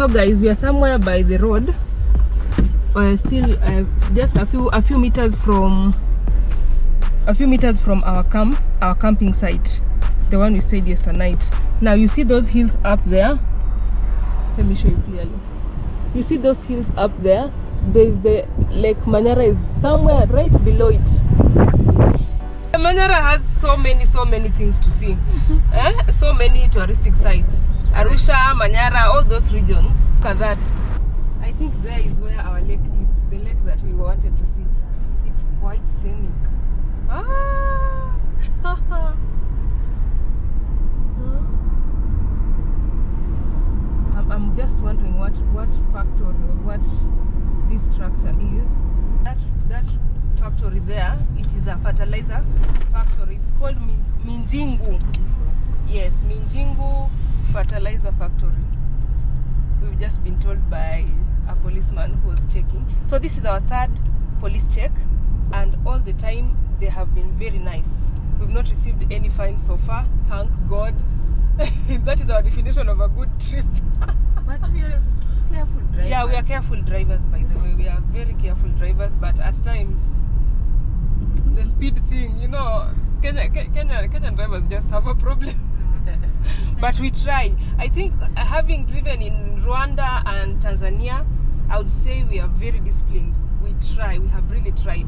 So guys, we are somewhere by the road. Still just a few meters from our camping site, the one we stayed yesterday night. Now you see those hills up there. Let me show you clearly. You see those hills up there? There's the Lake Manyara is somewhere right below it. Manyara has so many things to see. So many touristic sites. Arusha, Manyara, all those regions. Look at that. I think there is where our lake is, the lake that we wanted to see. It's quite scenic. I'm just wondering what factory or what this structure is. That factory there, it is a fertilizer factory. It's called Minjingu. Yes, Minjingu Fertilizer Factory. We've just been told by a policeman who was checking. So this is our third police check, and all the time they have been very nice. We've not received any fines so far, thank God. That is our definition of a good trip. But we are careful drivers. Yeah, we are careful drivers, by the way. We are very careful drivers, but at times the speed thing, you know, Kenyan drivers just have a problem. But we try. I think having driven in Rwanda and Tanzania, I would say we are very disciplined. We try. We have really tried.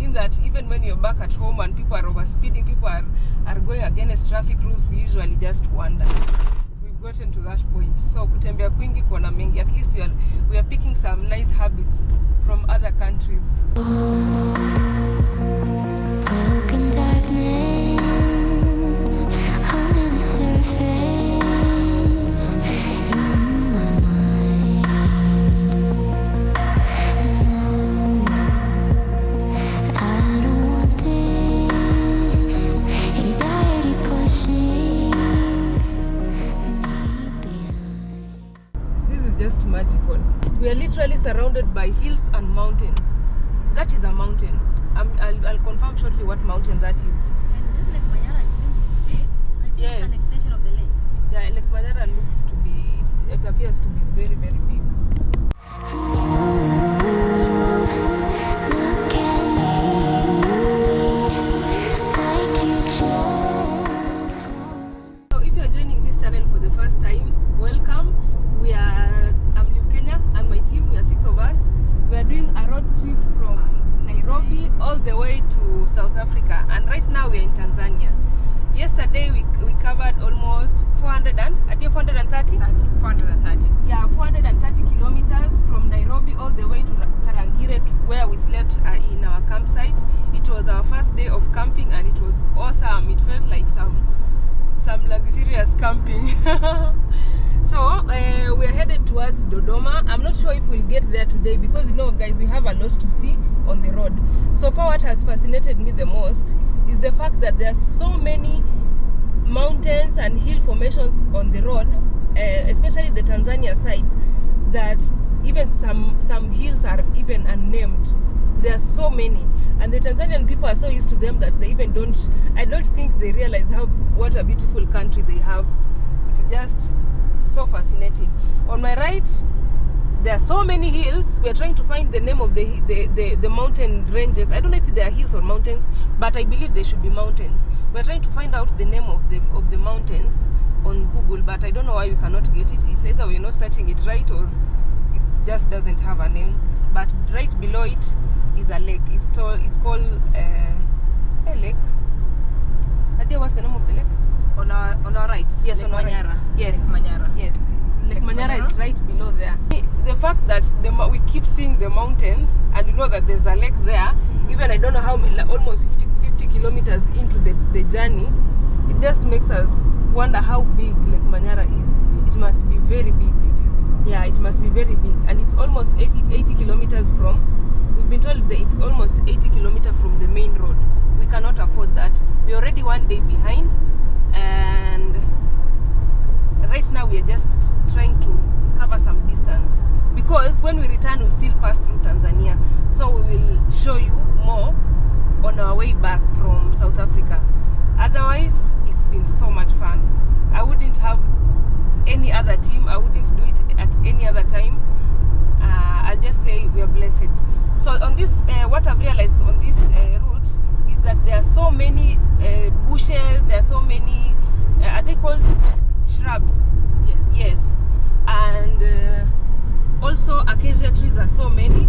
In that even when you're back at home and people are overspeeding, people are going against traffic rules, we usually just wonder. We've gotten to that point. So kutembea kwingi kuona mengi, at least we are picking some nice habits from other countries. Broken darkness under the surface in my mind. No, I don't want this anxiety pushing me behind. This is just magical. We are literally surrounded by hills and mountains. That is a mountain. I'll confirm shortly what mountain that is. And this Lake Manyara, it seems big. I think it's an extension of the lake. Yeah, Lake Manyara looks to be, it appears to be very, very big. Look at me like you just So if you are joining this channel for the first time, welcome. I'm Liv Kenya and my team, we are 6 of us. We are doing a road trip from Nairobi all the way to South Africa, and right now we are in Tanzania. Yesterday we covered almost 430? 430. Yeah, 430 kilometers from Nairobi all the way to Tarangire, where we slept in our campsite. It was our first day of camping and it was awesome. It felt like some luxurious camping. So we are headed towards Dodoma. I'm not sure if we'll get there today because, you know, guys, we have a lot to see on the road. So far, what has fascinated me the most is the fact that there are so many mountains and hill formations on the road, especially the Tanzania side, that even some hills are even unnamed. There are so many, and the Tanzanian people are so used to them that they even I don't think they realize what a beautiful country they have. It's just so fascinating. On my right, there are so many hills. We are trying to find the name of the mountain ranges. I don't know if they are hills or mountains, but I believe they should be mountains. We are trying to find out the name of the mountains on Google, but I don't know why we cannot get it. It's either we're not searching it right or it just doesn't have a name. But right below it is a lake. It's called a lake. Adia, what's the name of the lake? On our right. Yes, Lake on our Manyara. right. Yes. Lake Manyara. Yes. Lake Manyara is right below there. The fact that we keep seeing the mountains and you know that there's a lake there, even I don't know how, almost 50 kilometers into the journey, it just makes us wonder how big Lake Manyara is. It must be very big. Yeah, it must be very big. And it's almost 80 kilometers from, we've been told that it's almost 80 kilometers from the main road. We cannot afford that. We're already one day behind, and right now we are just trying to cover some distance because when we return we'll still pass through Tanzania, so we will show you more on our way back from South Africa. Otherwise, it's been so much fun. I wouldn't have any other team, I wouldn't do it at any called shrubs. Yes, and also acacia trees are so many.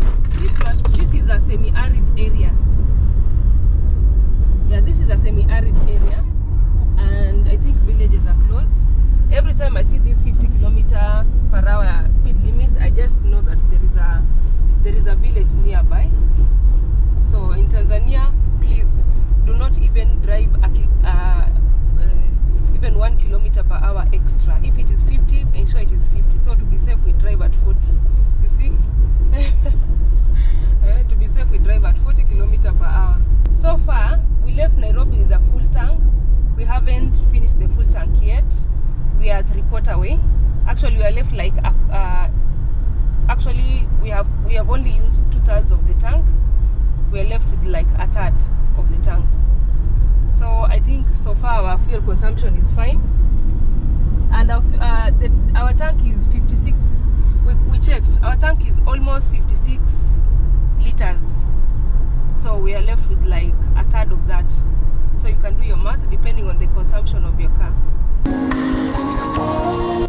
This is a semi-arid area. Yeah, this is a semi-arid area, and I think villages are close. Every time I see this 50 km/h speed limit, I just know that there is a village nearby. So in Tanzania, please do not even drive even 1 km/h extra. If it is 50, ensure it is 50. So to be safe, we drive at 40. You see? To be safe, we drive at 40 km/h. So far, we left Nairobi with a full tank. We haven't finished the full tank yet. We are 3/4 way. Actually, we are left like actually we have only used 2/3 of the tank. We are left with like 1/3 of the tank. So I think so far our fuel consumption is fine, and our tank is 56. We checked. Our tank is almost 56 liters. So we are left with like 1/3 of that. So you can do your math depending on the consumption of your car.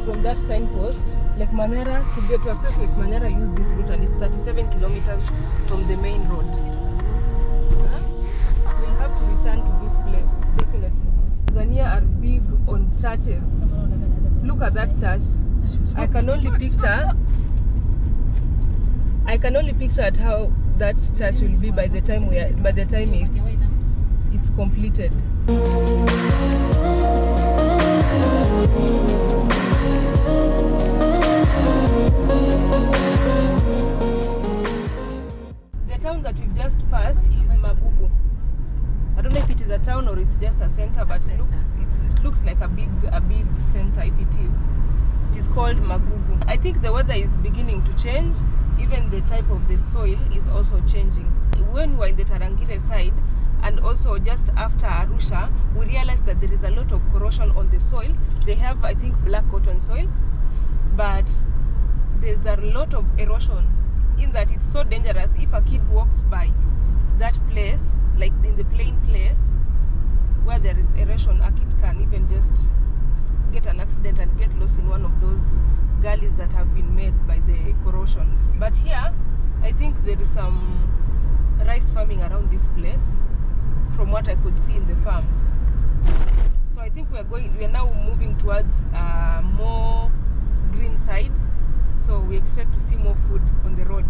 From that signpost, Lake Manyara, to access Lake Manyara, use this route, and it's 37 kilometers from the main road. We'll have to return to this place, definitely. Tanzania are big on churches. Look at that church. I can only picture at how that church will be by the time it's completed. The town that we've just passed is Mabubu. I don't know if it is a town or it's just a center, but it looks like a big center. If it is called Mabubu. I think the weather is beginning to change. Even the type of the soil is also changing. When we were in the Tarangire side, and also just after Arusha, we realized that there is a lot of corrosion on the soil. They have, I think, black cotton soil, but there's a lot of erosion, in that it's so dangerous. If a kid walks by that place, like in the plain place where there is erosion, a kid can even just get an accident and get lost in one of those gullies that have been made by the corrosion. But here, I think there is some rice farming around this place, from what I could see in the farms. So I think we are now moving towards more green side. So we expect to see more food on the road.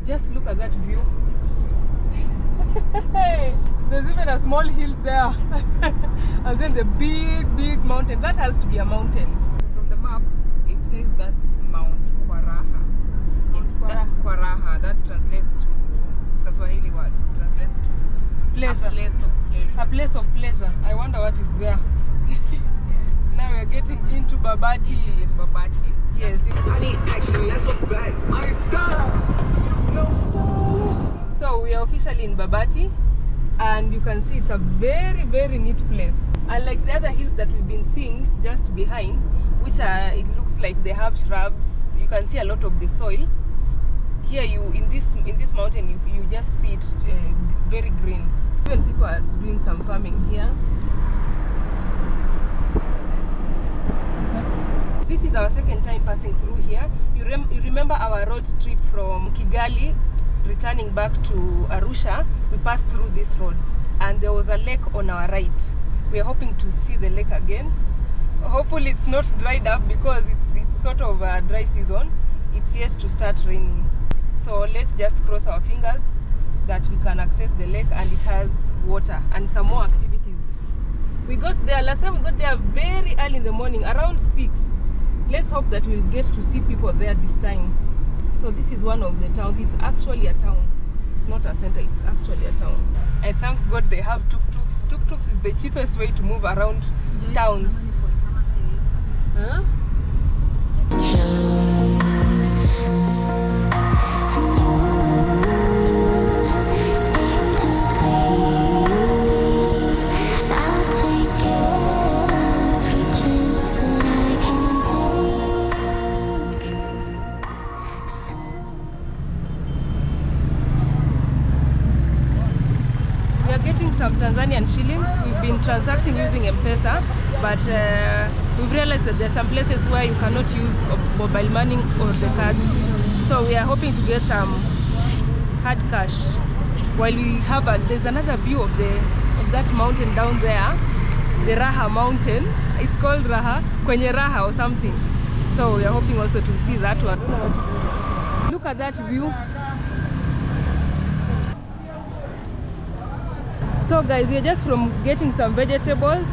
Just look at that view. There's even a small hill there. And then the big mountain. That has to be a mountain. From the map, it says that's Mount Kwaraha. Kwaraha, that translates to, it's a Swahili word, translates to Pleasure. a place of pleasure. A place of pleasure. I wonder what is there. Now we are getting into Babati. It is in Babati. Yes. I need action, that's a bet. I stop. No. So we are officially in Babati, and you can see it's a very neat place. Unlike the other hills that we've been seeing just behind, which are, it looks like they have shrubs, you can see a lot of the soil. Here, in this mountain, you just see it very green. Even people are doing some farming here. This is our second time passing through here. You remember our road trip from Kigali, returning back to Arusha? We passed through this road, and there was a lake on our right. We are hoping to see the lake again. Hopefully it's not dried up, because it's sort of a dry season. It's yet to start raining. So let's just cross our fingers that we can access the lake and it has water and some more activities. We got there, last time we got there very early in the morning, around 6. Let's hope that we'll get to see people there this time. So this is one of the towns. It's actually a town. It's not a center, it's actually a town. I thank God they have tuk-tuks. Tuk-tuks is the cheapest way to move around towns. Huh? I'll take every chance that I can take. We are getting some Tanzanian shillings. We've been transacting using Impreza, but we've realized that there are some places where you cannot use mobile money or the cards. So we are hoping to get some hard cash. While we have there's another view of that mountain down there, the Raha mountain. It's called Raha, Kwenye Raha or something. So we are hoping also to see that one. I don't know what to do. Look at that view. So guys, we are just from getting some vegetables,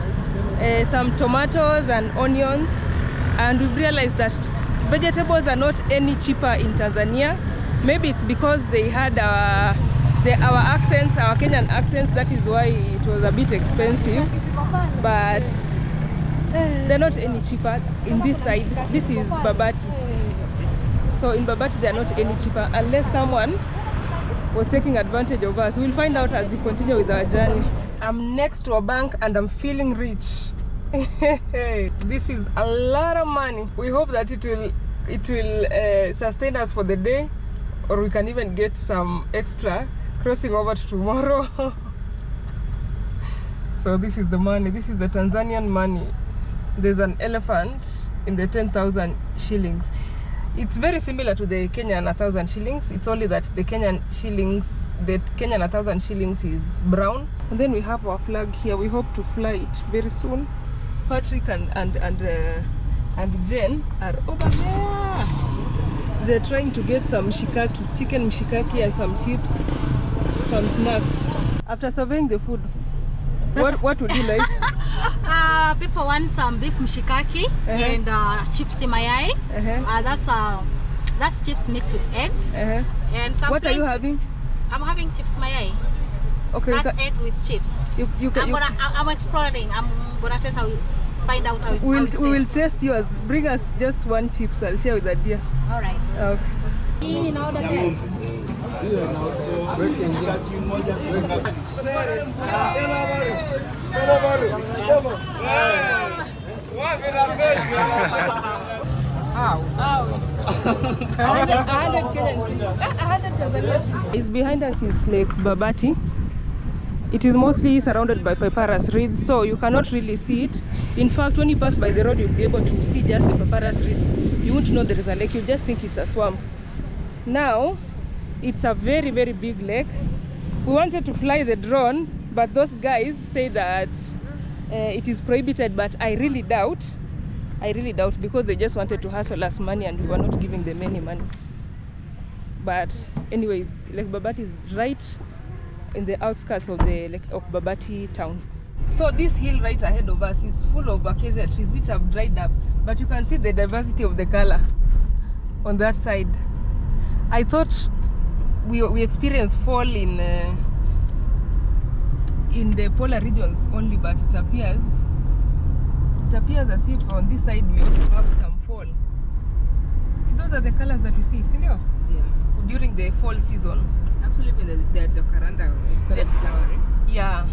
some tomatoes and onions, and we've realized that vegetables are not any cheaper in Tanzania. Maybe it's because they had our accents, our Kenyan accents, that is why it was a bit expensive, but they're not any cheaper in this side. This is Babati. So in Babati they are not any cheaper unless someone was taking advantage of us. We'll find out as we continue with our journey. I'm next to a bank and I'm feeling rich. This is a lot of money. We hope that it will sustain us for the day, or we can even get some extra crossing over to tomorrow. So this is the money. This is the Tanzanian money. There's an elephant in the 10,000 shillings. It's very similar to the Kenyan 1,000 shillings. It's only that the Kenyan 1,000 shillings is brown. And then we have our flag here. We hope to fly it very soon. Patrick and Jen are over there. They're trying to get some shikaki, chicken shikaki and some chips, some snacks. After surveying the food, what would you like? People want some beef mshikaki and chips mayai. That's chips mixed with eggs. And some What are you having? I'm having chips mayai. Okay. That's eggs with chips. I'm exploring. I'm gonna test how. Find out how it we tastes. will test yours. Bring us just one chips. I'll share with Adia. All right. Okay. Is behind us is Lake Babati. It is mostly surrounded by papyrus reeds, so you cannot really see it. In fact, when you pass by the road, you'll be able to see just the papyrus reeds. You won't know there is a lake, you just think it's a swamp. Now, it's a very, very big lake. We wanted to fly the drone, but those guys say that it is prohibited, but I really doubt, because they just wanted to hustle us money and we were not giving them any money. But anyways, Lake Babati is right in the outskirts of the Lake of Babati town. So this hill right ahead of us is full of acacia trees which have dried up, but you can see the diversity of the color on that side. I thought we experienced fall in the polar regions only, but it appears as if on this side we also have some fall. See, those are the colors that we see, see? Yeah. During the fall season. Actually, even the jacaranda started flowering. Yeah.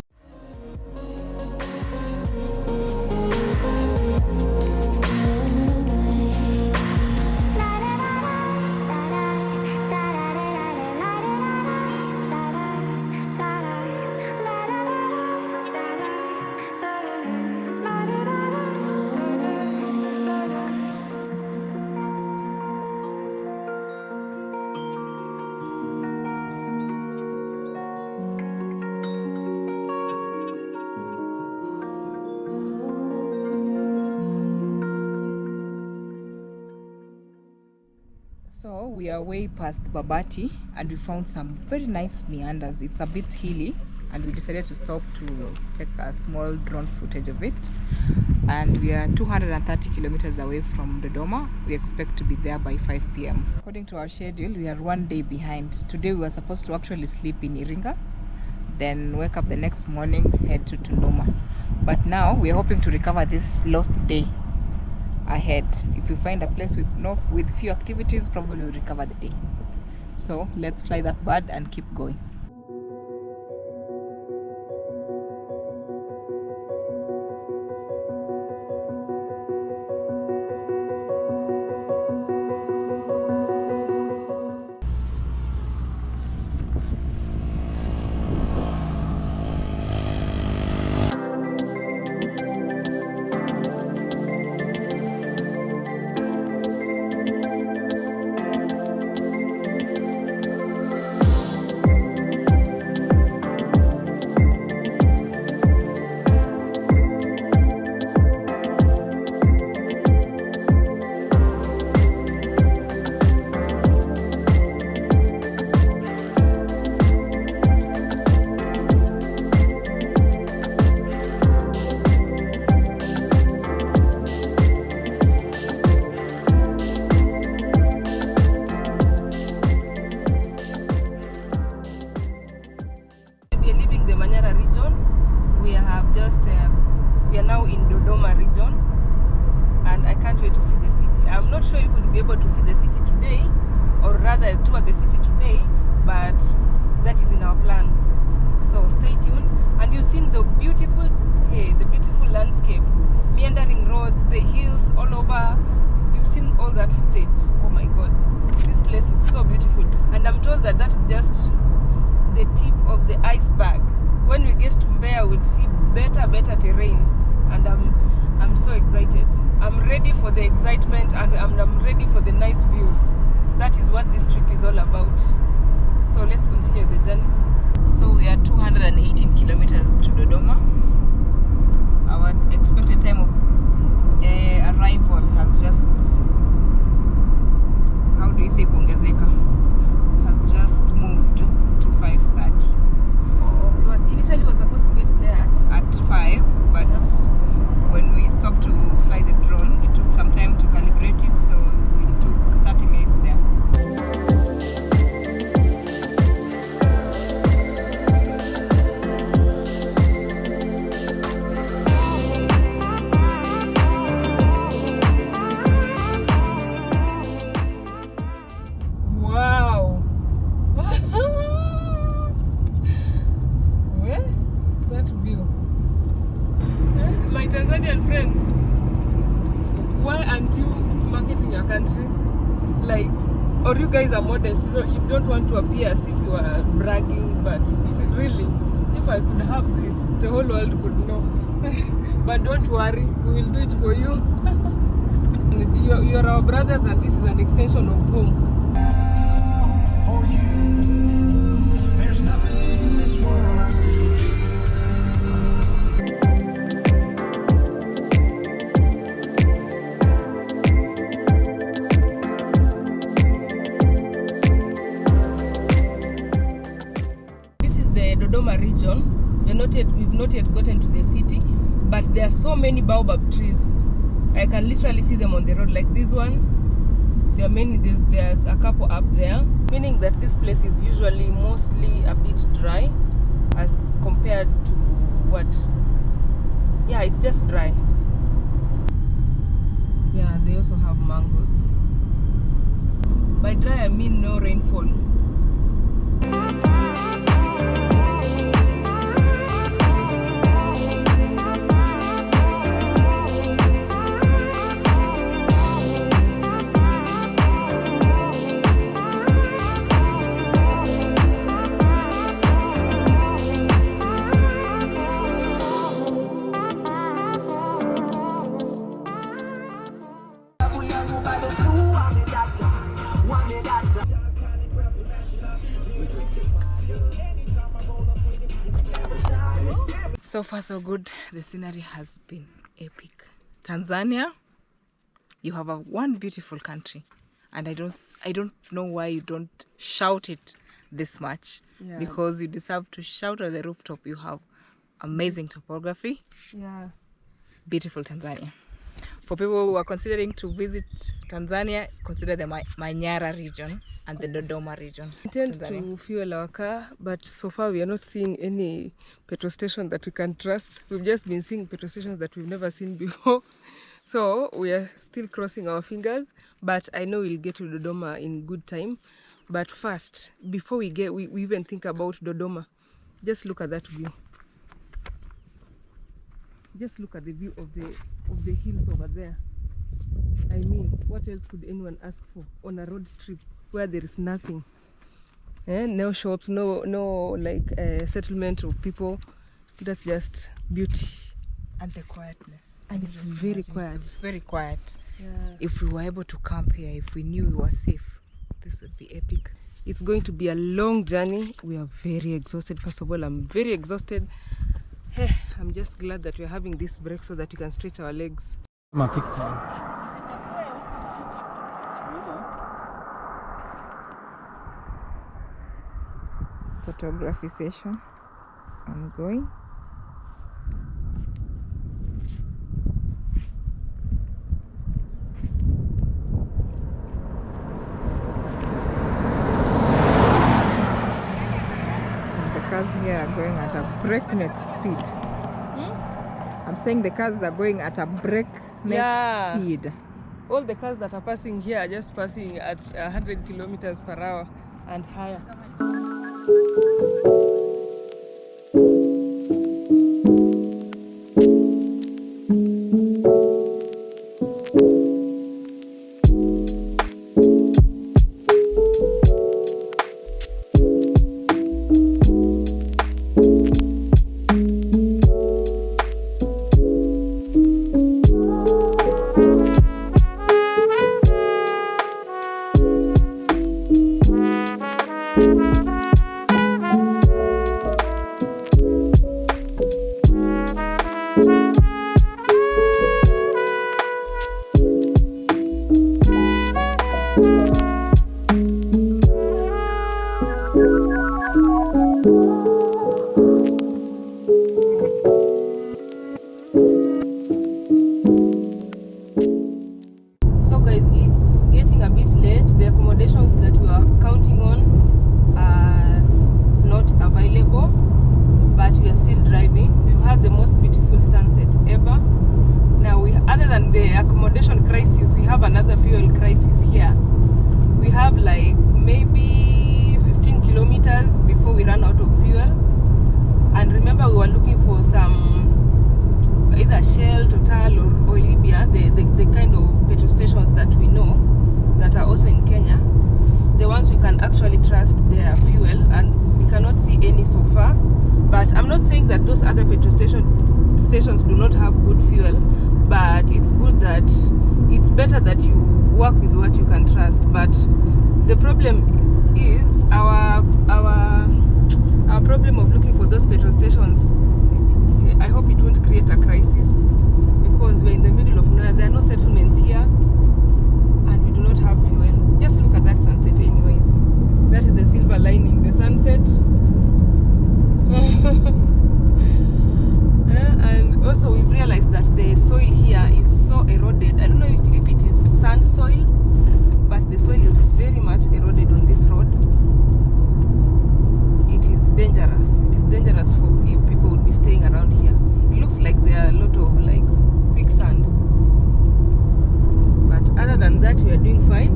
are way past Babati and we found some very nice meanders. It's a bit hilly and we decided to stop to take a small drone footage of it. And we are 230 kilometers away from Dodoma. We expect to be there by 5 p.m. According to our schedule, we are 1 day behind. Today we were supposed to actually sleep in Iringa, then wake up the next morning, head to Tunduma. But now we are hoping to recover this lost day ahead. If we find a place with few activities, probably we'll recover the day. So let's fly that bird and keep going. We are leaving the Manyara region. We are now in Dodoma region, and I can't wait to see the city. I'm not sure if we'll be able to see the city today, or rather tour the city today, but that is in our plan. So stay tuned, and you've seen the beautiful landscape, meandering roads, the hills all over. You've seen all that footage. Oh my God, this place is so beautiful, and I'm told that that is just the tip of the iceberg. When we get to Mbeya, we'll see better terrain, and I'm so excited. I'm ready for the excitement, and I'm ready for the nice views. That is what this trip is all about. So let's continue the journey. So we are 218 kilometers to Dodoma. Our expected time of arrival has just, how do you say kuongezeka, has just moved to 5:30. Initially was supposed to get there at 5, but when we stopped to fly the drone, it took some time to calibrate it, so we took 30 minutes there. Wow! That view. My Tanzanian friends, why aren't you marketing your country? Like, or you guys are modest, you don't want to appear as if you are bragging, but really, if I could have this, the whole world could know. But don't worry, we will do it for you. You are our brothers, and this is an extension of home. For you, there's nothing in this world I could do. This is the Dodoma region. We've not yet gotten to the city, but there are so many baobab trees. I can literally see them on the road, like this one. There are many. There's a couple up there, meaning that this place is usually mostly a bit dry as compared to what? Yeah, it's just dry. Yeah, they also have mangoes. By dry, I mean no rainfall. So far so good. The scenery has been epic. Tanzania, you have one beautiful country. and I don't know why you don't shout it this much. Yeah. Because you deserve to shout at the rooftop. You have amazing topography, Yeah. beautiful Tanzania. For people who are considering to visit Tanzania, consider the Manyara region and the Dodoma region. We intend Tanzania. to fuel our car, but so far we are not seeing any petrol station that we can trust. We've just been seeing petrol stations that we've never seen before. So we are still crossing our fingers, but I know we'll get to Dodoma in good time. But first, before we even think about Dodoma, just look at that view. Just look at the view of the hills over there. I mean, what else could anyone ask for on a road trip where there is nothing? No shops, no like settlement of people. That's just beauty. And the quietness. And it's Just very imagine, quiet. It's very quiet. Yeah. If we were able to camp here, if we knew we were safe, this would be epic. It's going to be a long journey. We are very exhausted. First of all, I'm very exhausted. I'm just glad that we're having this break so that we can stretch our legs. My picture. Photography session ongoing. The cars here are going at a breakneck speed. I'm saying the cars are going at a breakneck Yeah. speed. All the cars that are passing here are just passing at 100 kilometers per hour and higher. So guys, it's getting a bit late. The accommodations that we are counting on are not available, but we are still driving. We've had the most beautiful sunset ever. Now, other than the accommodation crisis, we have another fuel crisis here. We have like maybe 15 kilometers before we run out of fuel. And remember, we were looking for some either Shell, Total, or Libya, the kind of petrol stations that we know that are also in Kenya, the ones we can actually trust their fuel, and we cannot see any so far. But I'm not saying that those other petrol stations do not have good fuel, but it's good that it's better that you work with what you can trust. But the problem is our problem of looking for those petrol stations. I hope it won't create a crisis, because we're in the middle of nowhere. There are no settlements here, and we do not have fuel. Just look at that sunset anyways. That is the silver lining, the sunset. And also we've realized that the soil here is so eroded. I don't know if it is sand soil, but the soil is very much eroded on this road. It is dangerous. It is dangerous for if people would be staying around here. It looks like there are a lot of like quicksand. But other than that, we are doing fine.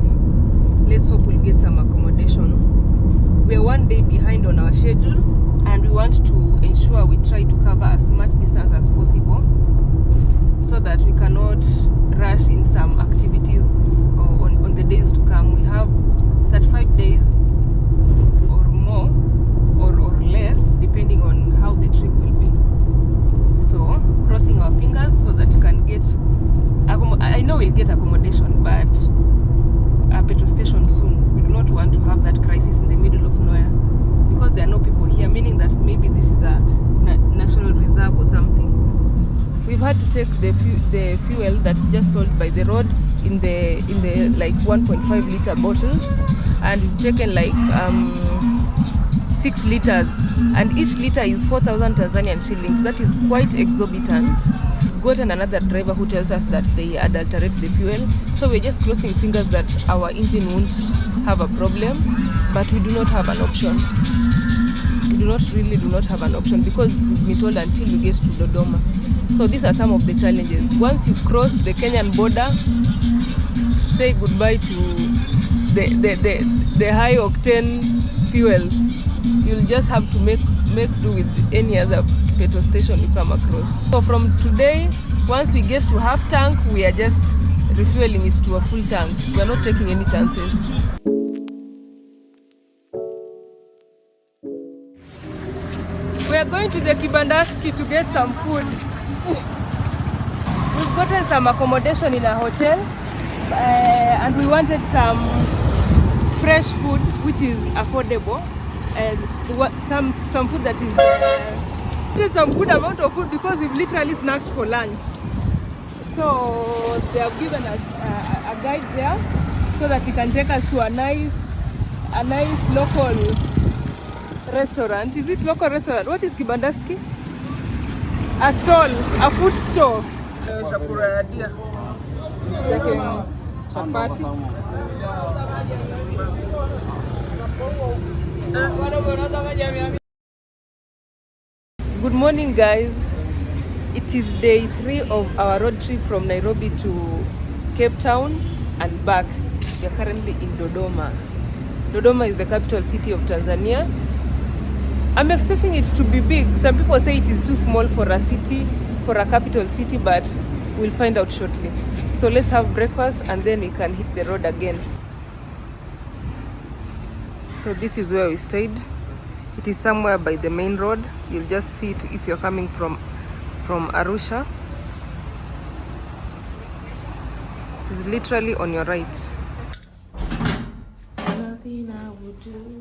Let's hope we'll get some accommodation. We are one day behind on our schedule, and we want to ensure we try to cover as much distance as possible so that we cannot rush in some activities on the days to come. We have 35 days or more or less, depending on how the trip will be. So crossing our fingers so that you can get I know we'll get accommodation, but a petrol station soon. We do not want to have that crisis in the middle of nowhere, because there are no people here, meaning that maybe this is a national reserve or something. We've had to take the fuel that's just sold by the road in the like 1.5 liter bottles, and we've taken like 6 liters, and each liter is 4,000 Tanzanian shillings. That is quite exorbitant. Gotten another driver who tells us that they adulterate the fuel, so we're just crossing fingers that our engine won't have a problem, but we do not have an option. We do not have an option because we've been told until we get to Dodoma. So these are some of the challenges. Once you cross the Kenyan border, say goodbye to the high octane fuels. You'll just have to make do with any other petrol station you come across. So from today, once we get to half tank, we are just refueling it to a full tank. We are not taking any chances. We are going to the Kibandaski to get some food. We've gotten some accommodation in a hotel, and we wanted some fresh food which is affordable, and some food that is some good amount of food because we've literally snacked for lunch. So they have given us a guide there so that he can take us to a nice local restaurant. Is it local restaurant? What is Kibandaski? A stall, a food store. Taking chapati. Good morning, guys. It is day 3 of our road trip from Nairobi to Cape Town and back. We are currently in Dodoma. Dodoma is the capital city of Tanzania. I'm expecting it to be big. Some people say it is too small for a city, for a capital city, but we'll find out shortly. So let's have breakfast and then we can hit the road again. So this is where we stayed. It is somewhere by the main road. You'll just see it if you're coming from Arusha. It is literally on your right. Nothing I would do.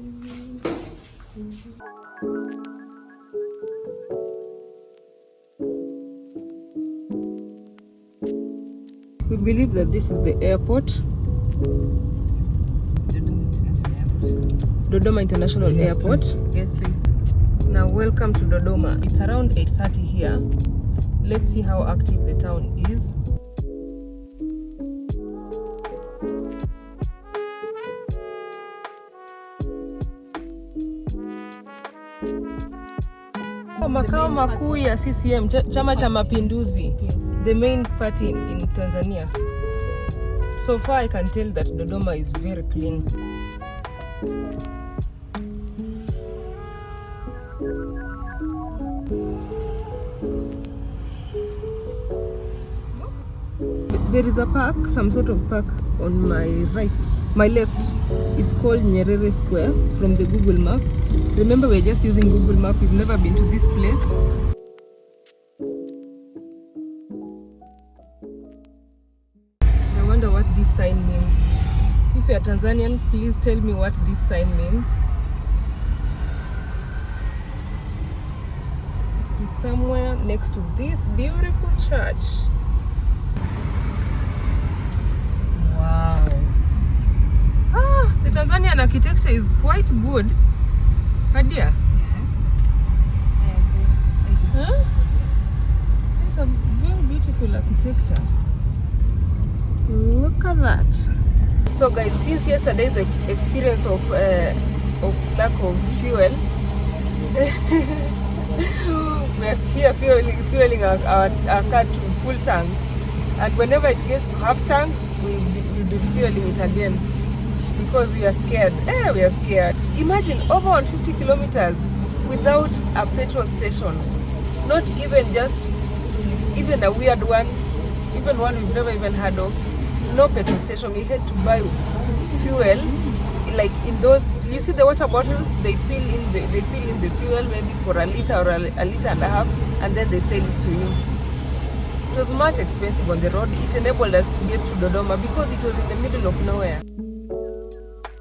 We believe that this is the airport. Dodoma International Airport. Yes, please. Now welcome to Dodoma. It's around 8:30 here. Let's see how active the town is. Makao makuu ya CCM, Chama cha Mapinduzi, the main party in Tanzania. So far I can tell that Dodoma is very clean. There is a park, some sort of park on my left. It's called Nyerere Square from the Google map. Remember, we're just using Google map. We've never been to this place. I wonder what this sign means. If you're Tanzanian, please tell me what this sign means. It is somewhere next to this beautiful church. Wow. The Tanzanian architecture is quite good. Hadia? Yeah, I agree. It is beautiful, yes. It's a very beautiful architecture. Look at that. So guys, since yesterday's experience of lack of fuel, we're here fueling our car to full tank, and whenever it gets to half tank, we'll be fueling it again because we are scared. We are scared. Imagine over 150 kilometers without a petrol station. Not even a weird one, even one we've never even heard of. No petrol station. We had to buy fuel, like in those. You see the water bottles? They fill in the fuel maybe for a liter or a liter and a half, and then they sell it to you. It was much expensive on the road. It enabled us to get to Dodoma because it was in the middle of nowhere.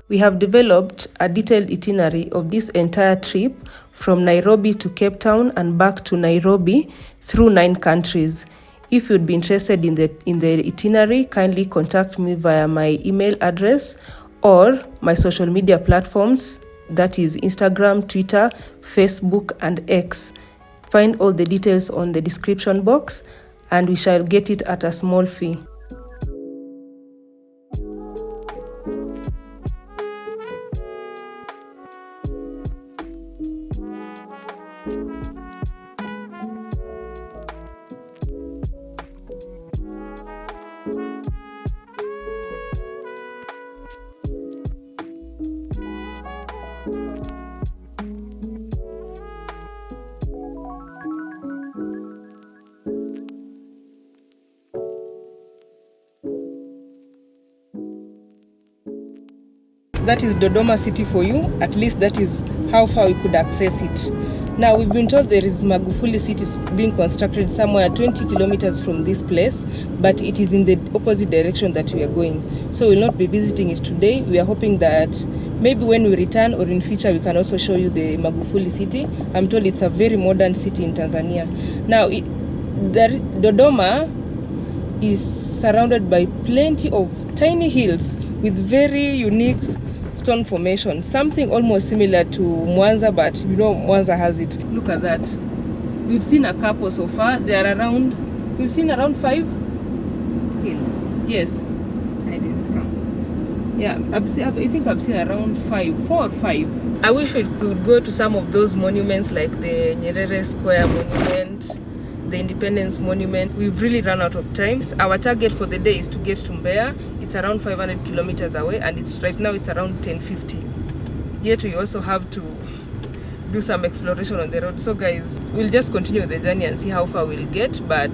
We have developed a detailed itinerary of this entire trip from Nairobi to Cape Town and back to Nairobi through 9 countries. If you'd be interested in the itinerary, kindly contact me via my email address or my social media platforms, that is Instagram, Twitter, Facebook, and X. Find all the details on the description box, and we shall get it at a small fee. That is Dodoma city for you. At least that is how far we could access it. Now, we've been told there is Magufuli city being constructed somewhere 20 kilometers from this place, but it is in the opposite direction that we are going. So we'll not be visiting it today. We are hoping that maybe when we return or in future, we can also show you the Magufuli city. I'm told it's a very modern city in Tanzania. Now, Dodoma is surrounded by plenty of tiny hills with very unique stone formation, something almost similar to Mwanza, but you know Mwanza has it. Look at that. We've seen a couple so far. We've seen around 5 hills. Yes. I didn't count. Yeah, I think I've seen around 4 or 5. I wish we could go to some of those monuments like the Nyerere Square Monument, the Independence Monument. We've really run out of time. Our target for the day is to get to Mbeya. It's around 500 kilometers away, and right now it's around 1050. Yet we also have to do some exploration on the road. So guys, we'll just continue the journey and see how far we'll get, but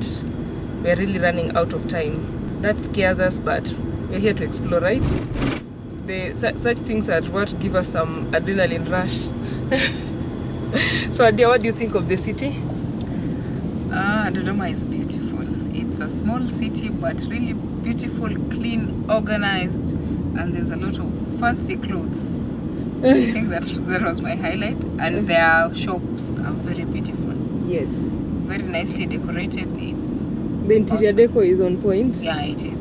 we're really running out of time. That scares us, but we're here to explore, right? Such things are what give us some adrenaline rush. So Adia, what do you think of the city? Dodoma is beautiful. It's a small city, but really beautiful, clean, organized, and there's a lot of fancy clothes. I think that was my highlight. And their shops are very beautiful. Yes. Very nicely decorated. The interior decor is on point. Yeah, it is.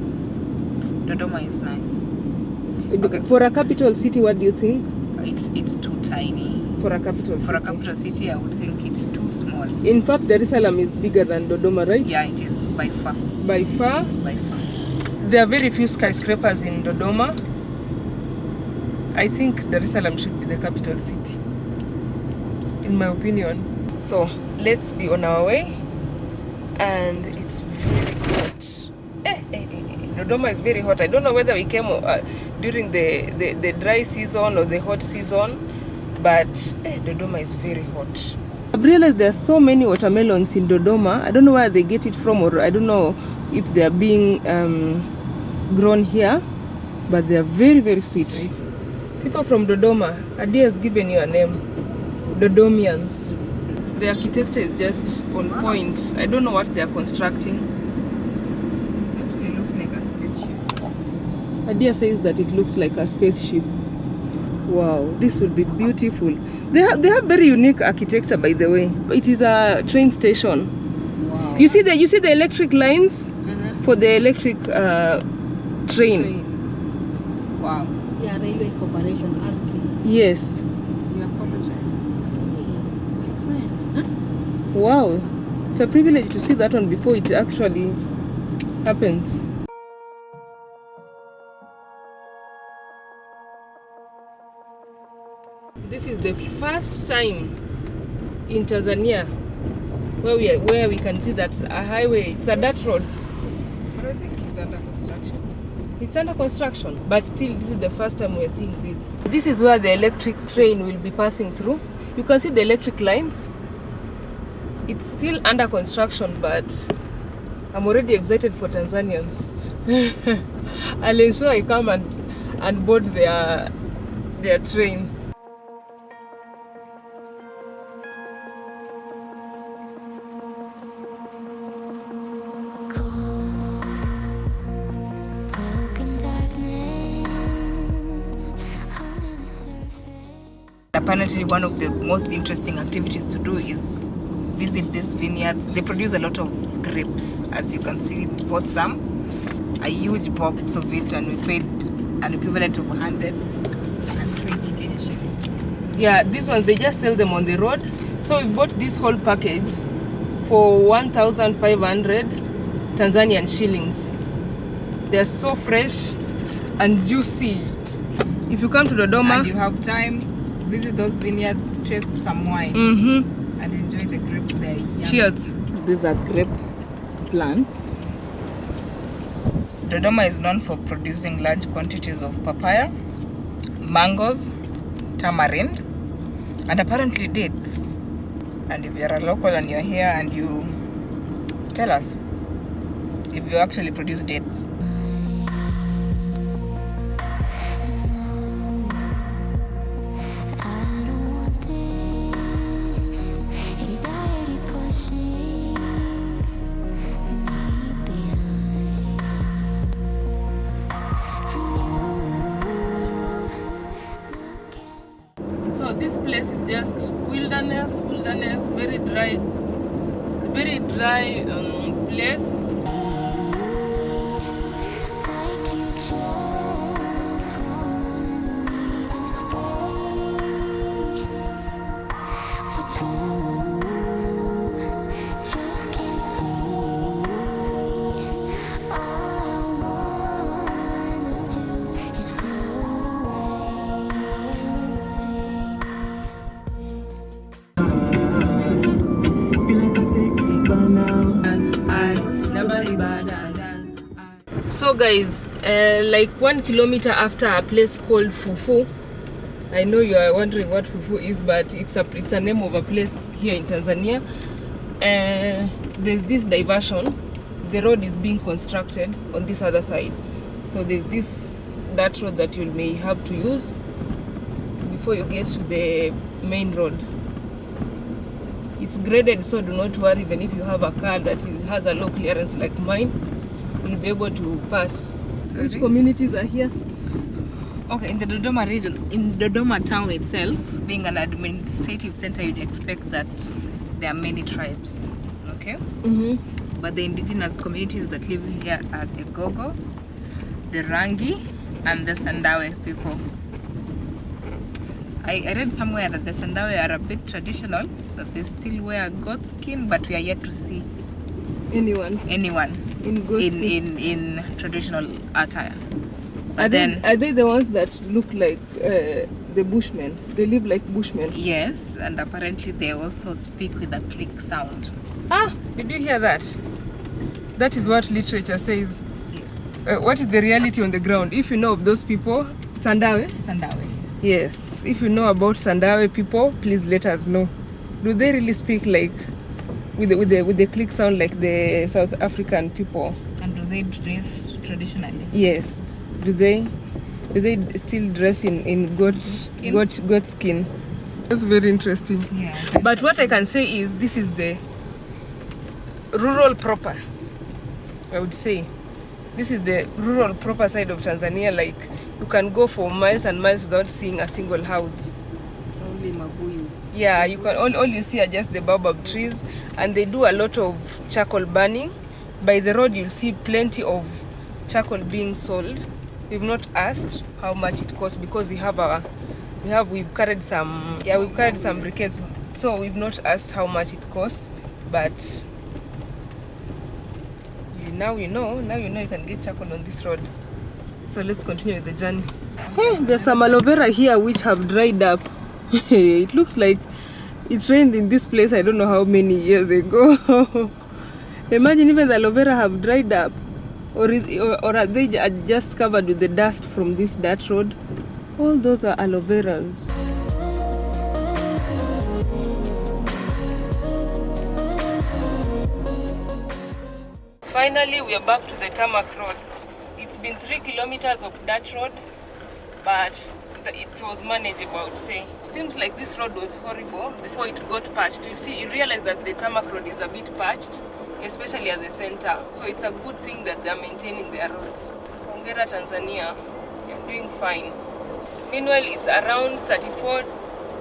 Dodoma is nice. Okay. For a capital city, what do you think? It's too tiny. For a capital city? For a capital city, I would think it's too small. In fact, Dar es Salaam is bigger than Dodoma, right? Yeah, it is, by far. By far? By far. There are very few skyscrapers in Dodoma. I think Dar es Salaam should be the capital city, in my opinion. So, let's be on our way. And it's very hot. Dodoma is very hot. I don't know whether we came during the dry season or the hot season, but Dodoma is very hot. I've realized there are so many watermelons in Dodoma. I don't know where they get it from, or I don't know if they are being grown here, but they are very, very sweet. People from Dodoma, Adia has given you a name, Dodomians. The architecture is just on point. I don't know what they are constructing. It actually looks like a spaceship. Adia says that it looks like a spaceship. Wow, this will be beautiful. They have very unique architecture, by the way. It is a train station. Wow. You see the electric lines for the electric train. Wow. Yeah, Railway Corporation, RC. Yes. You apologize. Huh? Wow, it's a privilege to see that one before it actually happens. This is the first time in Tanzania where we can see that a highway, it's a dirt road. But I think it's under construction. It's under construction, but still this is the first time we're seeing this. This is where the electric train will be passing through. You can see the electric lines. It's still under construction, but I'm already excited for Tanzanians. I'll ensure I come and board their train. Apparently one of the most interesting activities to do is visit these vineyards. They produce a lot of grapes. As you can see, we bought some, a huge box of it, and we paid an equivalent of 120 Kenya shillings. Yeah, these ones, they just sell them on the road. So we bought this whole package for 1,500 Tanzanian shillings. They're so fresh and juicy. If you come to Dodoma and you have time, visit those vineyards, taste some wine, and enjoy the grapes there. Cheers. These are grape plants. Dodoma is known for producing large quantities of papaya, mangoes, tamarind, and apparently dates. And if you're a local and you're here, and you tell us if you actually produce dates. So this place is just wilderness, very dry place. Like you just want me to stay, but you just can't see. All I wanna do is float So guys, like 1 kilometer after a place called Fufu, I know you are wondering what Fufu is, but it's a name of a place here in Tanzania. There's this diversion. The road is being constructed on this other side, so there's that road that you may have to use before you get to the main road. It's graded, so do not worry. Even if you have a car that has a low clearance like mine, you'll be able to pass. Which communities are here? Okay, in the Dodoma region, in Dodoma town itself, being an administrative center, you'd expect that there are many tribes, okay? But the indigenous communities that live here are the Gogo, the Rangi, and the Sandawe people. I read somewhere that the Sandawe are a bit traditional, that they still wear goat skin, but we are yet to see Anyone in goat skin? in traditional attire. Are they the ones that look like the Bushmen? They live like Bushmen. Yes, and apparently they also speak with a click sound. Ah, did you hear that? That is what literature says. What is the reality on the ground? If you know of those people, Sandawe? Sandawe. Yes. If you know about Sandawe people, please let us know. Do they really speak like with the click sound like the South African people? And do they dress traditionally? Yes. Do they still dress in goat skin? That's very interesting. Yeah. But what I can say is this is the rural proper. I would say this is the rural proper side of Tanzania. Like you can go for miles and miles without seeing a single house. Only mabuyus. Yeah, you can all you see are just the baobab trees, and they do a lot of charcoal burning. By the road you'll see plenty of charcoal being sold. We've not asked how much it costs because we've carried some briquettes, so we've not asked how much it costs, but now you know you can get charcoal on this road. So let's continue with the journey. Hey, there's some aloe vera here which have dried up. It looks like it rained in this place I don't know how many years ago. Imagine even the aloe vera have dried up, or are they just covered with the dust from this dirt road? All those are aloe veras. Finally, we are back to the tarmac road. It's been 3 kilometers of dirt road, but it was manageable, I would say. Seems like this road was horrible before it got patched. You realize that the tarmac road is a bit patched, especially at the center. So it's a good thing that they're maintaining their roads. Hongera Tanzania, you're doing fine. Meanwhile, it's around 34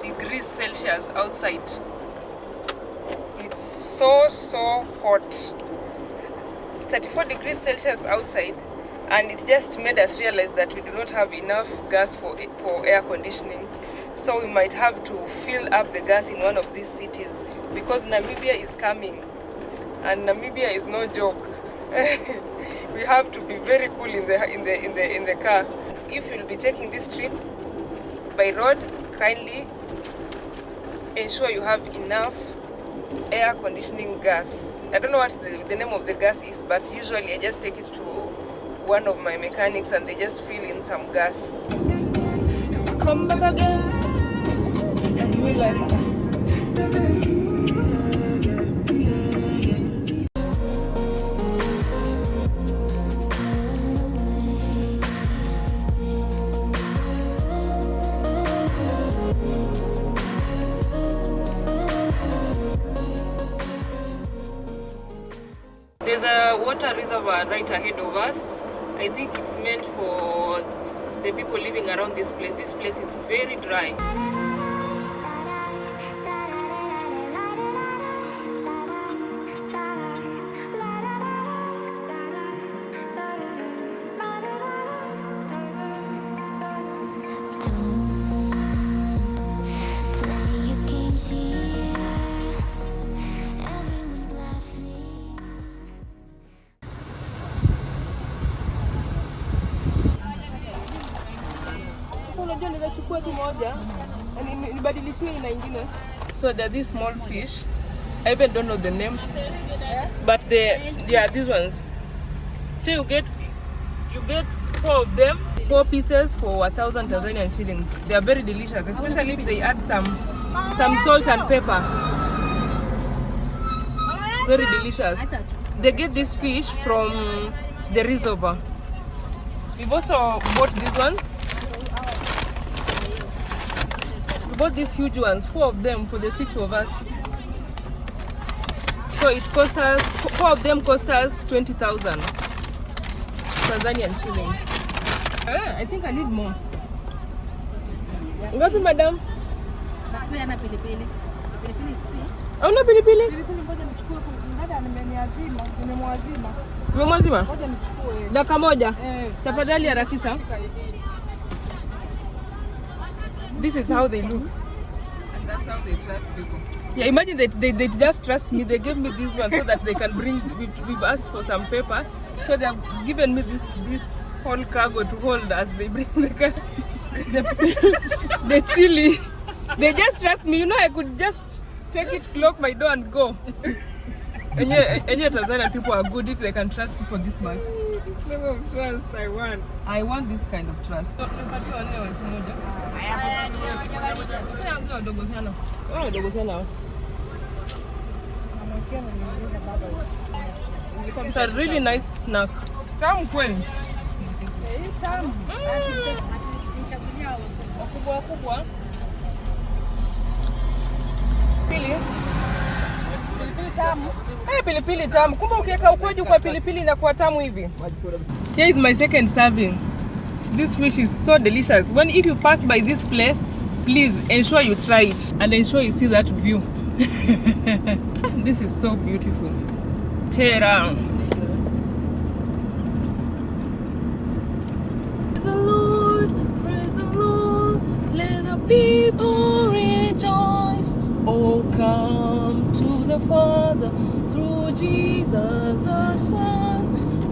degrees Celsius outside. it's so hot. 34 degrees Celsius outside, and it just made us realize that we do not have enough gas for air conditioning. So we might have to fill up the gas in one of these cities because Namibia is coming, and Namibia is no joke. We have to be very cool in the car. If you'll be taking this trip by road, kindly ensure you have enough air conditioning gas. I don't know what the name of the gas is, but usually I just take it to one of my mechanics and they just fill in some gas. Come back again and you will like it. There's a water reservoir right ahead of us. I think it's meant for the people living around this place. This place is very dry. Play your games here. Everyone's laughing. Unajua naweza chukua tu moja na nibadilishie ina ingine. So there are these small fish. I even don't know the name, but they are these ones. So you get 4 of them, 4 pieces for 1,000 Tanzanian shillings. They are very delicious, especially if they add some salt and pepper. Very delicious. They get this fish from the reservoir. We've also bought these ones. We bought these huge ones, 4 of them for the 6 of us. So it cost us, 4 of them cost us 20,000 Tanzanian shillings. I think I need more. Ngapi madam? Nafikiri ana pilipili. Pilipili is sweet. Hauna pilipili? Pilipili ngoja nichukue dada nimemwazima. Umemwazima? Ngoja nichukue. Dakika moja. Tafadhali harakisha. This is how they look. And that's how they trust people. Yeah, imagine they just trust me. They gave me this one so that they can bring. We've asked for some paper, so they have given me this whole cargo to hold as they bring the chili. They just trust me. You know, I could just take it, clock my door, and go. And yet Tanzanian people are good if they can trust you for this much. This level of trust I want this kind of trust. It's a really nice snack. Tamu kweli. Wakubwa wakubwa. Pilipili tamu. Pilipili tamu. Kumbe ukiweka ukwaju kwa pilipili inakuwa tamu hivi. Here is my second serving. This fish is so delicious. If you pass by this place, please ensure you try it and ensure you see that view. This is so beautiful. Tera. Praise the Lord, let the people rejoice. Oh, come to the Father through Jesus the Son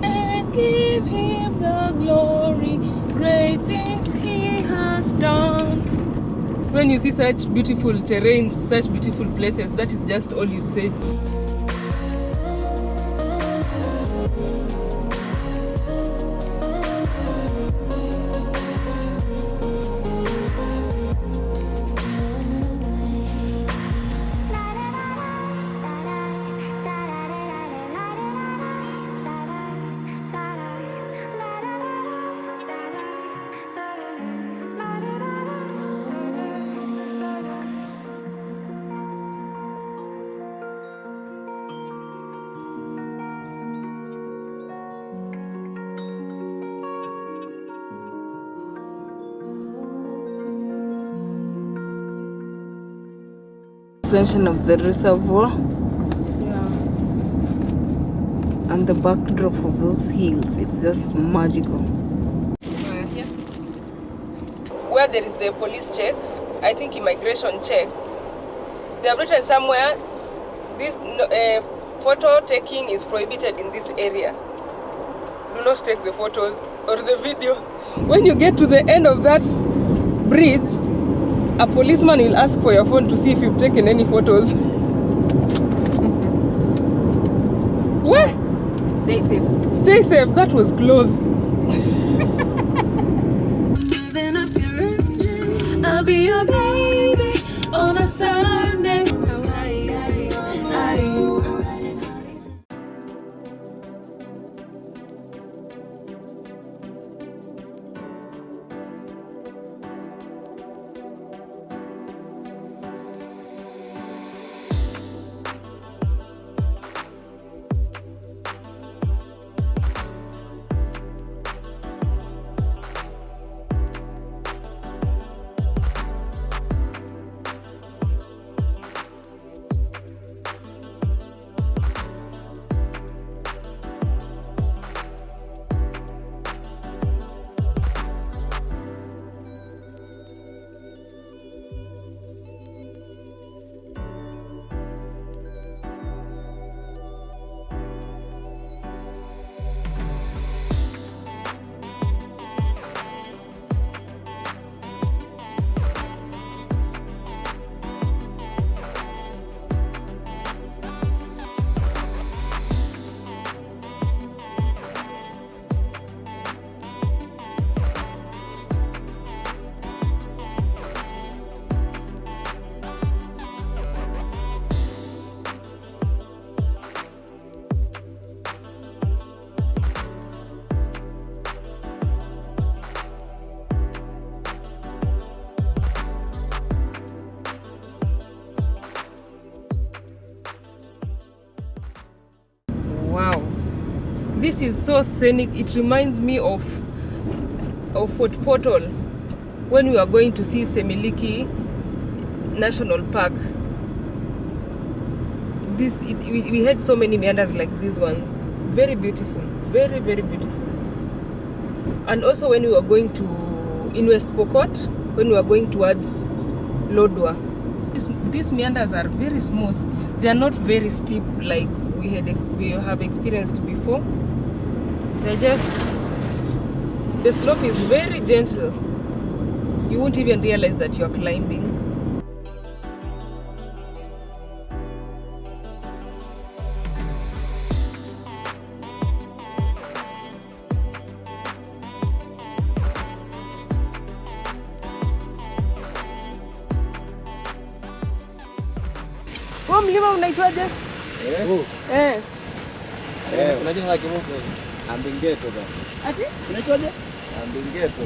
and give him the glory. Great things he has done. When you see such beautiful terrains, such beautiful places, that is just all you say. Extension of the reservoir. And the backdrop of those hills, it's just magical. Where there is the police check, I think immigration check, they have written somewhere this photo taking is prohibited in this area. Do not take the photos or the videos. When you get to the end of that bridge, a policeman will ask for your phone to see if you've taken any photos. What? Stay safe. Stay safe. That was close. I'll be your baby on a Sunday. Wow, this is so scenic. It reminds me of Fort Portal when we were going to see Semiliki National Park. We had so many meanders like these ones. Very beautiful, very, very beautiful. And also when we were going to in West Pokot, when we were going towards Lodwar, these meanders are very smooth. They are not very steep like we have experienced before. They're just, the slope is very gentle. You won't even realize that you're climbing. Huo mlima unaitwaje? Unajua kimuko Ambingeto bwana. Ati? Unaitwaje? Ambingeto.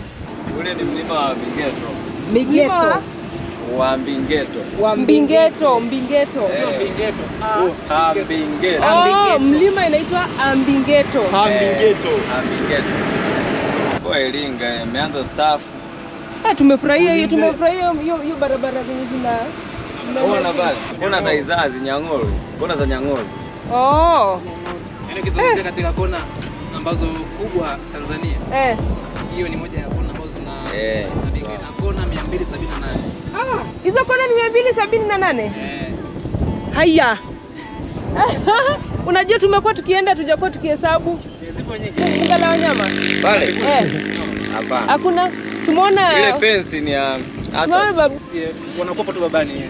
Ule ni mlima wa Ambingeto. Migeto. Wa Mbingeto. Wa Mbingeto, Mbingeto. Sio Mbingeto. Ambingeto. Oh, mlima inaitwa Ambingeto. Ambingeto. Ambingeto. Kwa Iringa imeanza staff. Tumefurahia hiyo, hiyo barabara zenye zina. Ona basi. Kuna za Izazi, Nyang'oro. Kuna za Nyang'oro. Oh. Yaani ukizungumzia katika kona ambazo kubwa Tanzania. Hiyo ni moja ya kona ambazo zina na kona 278. Hizo kona ni 278? Haya. Unajua tumekuwa tukienda tujakuwa tukihesabu. Zipo nyingi. Mbuga la wanyama. Pale? Hapana. Hakuna. Tumeona ile fence ni ya asas. Wanakopa tu babani.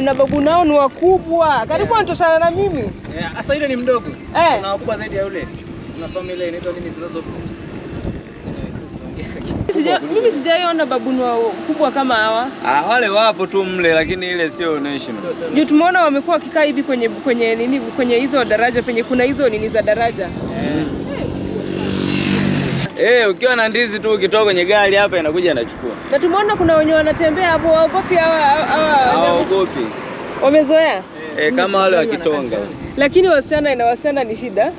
Na babu nao ni wakubwa. Karibu wanatoshana na mimi. Sasa ile ni mdogo. Na wakubwa zaidi ya yule. Tuna familia inaitwa nini zinazopo. Mimi sijaiona babuni kubwa kama hawa. Wale wapo tu mle lakini ile sio national. Ndio tumeona wamekuwa wakikaa hivi kwenye hizo daraja penye kuna hizo nini za daraja. Ukiwa na ndizi tu ukitoka kwenye gari hapa inakuja inachukua. Na tumeona kuna wenye wanatembea hapo waogopi hawaogopi. Wamezoea. Kama wale wa Kitonga. Lakini wasichana ni shida.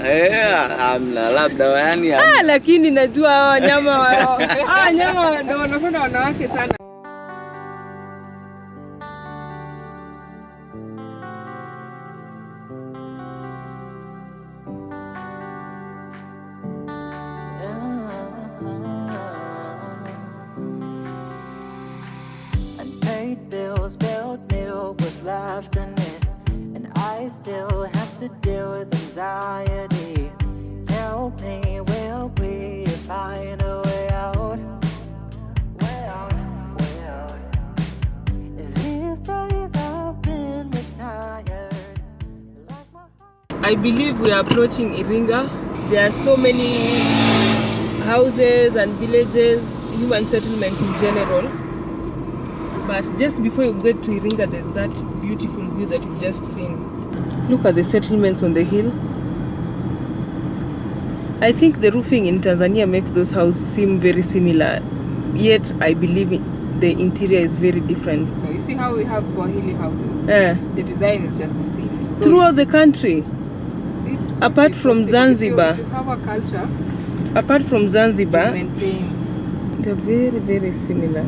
Amna labda yani. Lakini najua hawa wanyama ndio wanapenda wanawake sana. left in it, and I still have to deal with anxiety. Tell me, will we find a way out? Way out, way out. These days I've been retired. Like my heart. I believe we are approaching Iringa. There are so many houses and villages, human settlements in general. But just before you get to Iringa, there's that beautiful view that you've just seen. Look at the settlements on the hill. I think the roofing in Tanzania makes those houses seem very similar, yet I believe the interior is very different. So you see how we have Swahili houses? The design is just the same. So Throughout the country, apart from Zanzibar. If you have a culture, apart from Zanzibar, maintain. they're very, very similar.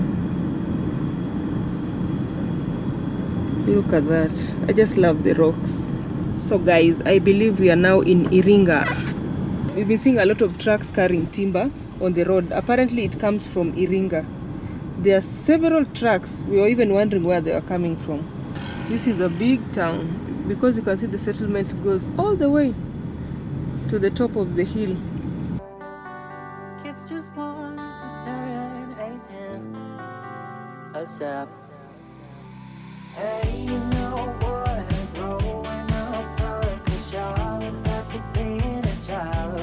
Look at that. I just love the rocks. So guys, I believe we are now in Iringa. We've been seeing a lot of trucks carrying timber on the road. Apparently it comes from Iringa. There are several trucks. We were even wondering where they are coming from. This is a big town because you can see the settlement goes all the way to the top of the hill. Kids just want to turn 18 ASAP. Hey, you know what? Growing up, so it's a shock. It's got to being a child.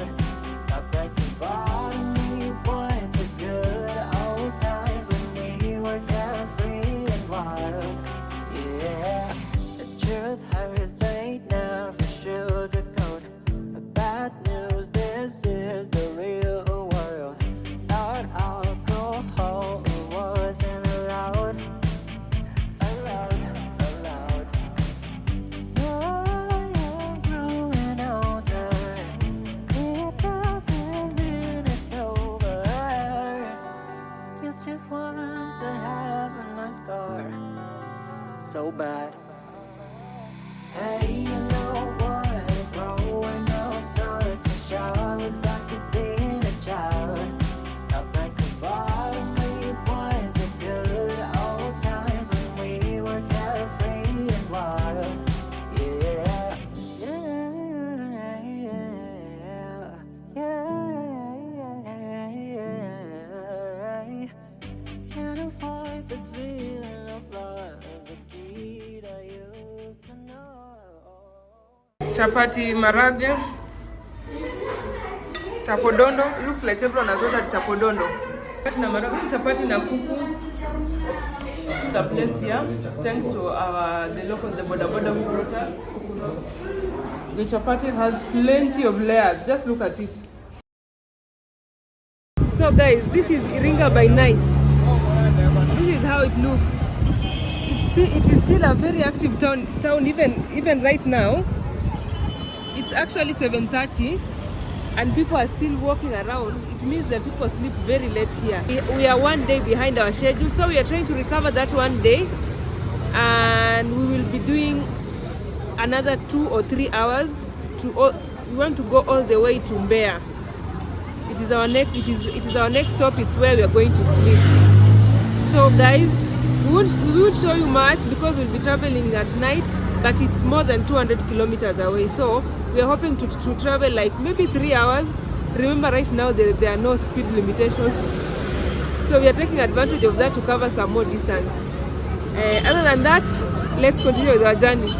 I pressed the bottom, we point to good old times when we were carefree and wild. Yeah, the truth hurts, they never sugarcoat. The bad news, this is the real world. Thought alcohol wasn't allowed. Allowed. Yeah, I'm growing older. It doesn't mean it's over. Kids just want to have a nice car. So bad. Hey, you know what? Growing up, so it's a shock. It's got to being a child. I press the bottom, we point to good old times when we were carefree and wild. Yeah, yeah. Can't avoid this feeling of love, the kid I used to know. Chapati marage, chapodondo. It looks like everyone has ordered chapodondo. Chapati na marage, chapati na kuku. This is a place here, thanks to the local, the boda who brought us. The chapati has plenty of layers. Just look at it. So guys, this is Iringa by night. This is how it looks. It is still a very active town even right now. It's actually 7:30 and people are still walking around. It means that people sleep very late here. We are one day behind our schedule, so we are trying to recover that one day, and we will be doing another 2 or 3 hours. We want to go all the way to Mbeya. It is our next stop. It's where we are going to sleep. So guys, we won't show you much because we'll be traveling at night, but it's more than 200 kilometers away. So we are hoping to travel like maybe 3 hours. Remember, right now there are no speed limitations. So we are taking advantage of that to cover some more distance. Other than that, let's continue with our journey.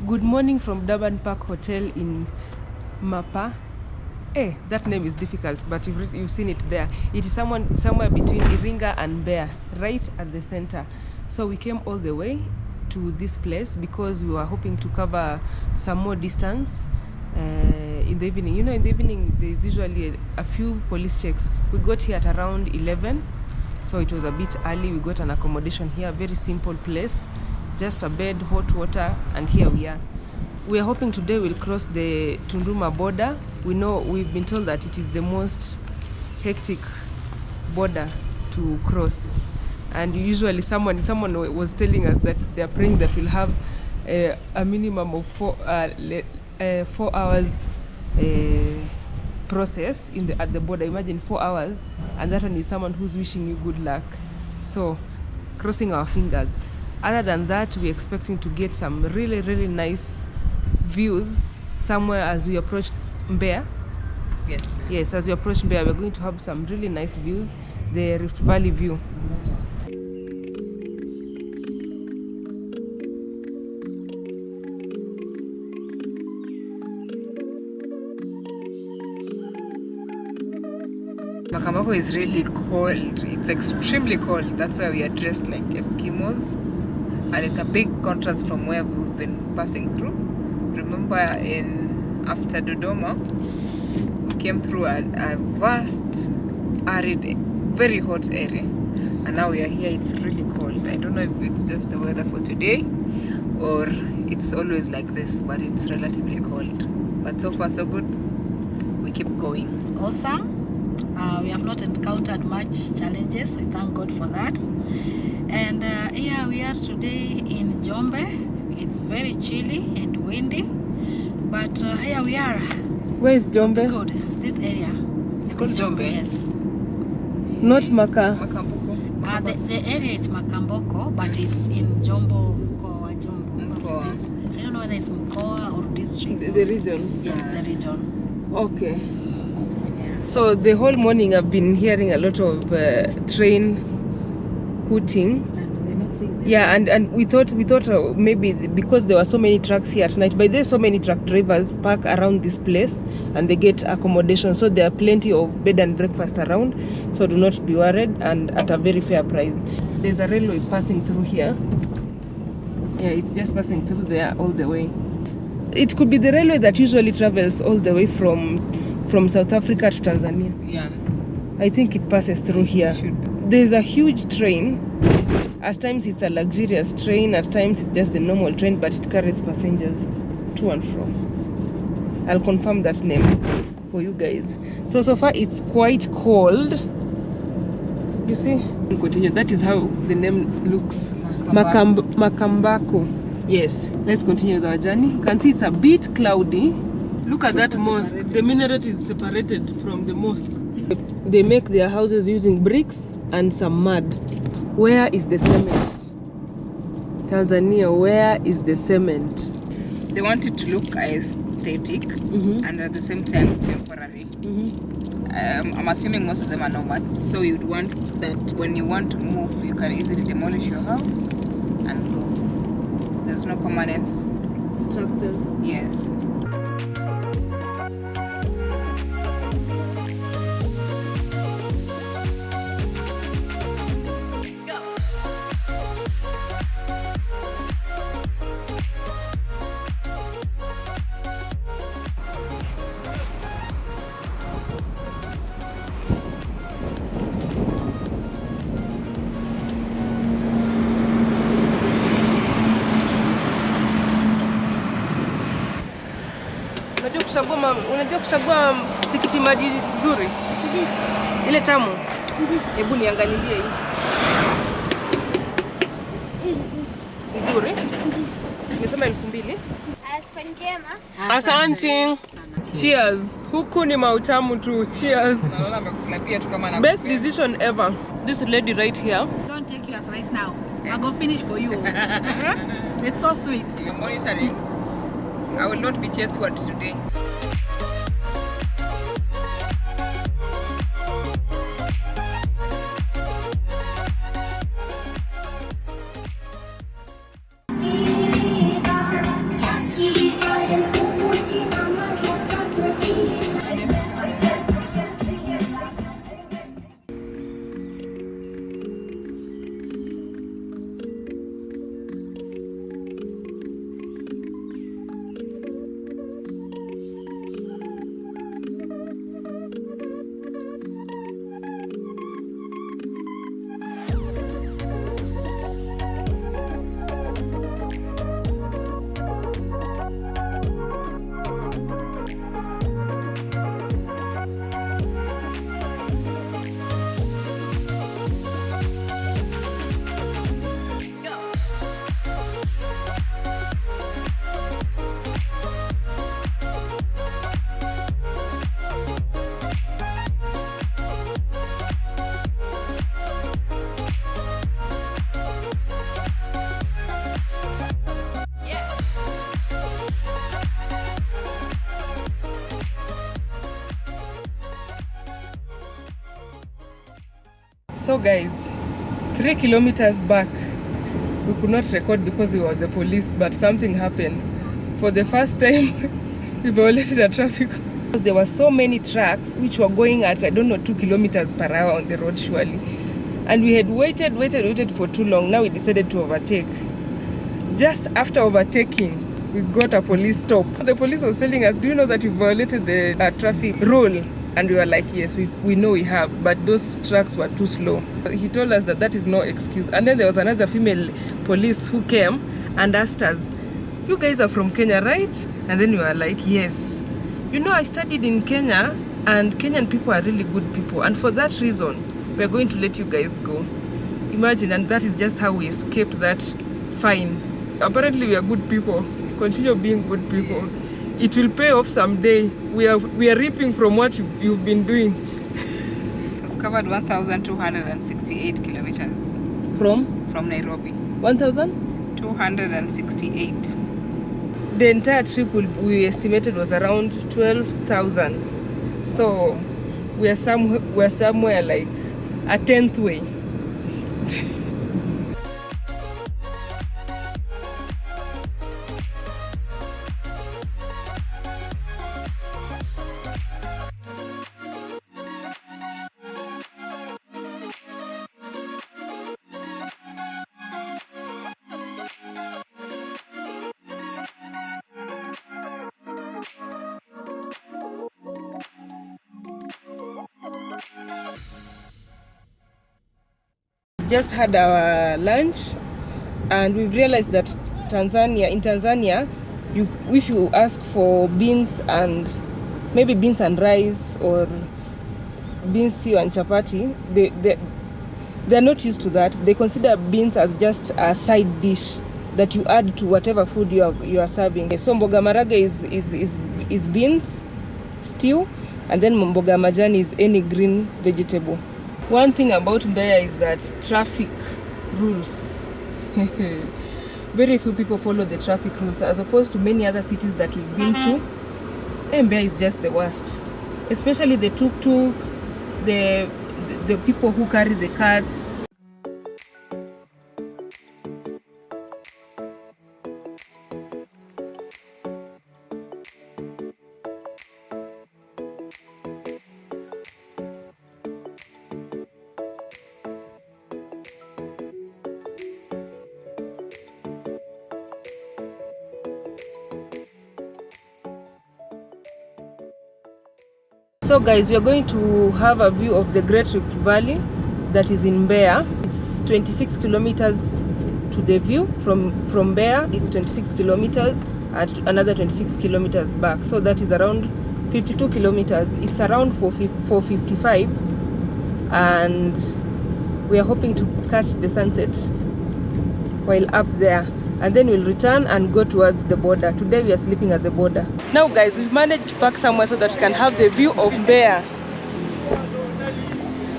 Good morning from Durban Park Hotel in Mapa. That name is difficult, but you've seen it there. It is somewhere between Iringa and Mbeya, right at the center. So we came all the way to this place because we were hoping to cover some more distance in the evening. You know, in the evening there's usually a few police checks. We got here at around 11, so it was a bit early. We got an accommodation here, very simple place, just a bed, hot water, and here we are. We are hoping today we'll cross the Tunduma border. We've been told that it is the most hectic border to cross, and usually someone was telling us that they are praying that we'll have a minimum of 4 hours process at the border. Imagine 4 hours, and that one is someone who's wishing you good luck. So crossing our fingers. Other than that, we're expecting to get some really, really nice views somewhere as we approach Mbeya. Yes, as we approach Mbeya, we're going to have some really nice views, the Rift Valley view. Makambako is really cold. It's extremely cold. That's why we are dressed like Eskimos. And it's a big contrast from where we've been passing through. Remember after Dodoma, we came through a vast, arid, very hot area. And now we are here, it's really cold. I don't know if it's just the weather for today or it's always like this, but it's relatively cold. But so far so good. We keep going. It's awesome. We have not encountered much challenges. We thank God for that. And here we are today in Jombe. It's very chilly and windy, but here we are. Where is Jombe? Good. This area. It's called Jombe? Yes. Not Makamboko. The area is Makamboko, but it's in Jombo, Mkoa, Jombo. Mkoa. I don't know whether it's Mkoa or district. The region. Yes, the region. Okay. So the whole morning I've been hearing a lot of train hooting. And we're not seeing them. Yeah, and we thought maybe because there were so many trucks here at night, but there's so many truck drivers park around this place and they get accommodation. So there are plenty of bed and breakfast around. So do not be worried, and at a very fair price. There's a railway passing through here. Yeah, it's just passing through there all the way. It could be the railway that usually travels all the way from South Africa to Tanzania. Yeah. I think it passes through here. There's a huge train. At times it's a luxurious train, at times it's just the normal train, but it carries passengers to and from. I'll confirm that name for you guys. So far it's quite cold. You see? Continue. That is how the name looks. Makambako. Yes. Let's continue with our journey. You can see it's a bit cloudy. Look at that mosque. The minaret is separated from the mosque. They make their houses using bricks and some mud. Where is the cement? Tanzania, where is the cement? They want it to look aesthetic and at the same time temporary. I'm assuming most of them are nomads, so you'd want that when you want to move, you can easily demolish your house and go. There's no permanent Structures. Yes. Unajua kuchagua tikiti maji nzuri? Ile tamu? Hebu niangalilie hii. Nzuri? Nimesema 2000. Asante. Cheers. Huku ni mautamu tu. Cheers. Naona amekuslapia tu kama na Best decision ever. This lady right here. Don't take yours right now. I'll go finish for you. It's so sweet. You're monitoring. I will not be chased today. So guys, 3 kilometers back, we could not record because we were the police, but something happened. For the first time, we violated a traffic. There were so many trucks which were going at, I don't know, 2 kilometers per hour on the road surely. And we had waited for too long. Now we decided to overtake. Just after overtaking, we got a police stop. The police was telling us, do you know that you violated the traffic rule? And we were like, yes, we know we have, but those trucks were too slow. He told us that that is no excuse. And then there was another female police who came and asked us, you guys are from Kenya, right? And then we were like, yes. You know, I studied in Kenya, and Kenyan people are really good people. And for that reason, we're going to let you guys go. Imagine, and that is just how we escaped that fine. Apparently, we are good people. Continue being good people. It will pay off someday. We are reaping from what you've been doing. We've covered 1,268 kilometers. From Nairobi. 1,268. 268. The entire trip we estimated was around 12,000. So we're somewhere like a 10th way. Just had our lunch, and we've realized that in Tanzania, if you ask for beans and maybe beans and rice or beans stew and chapati, they're not used to that. They consider beans as just a side dish that you add to whatever food you are serving. So mboga marage is beans stew, and then mboga majani is any green vegetable. One thing about Mbeya is that traffic rules. Very few people follow the traffic rules, as opposed to many other cities that we've been to. Mbeya is just the worst, especially the tuk-tuk, the people who carry the carts. So guys, we are going to have a view of the Great Rift Valley that is in Mbeya. It's 26 kilometers to the view from Mbeya. It's 26 kilometers and another 26 kilometers back. So that is around 52 kilometers. It's around 4:55, and we are hoping to catch the sunset while up there. And then we'll return and go towards the border. Today we are sleeping at the border. Now guys, we've managed to park somewhere so that we can have the view of Mbeya.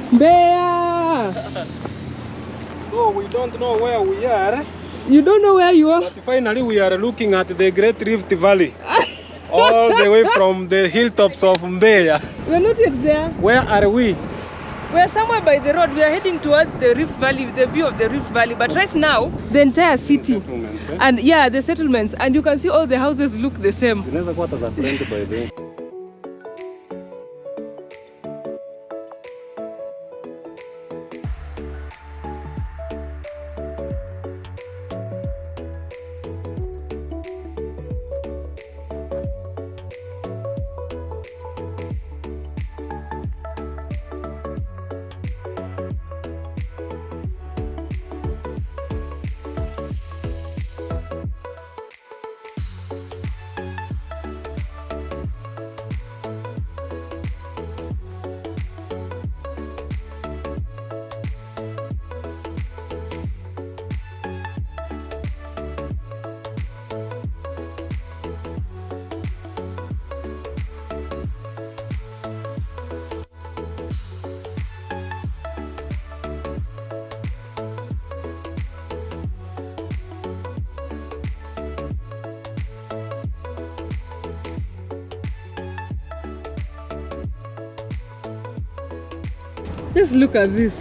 Mbeya! So we don't know where we are. You don't know where you are? But finally we are looking at the Great Rift Valley. All the way from the hilltops of Mbeya. We're not yet there. Where are we? We're somewhere by the road. We are heading towards the Rift Valley, the view of the Rift Valley. But right now, the entire city, and yeah, the settlements, and you can see all the houses look the same. Just look at this.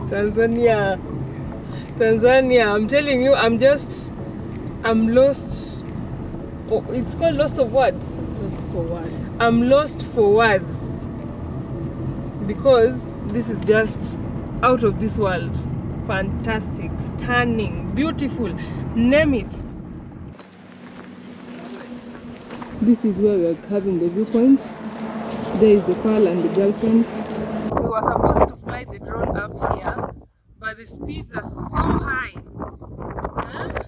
Tanzania. Tanzania. I'm telling you, I'm lost. Oh, it's called lost of words. Lost for words. I'm lost for words. Because this is just out of this world. Fantastic, stunning, beautiful. Name it. This is where we are having the viewpoint. There is the pearl and the girlfriend. So we were supposed to fly the drone up here, but the speeds are so high. Huh?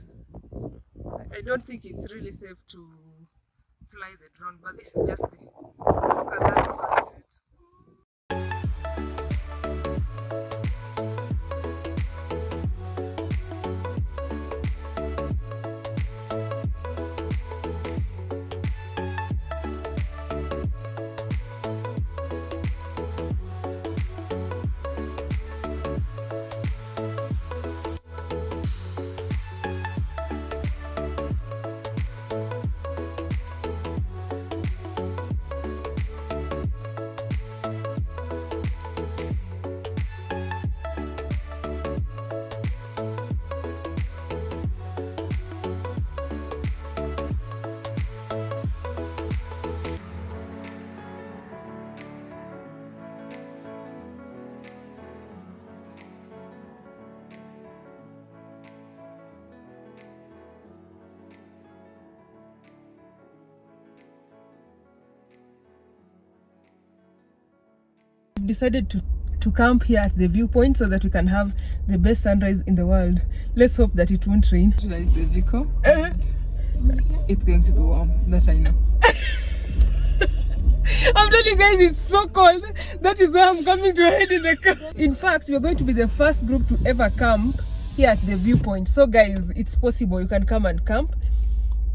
I don't think it's really safe to fly the drone, but this is just the look at that sunset. Decided to camp here at the viewpoint so that we can have the best sunrise in the world. Let's hope that it won't rain. That is the vehicle. It's going to be warm, that I know. I'm telling you guys, it's so cold. That is why I'm coming to hide in the car. In fact, we're going to be the first group to ever camp here at the viewpoint. So guys, it's possible. You can come and camp.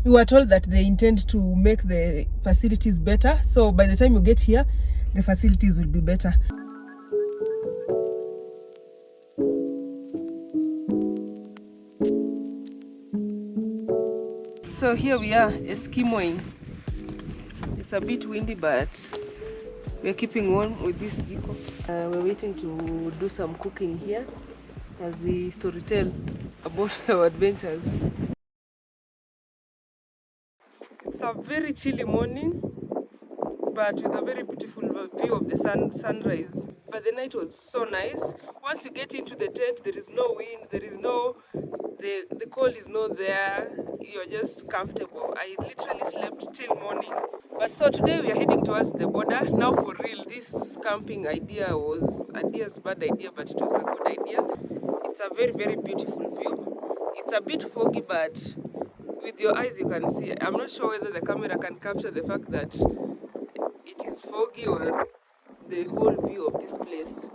We were told that they intend to make the facilities better. So by the time you get here, the facilities will be better. So here we are, Eskimoing. It's a bit windy, but we're keeping warm with this jiko. We're waiting to do some cooking here as we storytell about our adventures. It's a very chilly morning, but with a very beautiful view of the sunrise. But the night was so nice. Once you get into the tent, there is no wind, there is no, the cold is not there. You're just comfortable. I literally slept till morning. But so today we are heading towards the border. Now for real, this camping idea was Adia's bad idea, but it was a good idea. It's a very, very beautiful view. It's a bit foggy, but with your eyes you can see. I'm not sure whether the camera can capture the fact that it is foggy or the whole view of this place.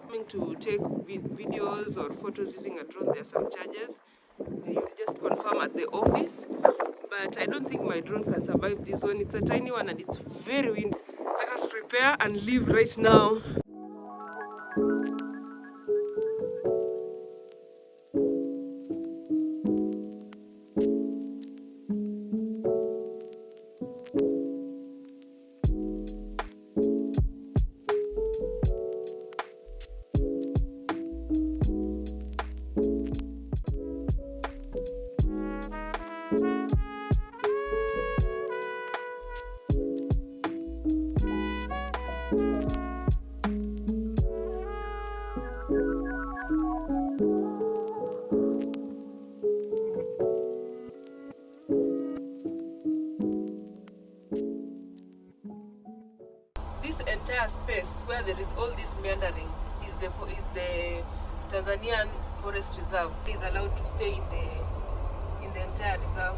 Coming to take videos or photos using a drone, there are some charges. You just confirm at the office, but I don't think my drone can survive this one. It's a tiny one and it's very windy. Let us prepare and leave right now. This entire space where there is all this meandering is the Tanzanian Forest Reserve. It is allowed to stay in the entire reserve.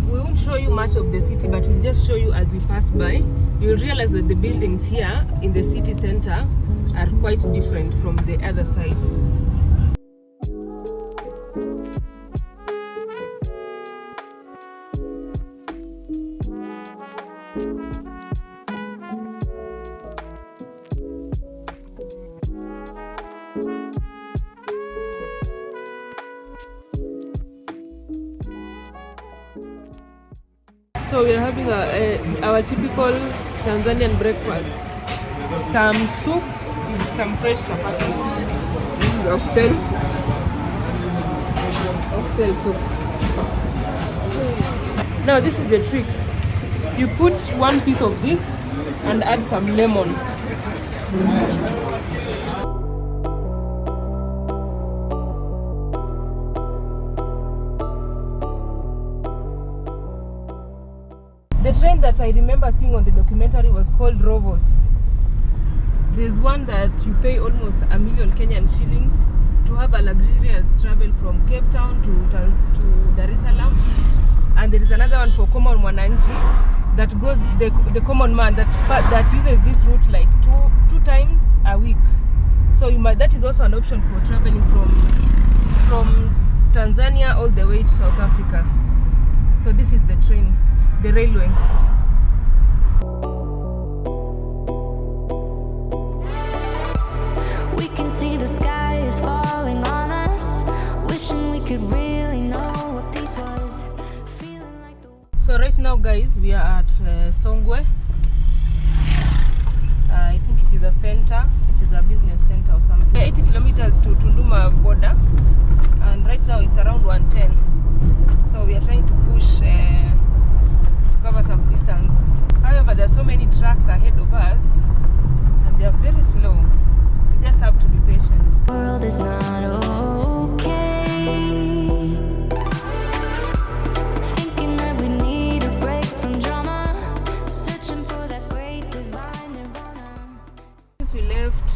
We won't show you much of the city, but we'll just show you as we pass by. You'll realize that the buildings here in the city center are quite different from the other side. So we are having our typical Tanzanian breakfast. some soup with some fresh chapati. This is oxtail soup. Now this is the trick. You put one piece of this and add some lemon. The train that I remember seeing on the documentary was called Rovos. There's one that you pay almost 1 million Kenyan shillings to have a luxurious travel from Cape Town to Dar es Salaam. And there is another one for common mwananchi that goes the common man that uses this route like two times a week. So that is also an option for traveling from Tanzania all the way to South Africa. So this is the train, the railway. We can see the sky is falling on us. Wishing we could really know what peace was. Feeling like the So right now, guys, we are at Songwe. I think it is a center. It is a business center or something. 80 kilometers to Tunduma border, and right now it's around 110. So we are trying to push to cover some distance. However, there are so many trucks ahead of us, and they are very slow. We just have to be patient. world is not okay. Thinking that we need a break from drama. Searching for that great divine nirvana. Since we left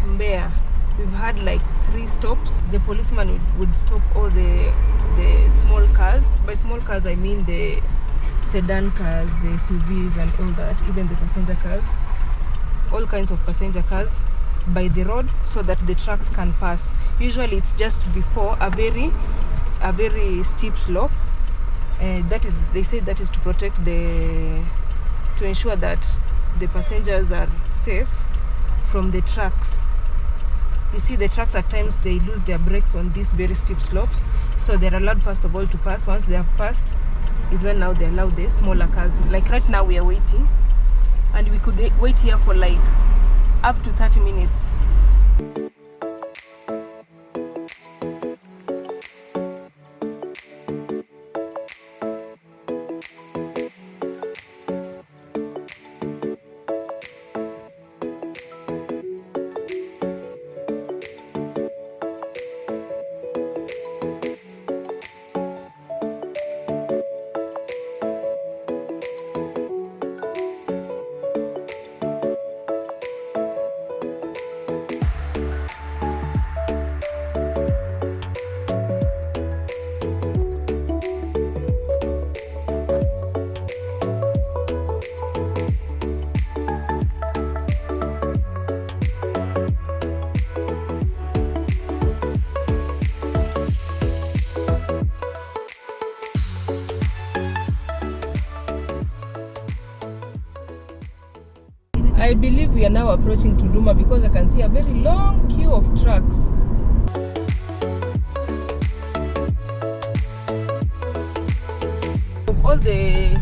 Mbeya, we've had like 3 stops. The policeman would stop all the small cars. By small cars, I mean the sedan cars, the SUVs and all that, even the passenger cars, all kinds of passenger cars by the road so that the trucks can pass. Usually it's just before a very steep slope. They say that is to protect to ensure that the passengers are safe from the trucks. You see, the trucks at times they lose their brakes on these very steep slopes, so they're allowed first of all to pass. Once they have passed is when now they allow the smaller cars. Like right now we are waiting, and we could wait here for like up to 30 minutes. I believe we are now approaching Tunduma because I can see a very long queue of trucks. Of all the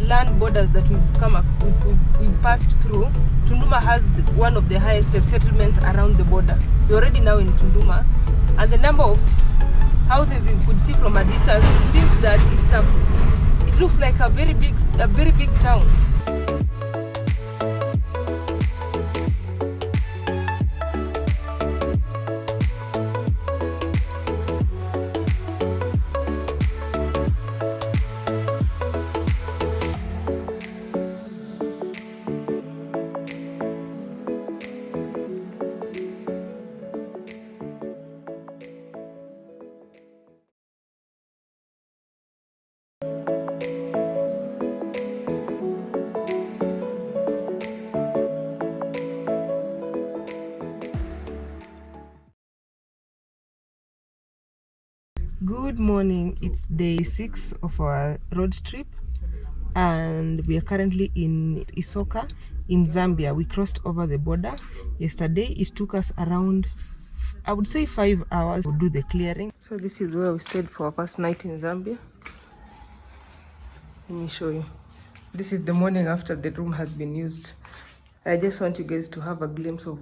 land borders that we've passed through, Tunduma has one of the highest settlements around the border. We're already now in Tunduma, and the number of houses we could see from a distance, we think that it looks like a very big town. Good morning. It's day 6 of our road trip, and we are currently in Isoka in Zambia. We crossed over the border yesterday. It took us around, I would say, 5 hours to do the clearing. So this is where we stayed for our first night in Zambia. Let me show you. This is the morning after the room has been used. I just want you guys to have a glimpse of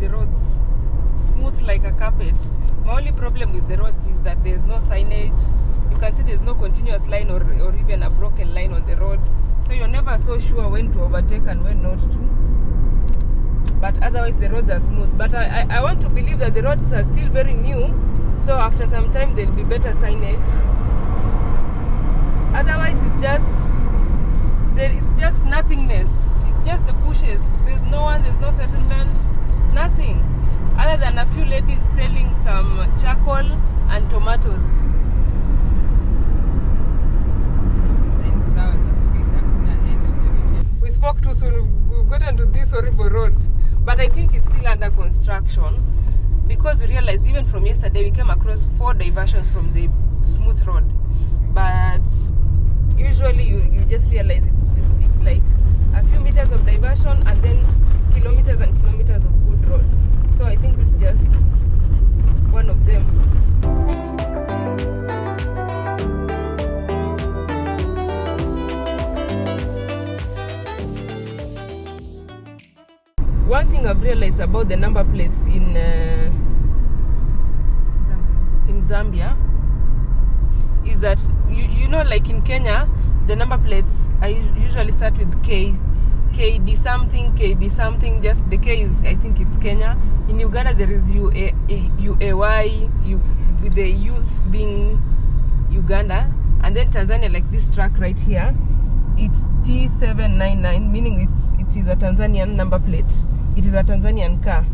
the roads, smooth like a carpet. My only problem with the roads is that there's no signage. You can see there's no continuous line or even a broken line on the road, so you're never so sure when to overtake and when not to. But otherwise the roads are smooth. But I want to believe that the roads are still very new, so after some time there'll be better signage. Otherwise it's just nothingness. It's just the bushes. There's no one, there's no settlement, nothing other than a few ladies selling some charcoal and tomatoes. We spoke too soon. We've gotten to this horrible road, but I think it's still under construction, because we realized even from yesterday we came across 4 diversions from the smooth road, but usually you just realize it's like a few meters of diversion and then kilometers and kilometers of good road. So I think this is just one of them. One thing I've realized about the number plates in Zambia is that you know, like in Kenya, the number plates usually start with KD something, KB something. Just the K is, I think it's Kenya. In Uganda there is UAY, with the U being Uganda, and then Tanzania, like this truck right here, it's T799, meaning it is a Tanzanian number plate. It is a Tanzanian car.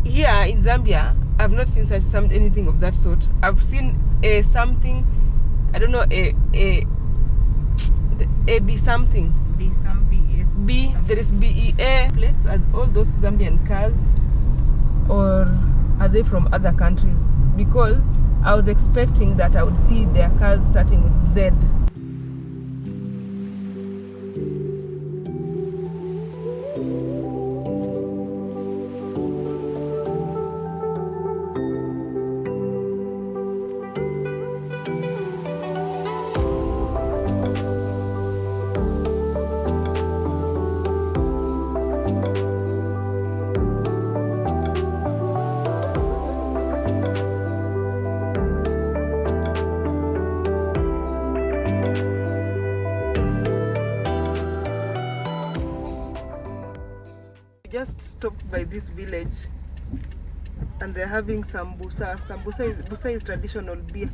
Here in Zambia, I've not seen anything of that sort. I've seen a something, I don't know, a B something. B, there is BEA plates. Are all those Zambian cars, or are they from other countries? Because I was expecting that I would see their cars starting with Z. Just stopped by this village and they're having sambusa. Busa is traditional beer.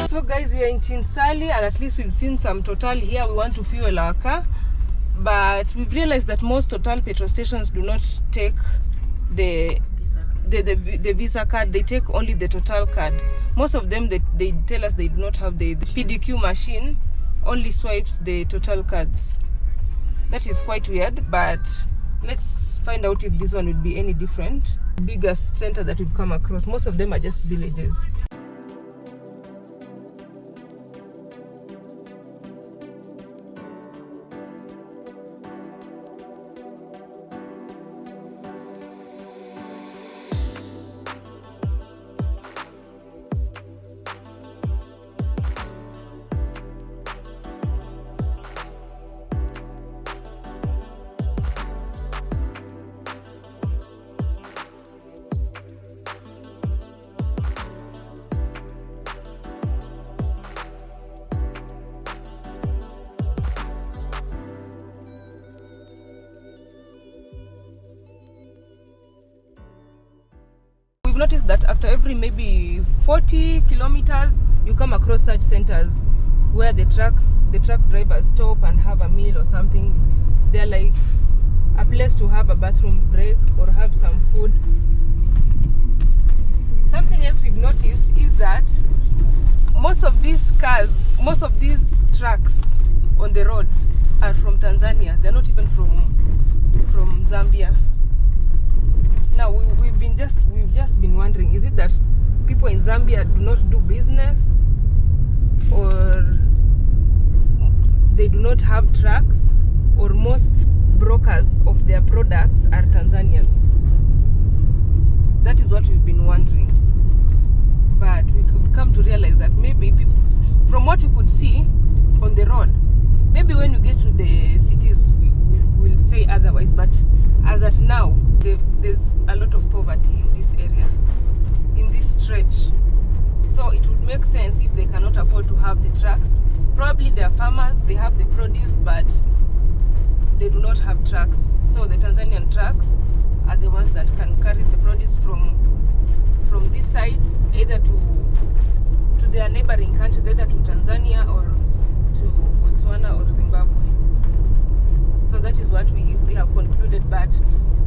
So guys, we are in Chinsali, and at least we've seen some Total here. We want to fuel our car, but we've realized that most Total petrol stations do not take the Visa card. They take only the Total card. Most of them, they tell us they do not have the PDQ machine, only swipes the Total cards. That is quite weird, but let's find out if this one would be any different. Biggest center that we've come across, most of them are just villages. we've noticed that after every maybe 40 kilometers, you come across such centers where the truck drivers stop and have a meal or something. They're like a place to have a bathroom break or have some food. Something else we've noticed is that most of these trucks on the road are from Tanzania. They're not even from Zambia. Now we've just been wondering, is it that people in Zambia do not do business, or they do not have trucks, or most brokers of their products are Tanzanians? That is what we've been wondering. But we've come to realize that maybe people, from what we could see on the road, maybe when you get to the cities we'll say otherwise, but as at now there's a lot of poverty in this area, in this stretch. So it would make sense if they cannot afford to have the trucks. Probably they are farmers, they have the produce, but they do not have trucks. So the Tanzanian trucks are the ones that can carry the produce from this side, either to their neighboring countries, either to Tanzania or to Botswana or Zimbabwe. So that is what we have concluded, but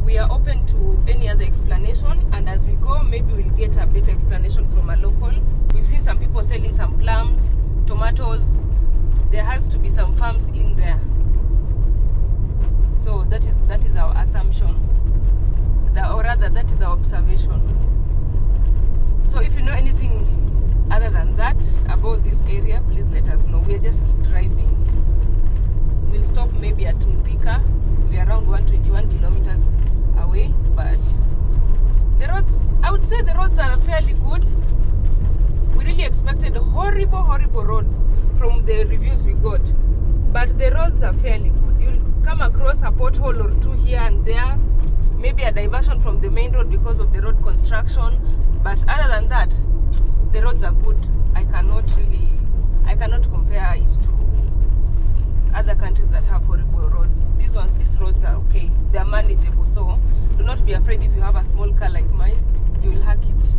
we are open to any other explanation, and as we go, maybe we'll get a better explanation from a local. We've seen some people selling some plums, tomatoes. There has to be some farms in there. So that is our assumption, or rather that is our observation. So if you know anything other than that about this area, please let us know. We're just driving. We'll stop maybe at Mpika. We're around 121 kilometers away, but the roads, I would say the roads are fairly good. We really expected horrible roads from the reviews we got, but the roads are fairly good. You'll come across a pothole or two here and there, maybe a diversion from the main road because of the road construction, but other than that, the roads are good. I cannot compare it to other countries that have horrible roads. These roads are okay. They are manageable. So do not be afraid if you have a small car like mine, you will hack it.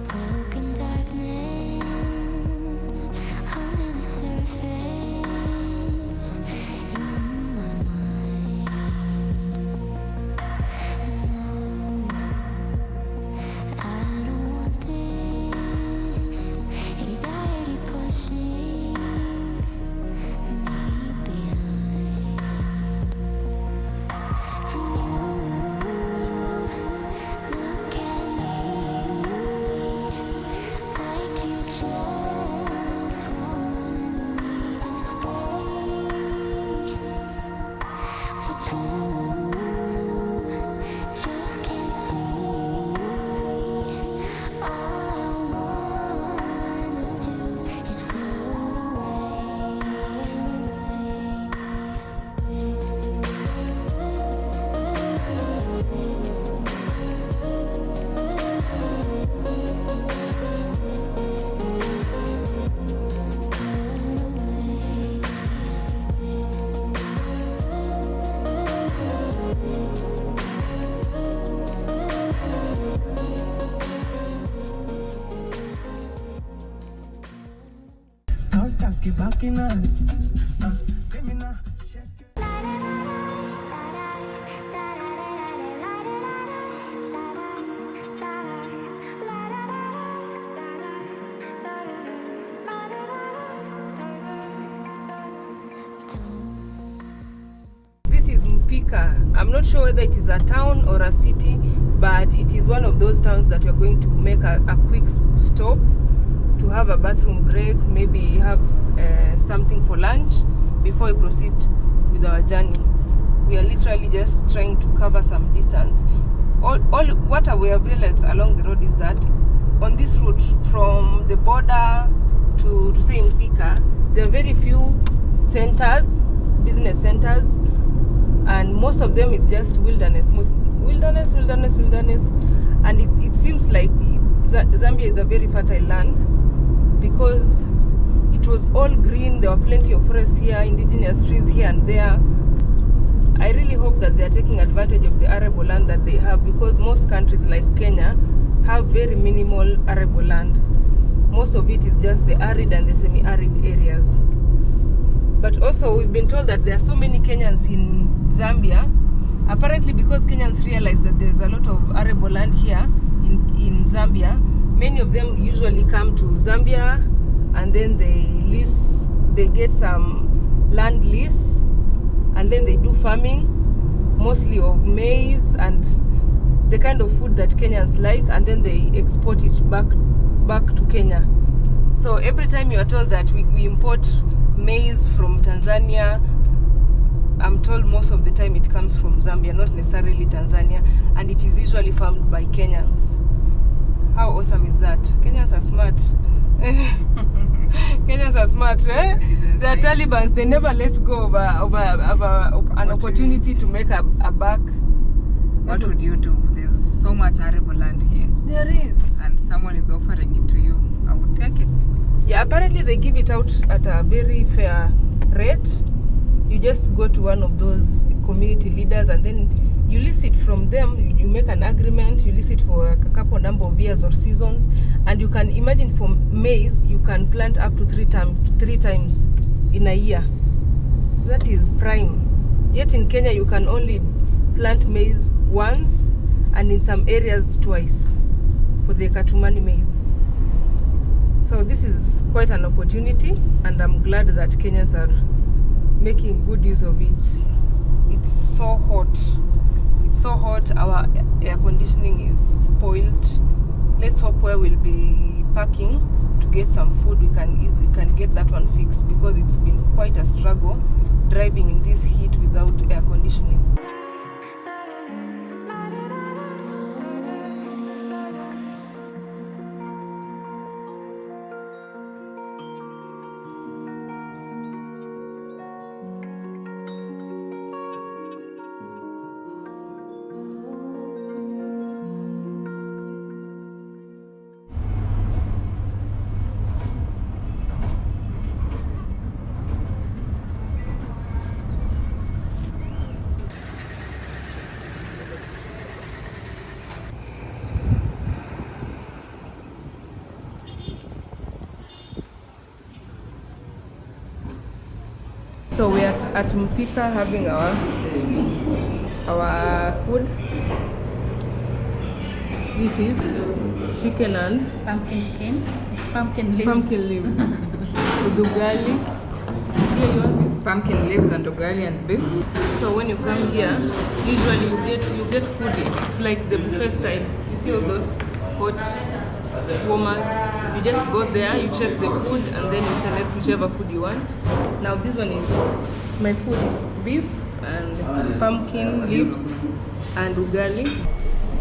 Broken darkness under the surface in my mind. No, I don't want this. Anxiety pushing me behind. And you look at me like you just want me to stay, but you just can't see. All I wanna do is float This is Mpika. I'm not sure whether it is a town or a city, but it is one of those towns that we're going to make a quick stop to have a bathroom break, maybe have something for lunch before we proceed with our journey. We are literally just trying to cover some distance. All what we have realized along the road is that on this route from the border to say Mpika, there are very few centers, business centers, and most of them is just wilderness. and it seems like Zambia is a very fertile land because it was all green. There were plenty of forests here, indigenous trees here and there. I really hope that they are taking advantage of the arable land that they have, because most countries like Kenya have very minimal arable land. Most of it is just the arid and the semi-arid areas. But also we've been told that there are so many Kenyans in Zambia, apparently because Kenyans realize that there's a lot of arable land here in Zambia. Many of them usually come to Zambia and then they get some land lease, and then they do farming, mostly of maize and the kind of food that Kenyans like, and then they export it back to Kenya. So every time you are told that we import maize from Tanzania, I'm told most of the time it comes from Zambia, not necessarily Tanzania, and it is usually farmed by Kenyans. How awesome is that? Kenyans are smart. Kenyans are smart, eh? They are Talibans. They never let go of an opportunity to make a buck. What would you do? There's so much arable land here. There is. And someone is offering it to you. I would take it. Yeah, apparently they give it out at a very fair rate. You just go to one of those community leaders and then you lease it from them. You make an agreement, you lease it for a couple number of years or seasons, and you can imagine for maize you can plant up to three times in a year. That is prime. Yet in Kenya you can only plant maize once, and in some areas twice for the Katumani maize. So this is quite an opportunity, and I'm glad that Kenyans are making good use of it. It's so hot. It's so hot. Our air conditioning is spoiled. Let's hope where we'll be parking to get some food, we can get that one fixed, because it's been quite a struggle driving in this heat without air conditioning. So we are at Mpika having our food. This is chicken and Pumpkin skin, pumpkin leaves. Pumpkin leaves. With ugali. Here yours is Pumpkin leaves and ugali and beef. So when you come here, usually you get food. It's like the buffet style. You see all those hot warmers. You just go there, you check the food, and then you select whichever food you want. Now this one is my food. It's beef and pumpkin leaves and ugali.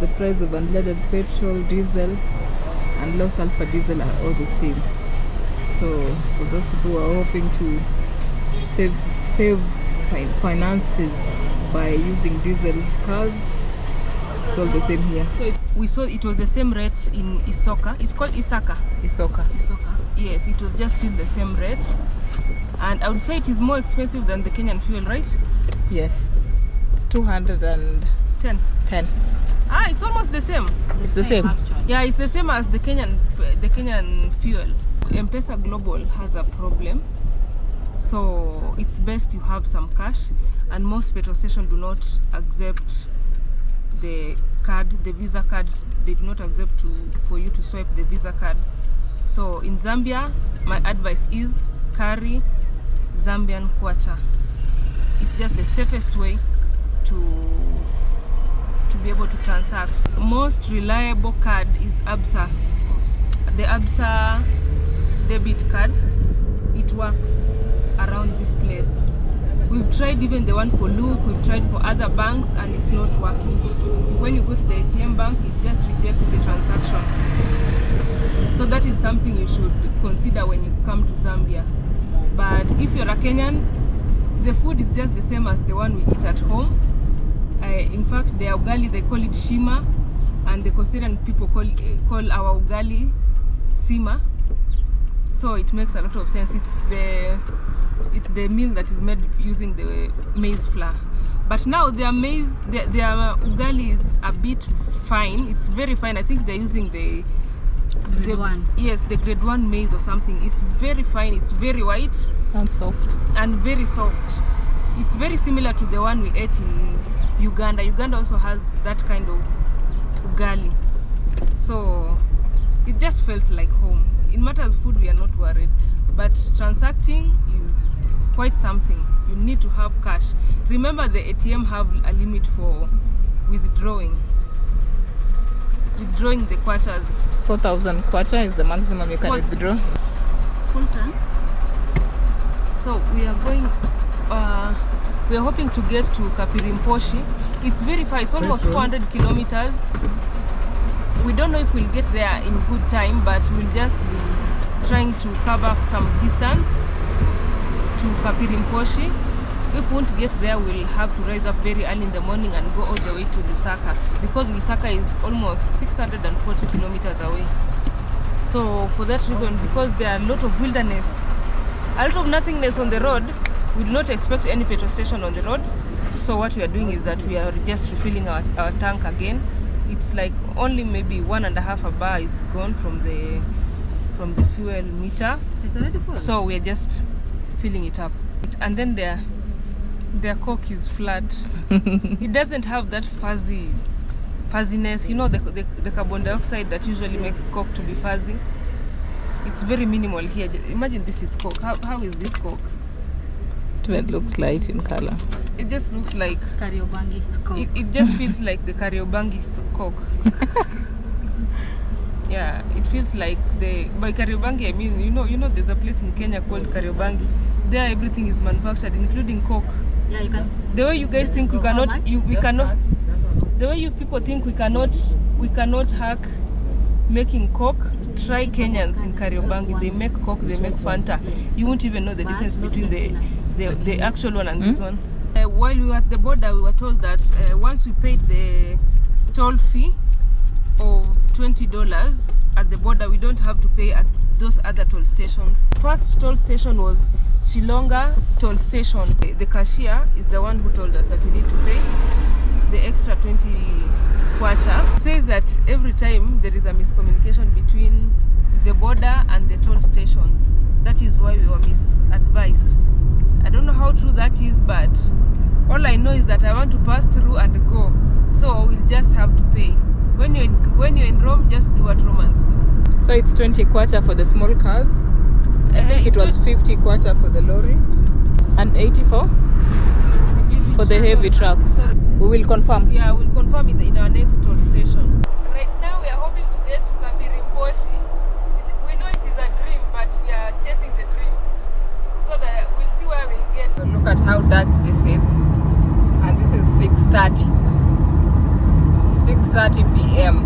The price of unleaded petrol, diesel, and low sulfur diesel are all the same. So for those people who are hoping to save finances by using diesel cars, it's all the same here. So we saw it was the same rate in Isoka. It's called Isaka. Isoka. Yes, it was just still the same rate. And I would say it is more expensive than the Kenyan fuel, right? Yes. It's 210. Ah, it's almost the same. It's the same. Yeah, it's the same as the Kenyan fuel. Impreza Global has a problem. So it's best you have some cash, and most petrol stations do not accept the Visa card. They do not accept for you to swipe the Visa card. So in Zambia, my advice is carry Zambian kwacha. It's just the safest way to be able to transact. Most reliable card is ABSA. The ABSA debit card. It works around this place. We've tried even the one for Loop, we've tried for other banks, and it's not working. When you go to the ATM bank, it just rejects the transaction. So that is something you should consider when you come to Zambia. But if you're a Kenyan, the food is just the same as the one we eat at home. In fact, the ugali, they call it shima, and the Coastal people call our ugali sima. So it makes a lot of sense. It's the meal that is made using the maize flour. But now their ugali is a bit fine. It's very fine. I think they're using the grade 1. Yes, the grade 1 maize or something. It's very fine. It's very white And soft. and very soft. It's very similar to the one we ate in Uganda. Uganda also has that kind of ugali. So it just felt like home. In matters of food, we are not worried. But transacting is quite something. You need to have cash. Remember, the ATM have a limit for withdrawing the kwatas. 4,000 kwacha is the maximum you can withdraw. Full time. So we are going, we are hoping to get to Kapirimposhi. It's very far, it's almost 400 kilometers. We don't know if we'll get there in good time, but we'll just be trying to cover some distance to Kapirimposhi. If we won't get there, we'll have to rise up very early in the morning and go all the way to Lusaka, because Lusaka is almost 640 kilometers away. So for that reason, because there are a lot of wilderness, a lot of nothingness on the road, we do not expect any petrol station on the road. So what we are doing is that we are just refilling our tank again. It's like only maybe 1.5 bar is gone from the fuel meter. It's already full. So we are just filling it up. And then their coke is flat. It doesn't have that fuzziness, you know, the carbon dioxide that usually makes coke to be fuzzy. It's very minimal here. Imagine this is coke. How is this coke? It looks light in color. It just looks like Kariobangi coke. it just feels like the Kariobangi coke. Yeah, it feels like by Kariobangi I mean, you know there's a place in Kenya called Kariobangi. There everything is manufactured, including coke. Yeah, you can. The way you guys think we cannot, we cannot. The way you people think we cannot hack making coke. Try Kenyans in Kariobangi. They make coke, they make Fanta. You won't even know the difference between the actual one and this one. While we were at the border, we were told that once we paid the toll fee of $20 at the border, we don't have to pay at those other toll stations. First toll station was Shilonga toll station. The cashier is the one who told us that we need to pay the extra 20 kwacha. Says that every time there is a miscommunication between the border and the toll stations. That is why we were misadvised. I don't know how true that is, but all I know is that I want to pass through and go. So we'll just have to pay. When you're in Rome, just do what Romans do. So it's 20 kwacha for the small cars. I think it was 50 kwacha for the lorries and 84 for the heavy trucks. Sorry. We will confirm. Yeah, we'll confirm in our next toll station. Right now we are hoping to get to Kapirimposhi. We know it is a dream, but we are chasing the dream. So that we'll see where we'll get. So look at how dark this is. And this is 6:30 p.m.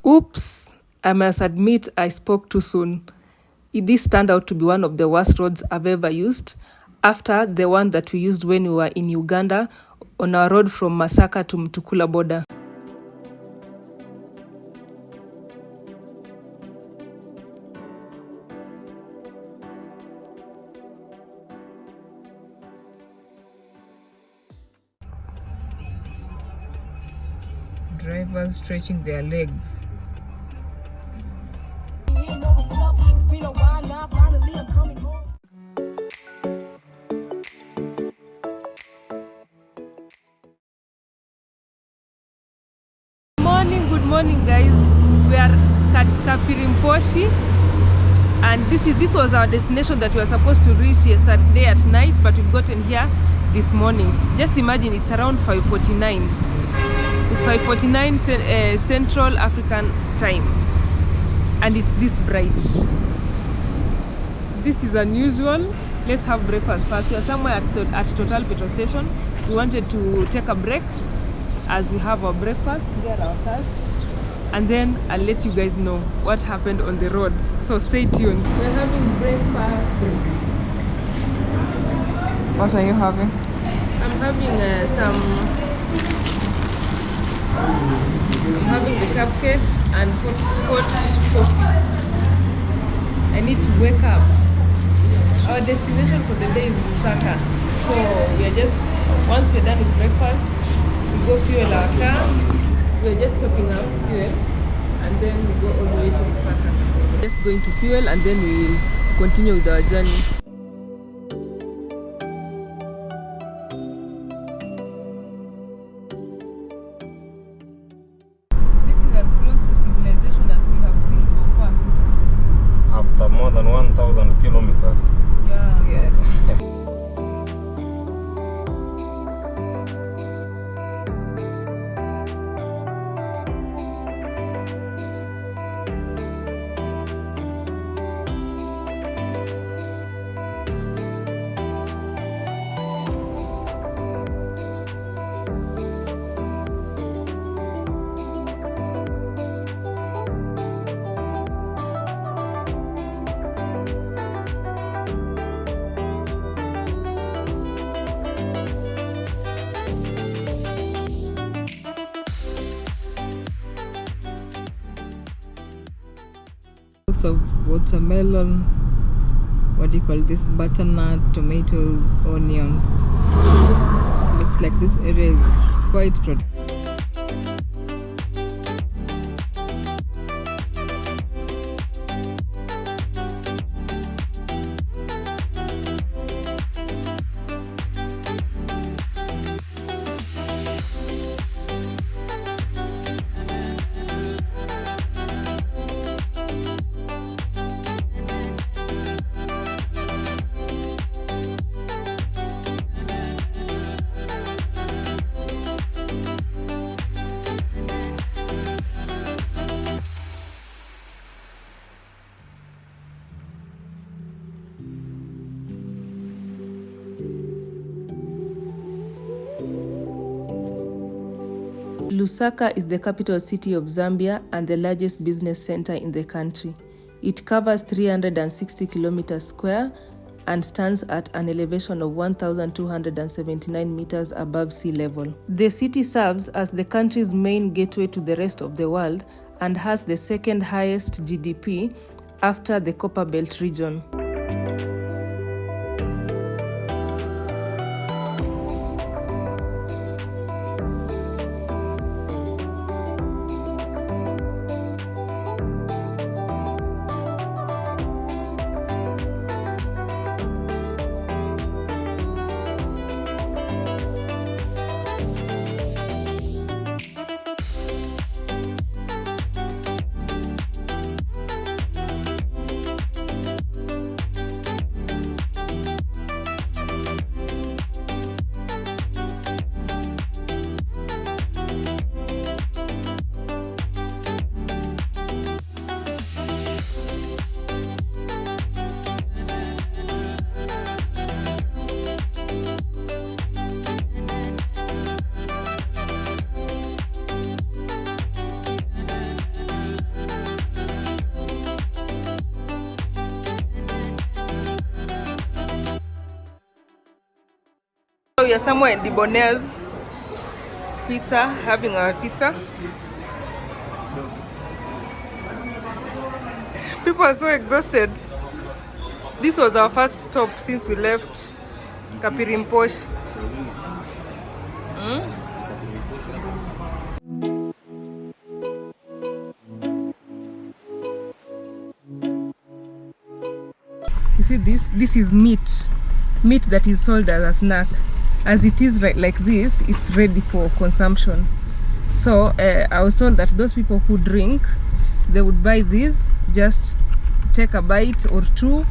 Oops, I must admit I spoke too soon. This turned out to be one of the worst roads I've ever used, after the one that we used when we were in Uganda on our road from Masaka to Mtukula border. Drivers stretching their legs. Good morning guys. We are at Kapirimposhi, and this was our destination that we were supposed to reach yesterday at night, but we've gotten here this morning. Just imagine, it's around 5:49 Central African time, and it's this bright. This is unusual. Let's have breakfast first. We are somewhere at Total petrol station. We wanted to take a break as we have our breakfast, get our cars, and then I'll let you guys know what happened on the road. So stay tuned. We're having breakfast. What are you having? I'm having the cupcake and hot coffee. I need to wake up. Our destination for the day is Lusaka. So we are just, once we're done with breakfast, we go fuel our car. We're just topping up fuel and then we go all the way to Lusaka. Just going to fuel and then we'll continue with our journey. This is as close to civilization as we have seen so far. After more than 1,000 kilometers. Yeah. Yes. Of watermelon, what do you call this, butternut, tomatoes, onions. Looks like this area is quite productive. Lusaka is the capital city of Zambia and the largest business center in the country. It covers 360 kilometers square and stands at an elevation of 1,279 meters above sea level. The city serves as the country's main gateway to the rest of the world and has the second highest GDP after the Copper Belt region. We are somewhere in Debonair's Pizza, having our pizza. People are so exhausted. This was our first stop since we left Kapirimposh. You see this is meat that is sold as a snack. As it is right like this, it's ready for consumption. So I was told that those people who drink, they would buy this, just take a bite or two,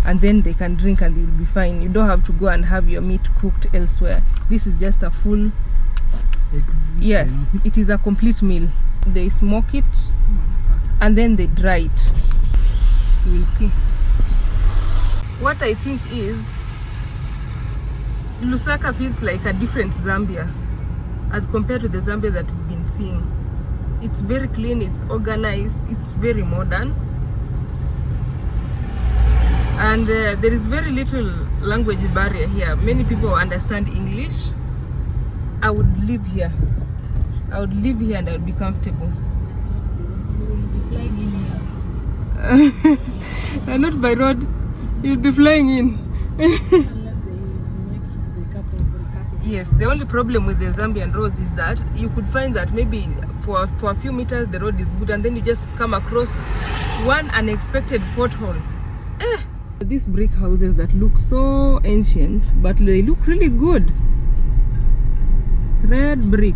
and then they can drink and they will be fine. You don't have to go and have your meat cooked elsewhere. This is just a full, yes, it is a complete meal. They smoke it and then they dry it. You will see. What I think is, Lusaka feels like a different Zambia as compared to the Zambia that we've been seeing. It's very clean, it's organized, it's very modern. And there is very little language barrier here. Many people understand English. I would live here. I would live here and I would be comfortable. flying in here. Not by road. You'll be flying in. Unless they make the couple. Yes, the only problem with the Zambian roads is that you could find that maybe for a few meters the road is good, and then you just come across one unexpected pothole. These brick houses that look so ancient, but they look really good. Red brick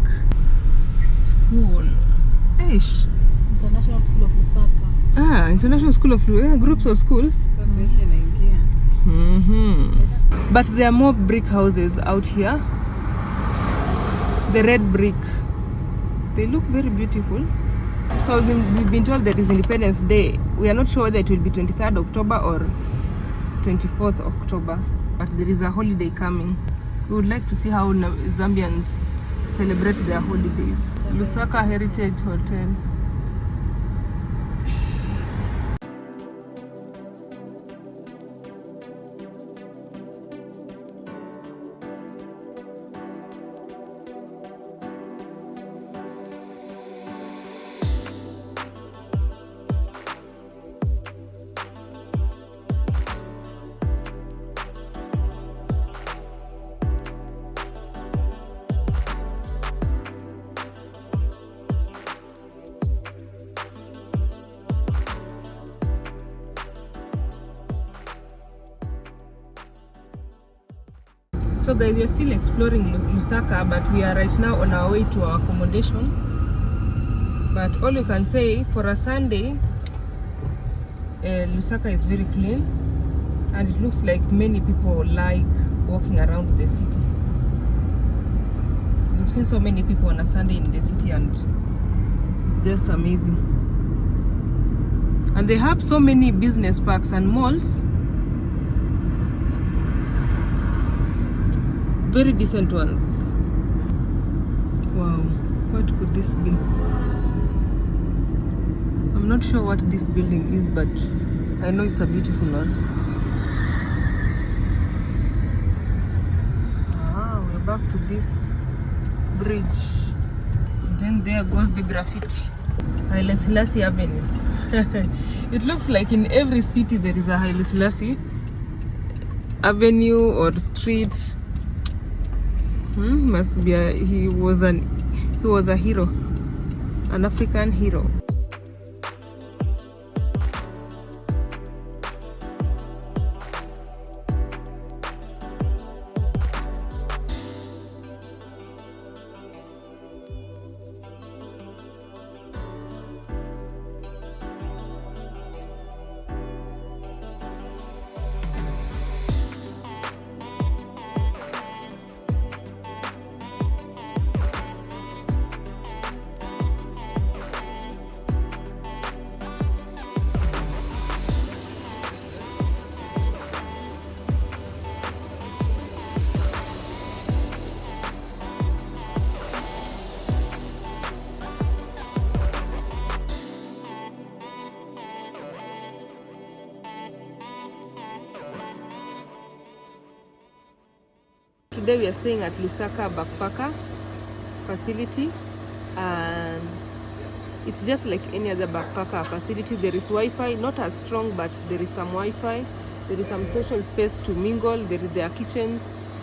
school. Eish. International School of Lusaka. International School of groups of schools. But there are more brick houses out here. The red brick. They look very beautiful. So we've been told that it's Independence Day. We are not sure whether it will be 23rd October or 24th October. But there is a holiday coming. We would like to see how Zambians celebrate their holidays. Lusaka Heritage Hotel. So guys, we're still exploring Lusaka, but we are right now on our way to our accommodation. But all you can say, for a Sunday, Lusaka is very clean, and it looks like many people like walking around the city. We've seen so many people on a Sunday in the city, and it's just amazing. And they have so many business parks and malls. Very decent ones. Wow, what could this be? I'm not sure what this building is, but I know it's a beautiful one. We're back to this bridge. Then there goes the graffiti. Haile Selassie Avenue. It looks like in every city there is a Haile Selassie Avenue or street. Must be he was a hero, an African hero. Today we are staying at Lusaka backpacker facility, and it's just like any other backpacker facility. There is Wi-Fi, not as strong, but there is some Wi-Fi. There is some social space to mingle. There are kitchens,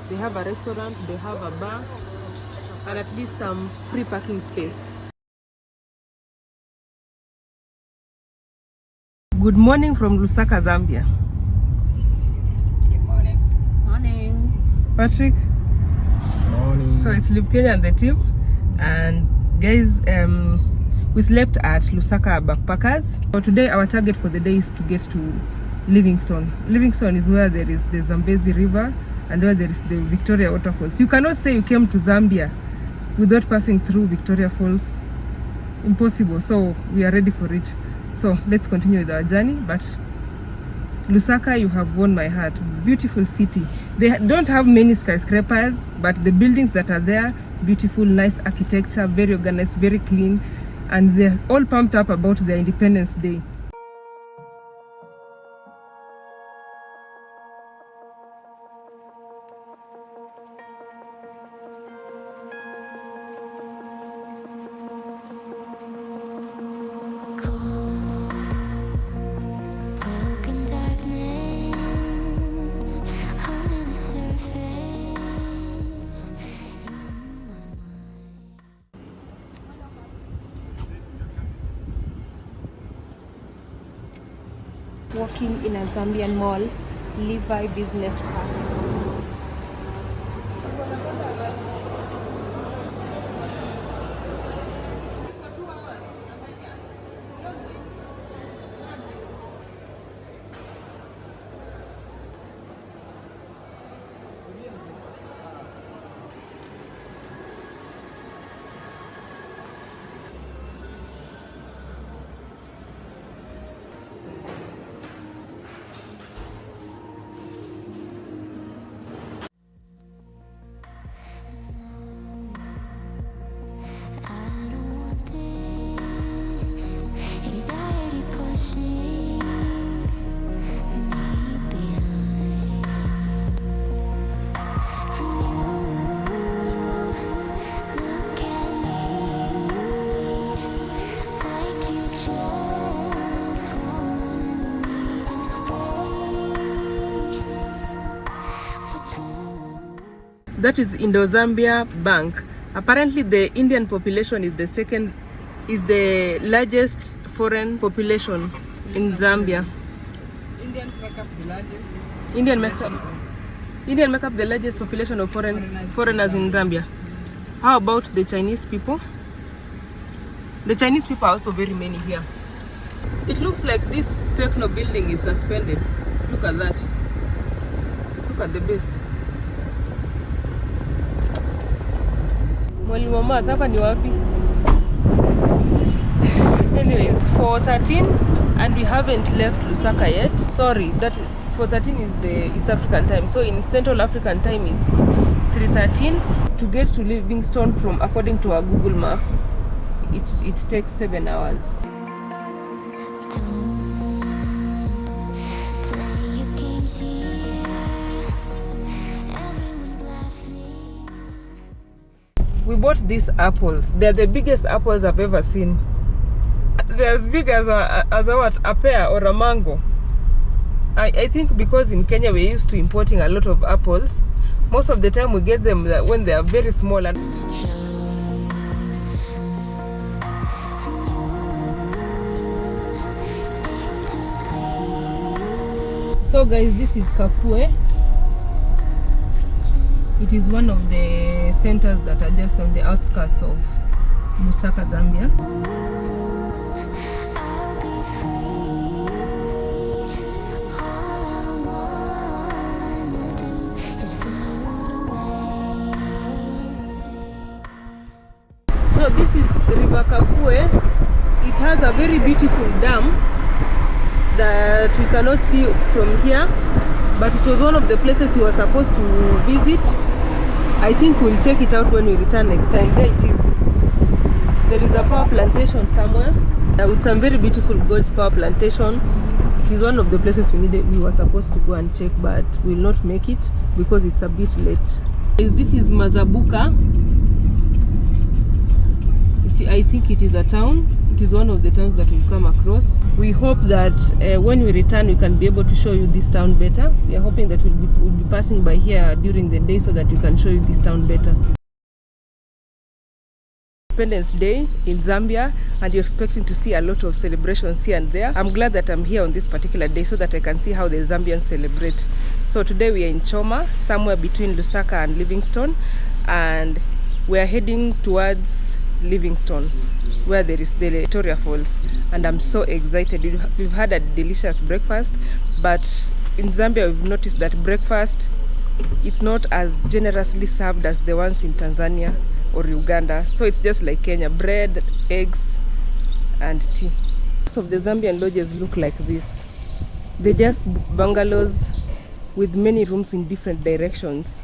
they have a restaurant, they have a bar, and at least some free parking space. Good morning from Lusaka, Zambia. Good morning. Morning. Patrick. Morning. So it's Liv Kenya and the team, and guys, we slept at Lusaka backpackers. So today our target for the day is to get to Livingstone. Livingstone is where there is the Zambezi River and where there is the Victoria waterfalls. You cannot say you came to Zambia without passing through Victoria Falls. Impossible. So we are ready for it. So let's continue with our journey. But Lusaka, you have won my heart. Beautiful city. They don't have many skyscrapers, but the buildings that are there, beautiful, nice architecture, very organized, very clean, and they're all pumped up about their Independence Day. Cold walking in a Zambian mall, Levi Business Park. That is Indo-Zambia Bank. Apparently the Indian population is the largest foreign population in Zambia. Indians make up the largest. Indian make up the largest population of foreigners in Zambia. How about the Chinese people? The Chinese people are also very many here. It looks like this techno building is suspended. Look at that. Look at the base. Mwalimu Mama, hapa ni wapi? Anyway, it's 4:13 and we haven't left Lusaka yet. Sorry, that 4:13 is the East African time. So in Central African time it's 3:13. To get to Livingstone from, according to our Google map, it takes 7 hours. We bought these apples. They're the biggest apples I've ever seen. They're as big as a pear or a mango. I think because in Kenya we're used to importing a lot of apples. Most of the time we get them when they are very small. So guys, this is Kafue. It is one of the centers that are just on the outskirts of Lusaka, Zambia. So this is River Kafue. It has a very beautiful dam that we cannot see from here, but it was one of the places we were supposed to visit. I think we'll check it out when we return next time. There it is. There is a power plantation somewhere with some very beautiful gourd power plantation. It is one of the places we were supposed to go and check, but we'll not make it because it's a bit late. This is Mazabuka. I think it is a town. It is one of the towns that we'll come across. We hope that when we return we can be able to show you this town better. We are hoping that we'll be passing by here during the day so that we can show you this town better. Independence Day in Zambia, and you're expecting to see a lot of celebrations here and there. I'm glad that I'm here on this particular day so that I can see how the Zambians celebrate. So today we are in Choma, somewhere between Lusaka and Livingstone, and we are heading towards Livingstone, where there is the Victoria Falls, and I'm so excited. We've had a delicious breakfast, but in Zambia we've noticed that breakfast, it's not as generously served as the ones in Tanzania or Uganda. So it's just like Kenya: bread, eggs and tea. Some of the Zambian lodges look like this. They're just bungalows with many rooms in different directions.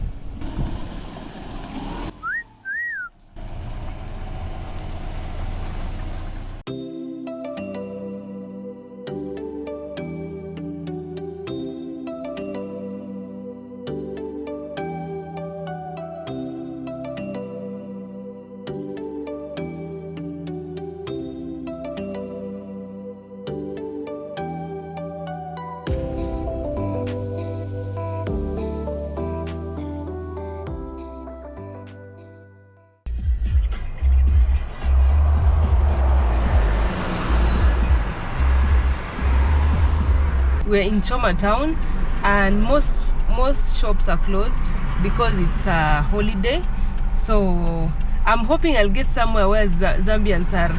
We're in Choma town, and most shops are closed because it's a holiday. So I'm hoping I'll get somewhere where Zambians are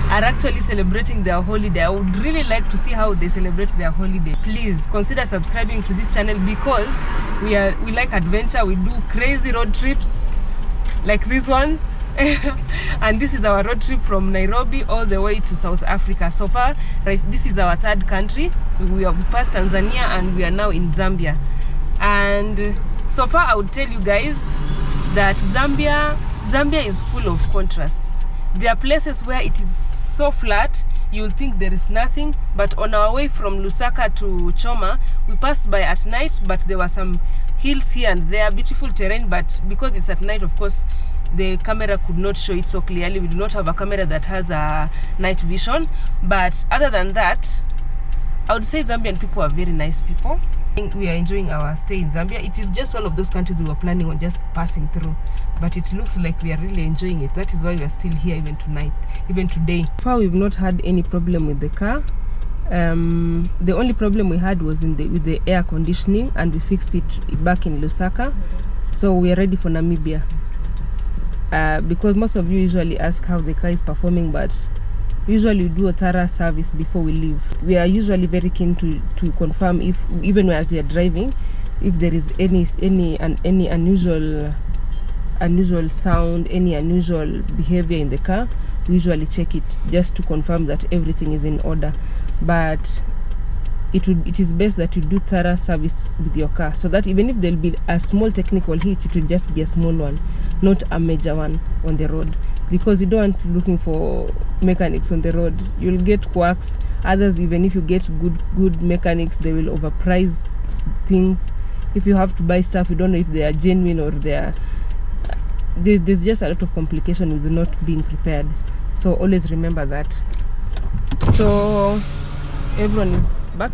actually celebrating their holiday. I would really like to see how they celebrate their holiday. Please consider subscribing to this channel because we like adventure. We do crazy road trips like these ones. And this is our road trip from Nairobi all the way to South Africa. So far, right, this is our third country. We have passed Tanzania and we are now in Zambia. And so far, I would tell you guys that Zambia is full of contrasts. There are places where it is so flat, you'll think there is nothing. But on our way from Lusaka to Choma, we passed by at night, but there were some hills here and there, beautiful terrain. But because it's at night, of course, the camera could not show it so clearly. We do not have a camera that has a night vision. But other than that, I would say Zambian people are very nice people. I think we are enjoying our stay in Zambia. It is just one of those countries we were planning on just passing through, but it looks like we are really enjoying it. That is why we are still here even tonight, even today. So far, we've not had any problem with the car. The only problem we had was with the air conditioning, and we fixed it back in Lusaka. So we are ready for Namibia. Because most of you usually ask how the car is performing, but usually we do a thorough service before we leave. We are usually very keen to confirm if, even as we are driving, if there is any unusual sound, any unusual behavior in the car. We usually check it just to confirm that everything is in order. But it is best that you do thorough service with your car, so that even if there will be a small technical hitch, it will just be a small one, not a major one on the road, because you don't want looking for mechanics on the road. You'll get quirks. Others, even if you get good mechanics, they will overprice things. If you have to buy stuff, you don't know if they are genuine or there's just a lot of complication with not being prepared. So always remember that. So everyone is back.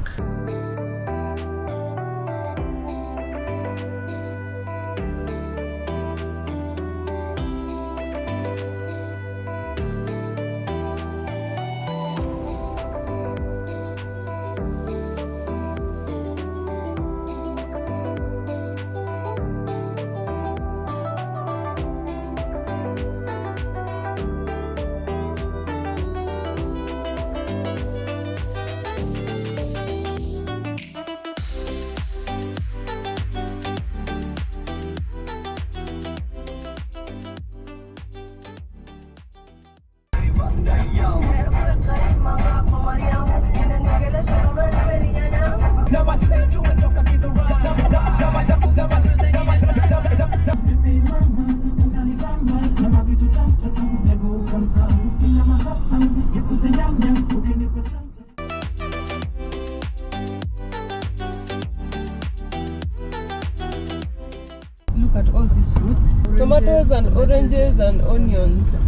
Look at all these fruits, tomatoes and oranges and onions.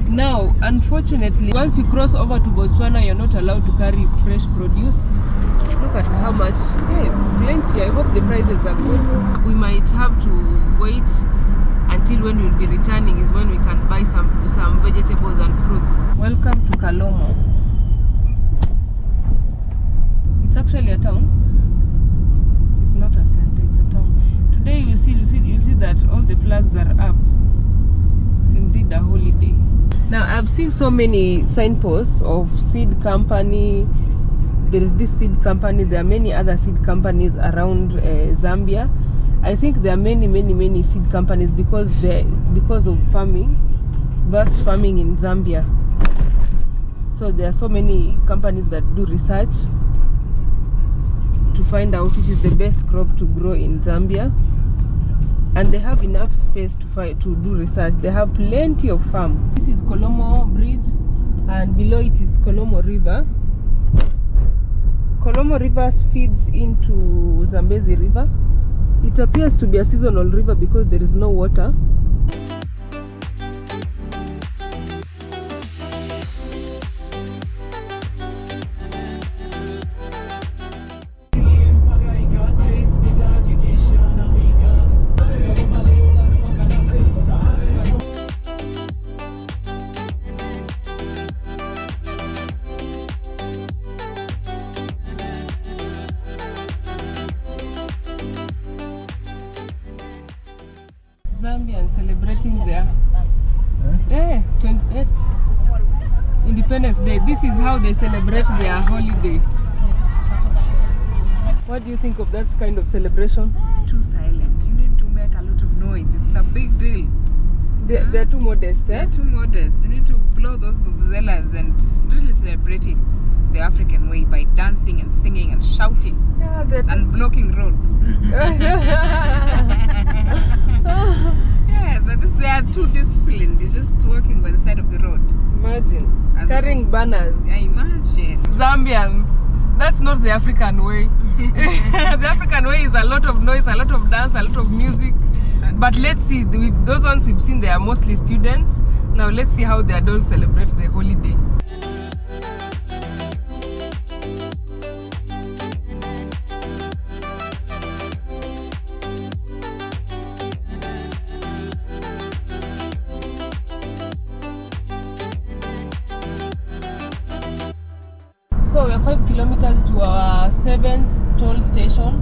Now, unfortunately, once you cross over to Botswana, you're not allowed to carry fresh produce. Look at how much. Yeah, it's plenty. I hope the prices are good. We might have to wait until when we'll be returning is when we can buy some vegetables and fruits. Welcome to Kalomo. It's actually a town. It's not a center, it's a town. Today you'll see that all the flags are up. It's indeed a holiday. Now I've seen so many signposts of seed company. There is this seed company. There are many other seed companies around Zambia. I think there are many seed companies because of farming, vast farming in Zambia. So there are so many companies that do research to find out which is the best crop to grow in Zambia, and they have enough space to do research. They have plenty of farm. This is Kolomo Bridge, and below it is Kolomo River. Kolomo River feeds into Zambezi River. It appears to be a seasonal river because there is no water. celebrating their Independence Day. This is how they celebrate their holiday. What do you think of that kind of celebration? It's too silent. You need to make a lot of noise. It's a big deal. They're too modest, They're too modest. You need to blow those vuvuzelas and really celebrating the African way by dancing and singing and shouting and blocking roads. Yes, but they are too disciplined. You're just walking by the side of the road. Imagine. Carrying banners. Yeah, imagine. Zambians. That's not the African way. The African way is a lot of noise, a lot of dance, a lot of music. But let's see, those ones we've seen, they are mostly students. Now let's see how the adults celebrate the holiday. So we are 5 kilometers to our 7th toll station,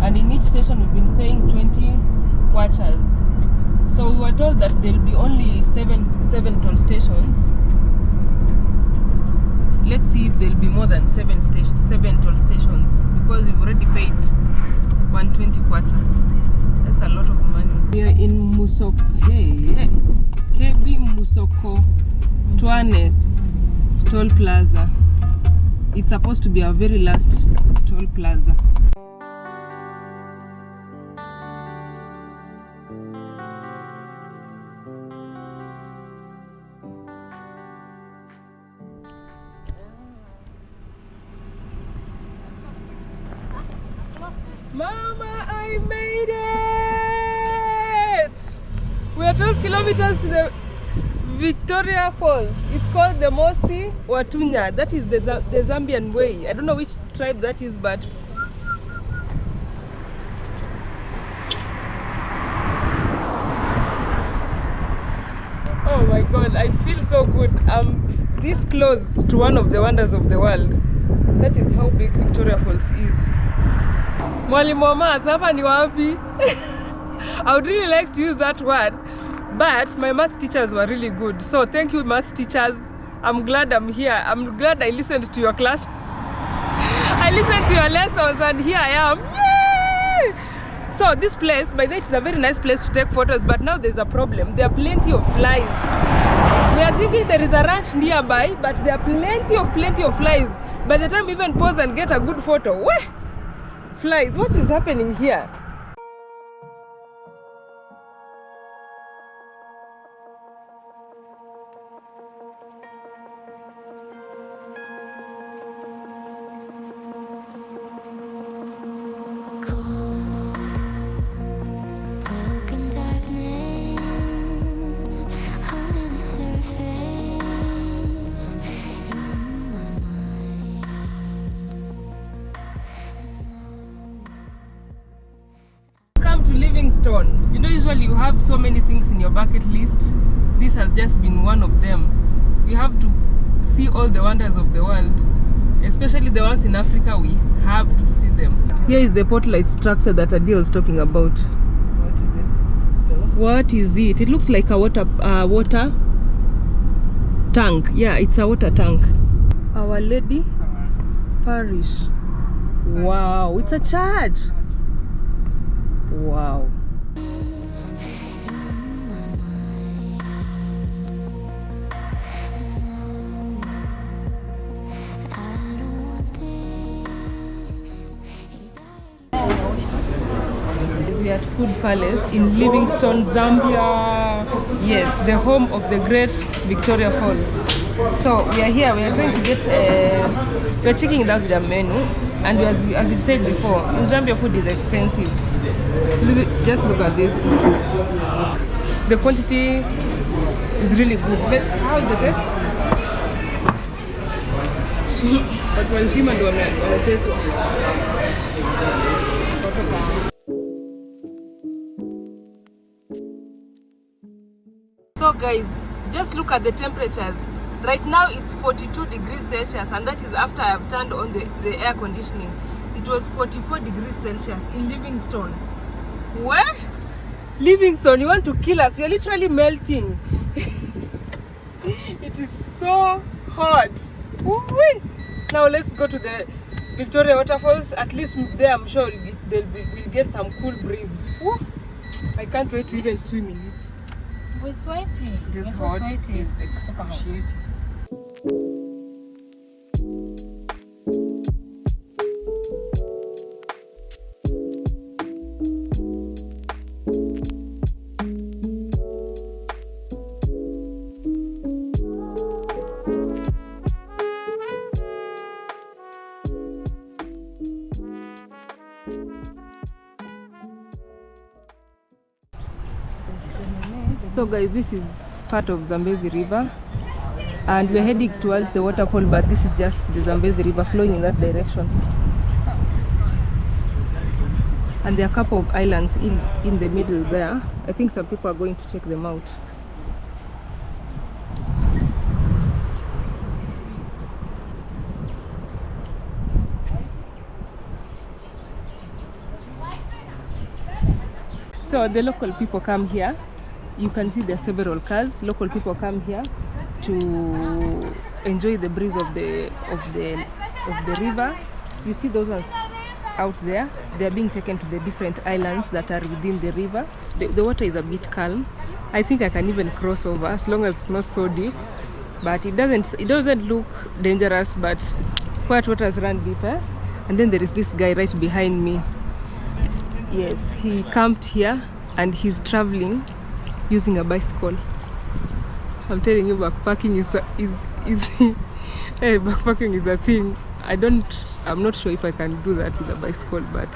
and in each station we've been paying 20 kwachas. So we were told that there'll be only seven toll stations. Let's see if there'll be more than 7 toll stations, because we've already paid 120 kwacha. That's a lot of money. We are in KB Musoko Twane Toll Plaza. It's supposed to be our very last toll plaza. Mama, I made it! We are 12 kilometers to the Victoria Falls. It's called the Mosi Watunya. That is the Zambian way. I don't know which tribe that is, but oh my god, I feel so good. I'm this close to one of the wonders of the world. That is how big Victoria Falls is. Mwalimu wa math, hapa ni wapi? I would really like to use that word, but my math teachers were really good. So thank you, math teachers. I'm glad I'm here. I'm glad I listened to your class. I listened to your lessons, and here I am. Yay! So this place, by the way, it's a very nice place to take photos, but now there's a problem. There are plenty of flies. We are thinking there is a ranch nearby, but there are plenty of flies. By the time we even pause and get a good photo, where? Flies, what is happening here? Broken darkness under the surface in my mind. Come to Livingstone. You know, usually you have so many things in your bucket list. This has just been one of them. You have to see all the wonders of the world, especially the ones in Africa. We have to see them. Here is the portlight structure that Adi was talking about. What is it? What is it? It looks like a water tank. Yeah, it's a water tank. Our Lady Parish. Wow, it's a church. Wow. We are at Food Palace in Livingstone, Zambia. Yes, the home of the great Victoria Falls. So we are here. We are trying to get. We are checking out their menu, and as we said before, in Zambia food is expensive. Just look at this. The quantity is really good. How is the taste? But wanashima ndio wanachezwa. So guys, just look at the temperatures. Right now it's 42 degrees Celsius, and that is after I have turned on the air conditioning. It was 44 degrees Celsius in Livingstone. Where? Livingstone, you want to kill us. You're literally melting. It is so hot. Woo-wee. Now let's go to the Victoria waterfalls. At least there I'm sure we'll get some cool breeze. Woo. I can't wait to even swim in it. We're sweating. This We're so hot sweating. is Super hot. excruciating. So guys, this is part of Zambezi River and we're heading towards the waterfall, but this is just the Zambezi River flowing in that direction. And there are a couple of islands in the middle there. I think some people are going to check them out. So the local people come here. You can see there are several cars. Local people come here to enjoy the breeze of the river. You see those ones out there. They are being taken to the different islands that are within the river. The water is a bit calm. I think I can even cross over as long as it's not so deep. But it doesn't look dangerous. But quiet waters run deeper. And then there is this guy right behind me. Yes, he camped here and he's traveling using a bicycle. I'm telling you, backpacking is backpacking is a thing. I'm not sure if I can do that with a bicycle, but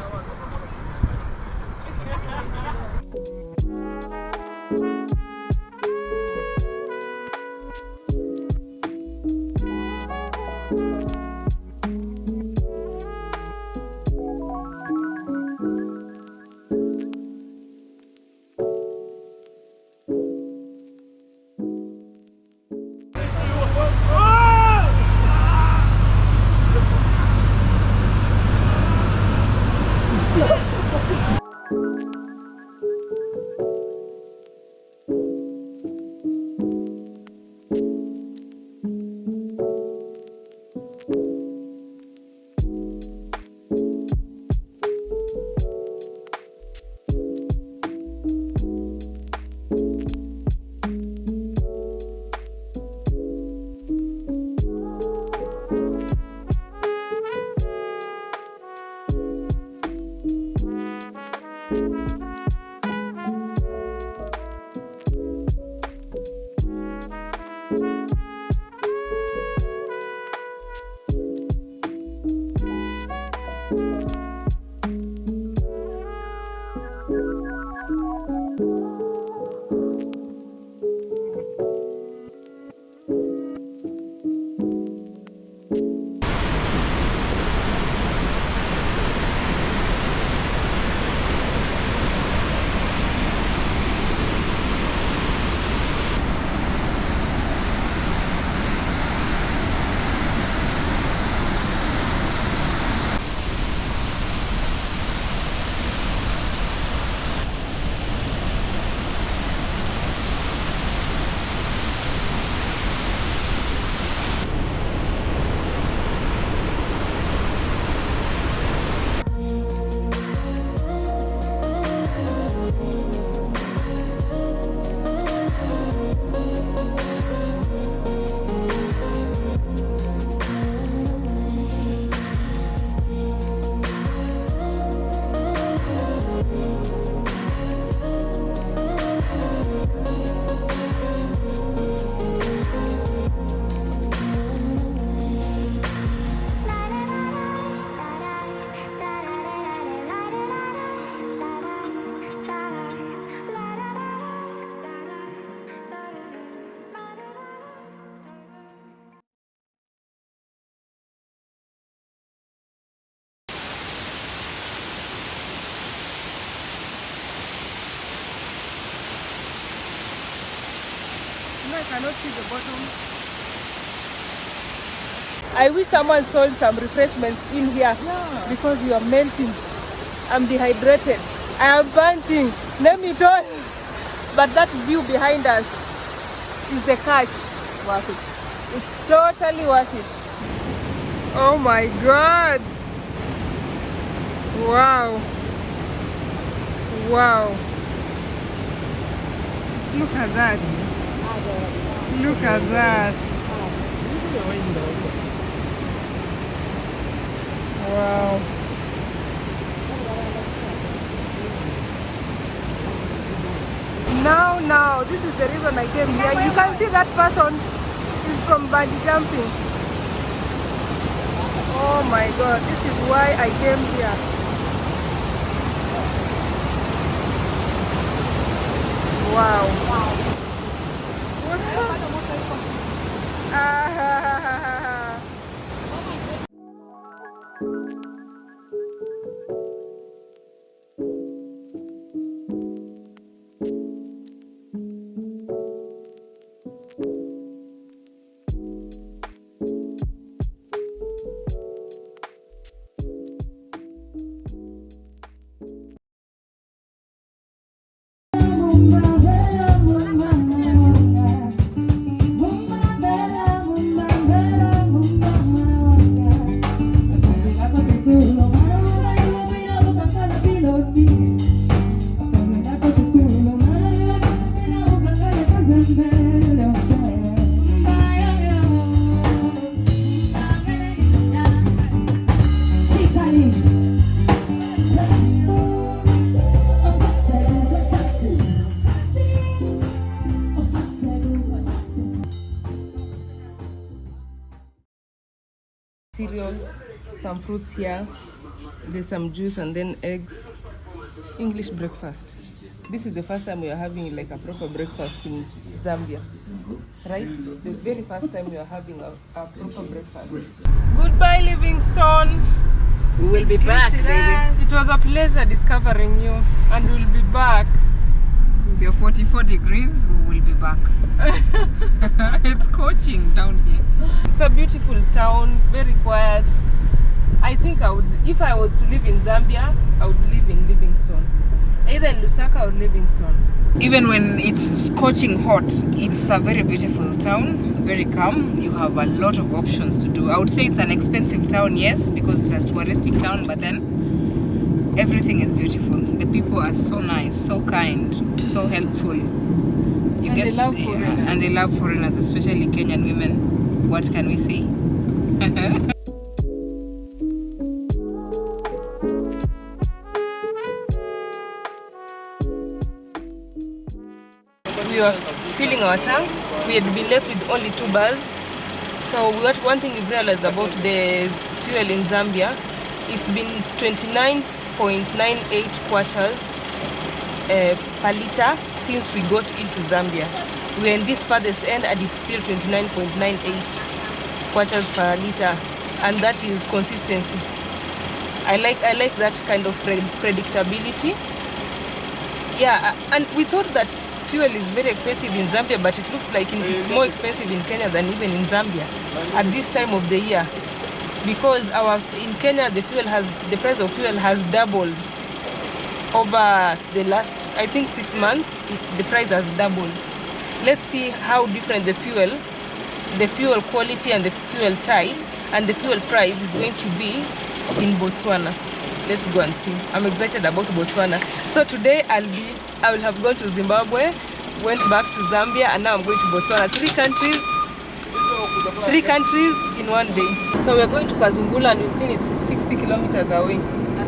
I cannot see the bottom. I wish someone sold some refreshments in here because you are melting. I'm dehydrated. I am panting. Name it all. But that view behind us is the catch. It's worth it. It's totally worth it. Oh my God. Wow. Wow. Look at that. Look at that. Wow. Now, this is the reason I came here. You can see that person is from bungee jumping. Oh my God, this is why I came here. Wow. Cereals, some fruits here, there's some juice and then eggs. English breakfast. This is the first time we are having like a proper breakfast in Zambia, right? The very first time we are having a proper breakfast. Goodbye, Livingstone. We will be back, baby. It was a pleasure discovering you, and we'll be back. With your 44 degrees, we will be back. It's scorching down here. It's a beautiful town, very quiet. I think I would, if I was to live in Zambia, I would live in Livingstone. Either in Lusaka or Livingstone. Even when it's scorching hot, it's a very beautiful town, very calm. You have a lot of options to do. I would say it's an expensive town, yes, because it's a touristic town, but then everything is beautiful. The people are so nice, so kind, so helpful. And they love foreigners. And they love foreigners, especially Kenyan women. What can we say? We were filling our tanks. We had been left with only 2 bars. So one thing we realized about the fuel in Zambia, it's been 29.98 kwatas per liter since we got into Zambia. We're in this farthest end and it's still 29.98 kwatas per liter, and that is consistency. I like that kind of predictability. Yeah, and we thought that fuel is very expensive in Zambia, but it looks like it's more expensive in Kenya than even in Zambia at this time of the year, because in Kenya the price of fuel has doubled over the last, I think, 6 months. The price has doubled. Let's see how different the fuel quality and the fuel type and the fuel price is going to be in Botswana. Let's go and see. I'm excited about Botswana. So today I will have gone to Zimbabwe, went back to Zambia, and now I'm going to Botswana. 3 countries in one day. So we're going to Kazungula, and we've seen it's 60 kilometers away.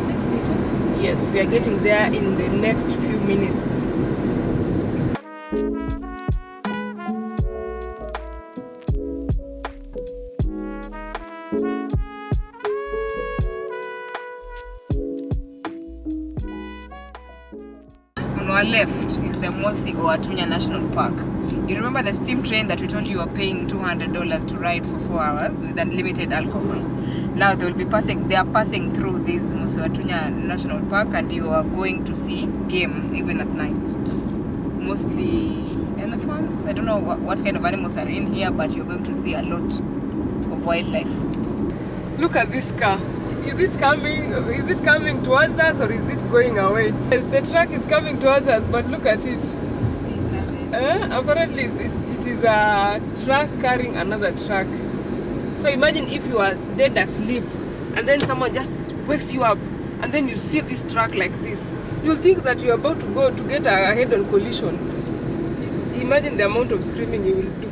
62? Yes, we are getting there in the next few minutes. On our left is the Mosi Oatunya National Park. You remember the steam train that we told you were paying $200 to ride for 4 hours with unlimited alcohol? Now they are passing through this Mosi Oatunya National Park, and you are going to see game even at night. Mostly elephants. I don't know what kind of animals are in here, but you're going to see a lot of wildlife. Look at this car. Is it coming? Is it coming towards us or is it going away? Yes, the truck is coming towards us, but look at it. Apparently, it is a truck carrying another truck. So imagine if you are dead asleep, and then someone just wakes you up, and then you see this truck like this. You'll think that you're about to go to get a head-on collision. Imagine the amount of screaming you will do.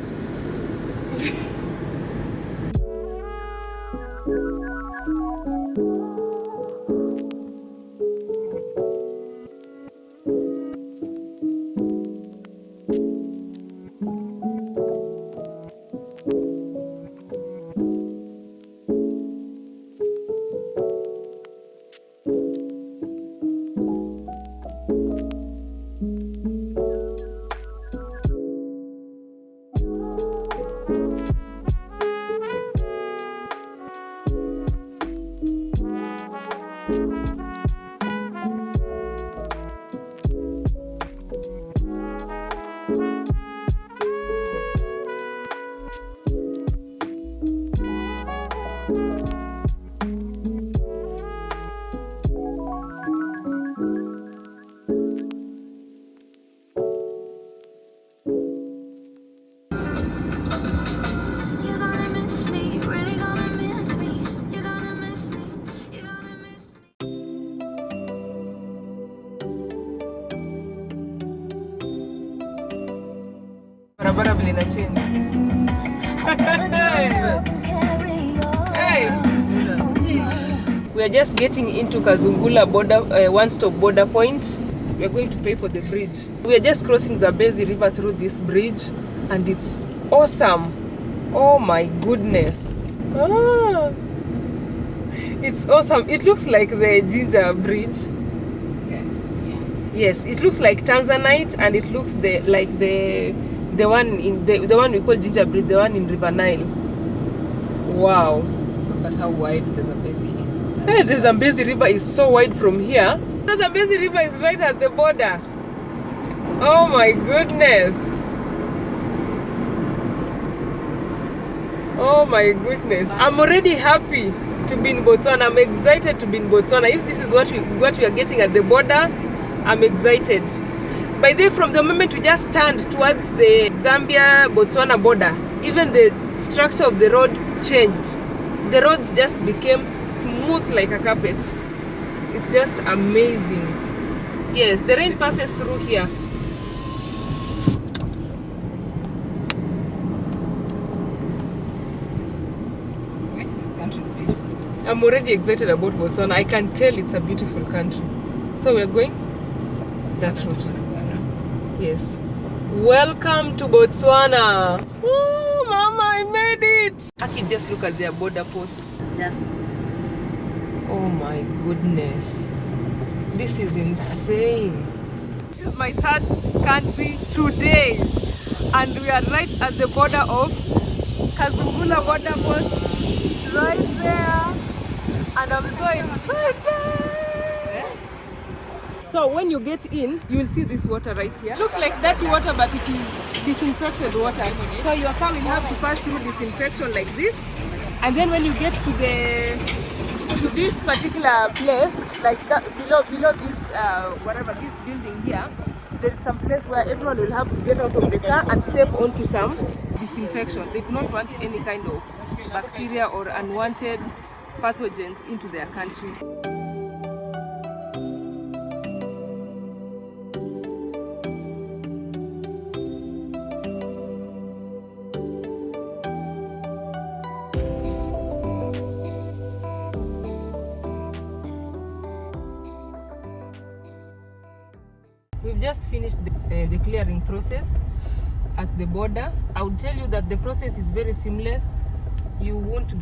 You're gonna miss me, really gonna miss me. You're gonna miss me, you're gonna miss Barabara vile ina change. Hey. We are just getting into Kazungula border, one-stop border point. We are going to pay for the bridge. We are just crossing Zambezi River through this bridge, and it's awesome. Oh my goodness. Ah, it's awesome. It looks like the Ginger Bridge. Yes, it looks like Tanzanite, and it looks like the one in the one we call Ginger Bridge, the one in River Nile. Wow. Look at how wide the Zambezi is. Hey, the Zambezi River is so wide from here. The Zambezi River is right at the border. Oh my goodness. Oh my goodness. I'm already happy to be in Botswana. I'm excited to be in Botswana. If this is what we are getting at the border, I'm excited. By the way, from the moment we just turned towards the Zambia-Botswana border, even the structure of the road changed. The roads just became smooth like a carpet. It's just amazing. Yes, the rain passes through here. This country is beautiful. I'm already excited about Botswana. I can tell it's a beautiful country. So we're going that route. Yes. Welcome to Botswana. Oh, Mama, I made it. Aki, just look at their border post. Just Oh my goodness. This is insane. This is my third country today. And we are right at the border of Kazungula border post. Right there. And I'm so excited. So when you get in, you will see this water right here. It looks like dirty water, but it is disinfected water. So your car will have to pass through disinfection like this. And then when you get to this particular place, like that, below this this building here, there is some place where everyone will have to get out of the car and step onto some disinfection. They do not want any kind of bacteria or unwanted pathogens into their country. We've just finished the clearing process at the border. I would tell you that the process is very seamless. You won't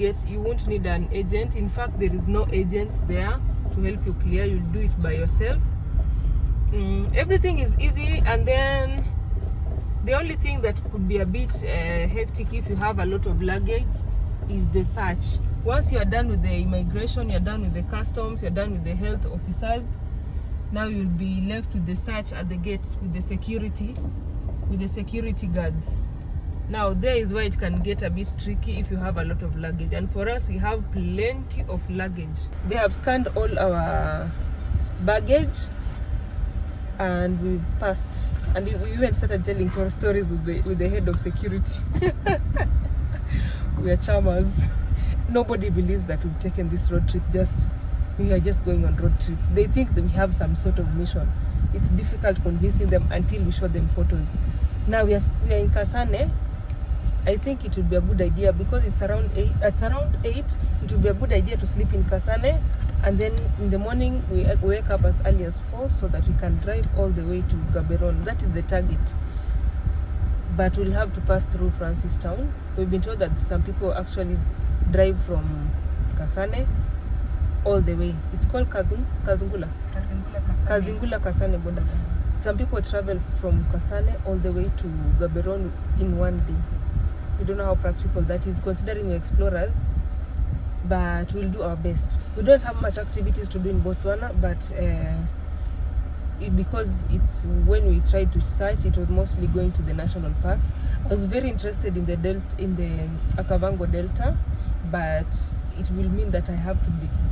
need an agent. In fact, there is no agents there to help you clear. You'll do it by yourself. Everything is easy, and then the only thing that could be a bit hectic if you have a lot of luggage is the search. Once you are done with the immigration, you're done with the customs, you're done with the health officers, now you'll be left with the search at the gate with the security guards. Now there is where it can get a bit tricky if you have a lot of luggage, and for us we have plenty of luggage. They have scanned all our baggage and we've passed, and we even started telling stories with the head of security. We are charmers. Nobody believes that we've taken this road trip. We are just going on road trip. They think that we have some sort of mission. It's difficult convincing them until we show them photos. Now we are in Kasane. I think it would be a good idea, because it's around 8. It would be a good idea to sleep in Kasane, and then in the morning we wake up as early as 4 so that we can drive all the way to Gaborone. That is the target. But we'll have to pass through Francistown. We've been told that some people actually drive from Kasane all the way. It's called Kazungula Kasane border. Some people travel from Kasane all the way to Gaborone in one day. We don't know how practical that is, considering we're explorers, but we'll do our best. We don't have much activities to do in Botswana, but because it's, when we tried to search, it was mostly going to the national parks. I was very interested in the Akavango Delta, but it will mean that I have to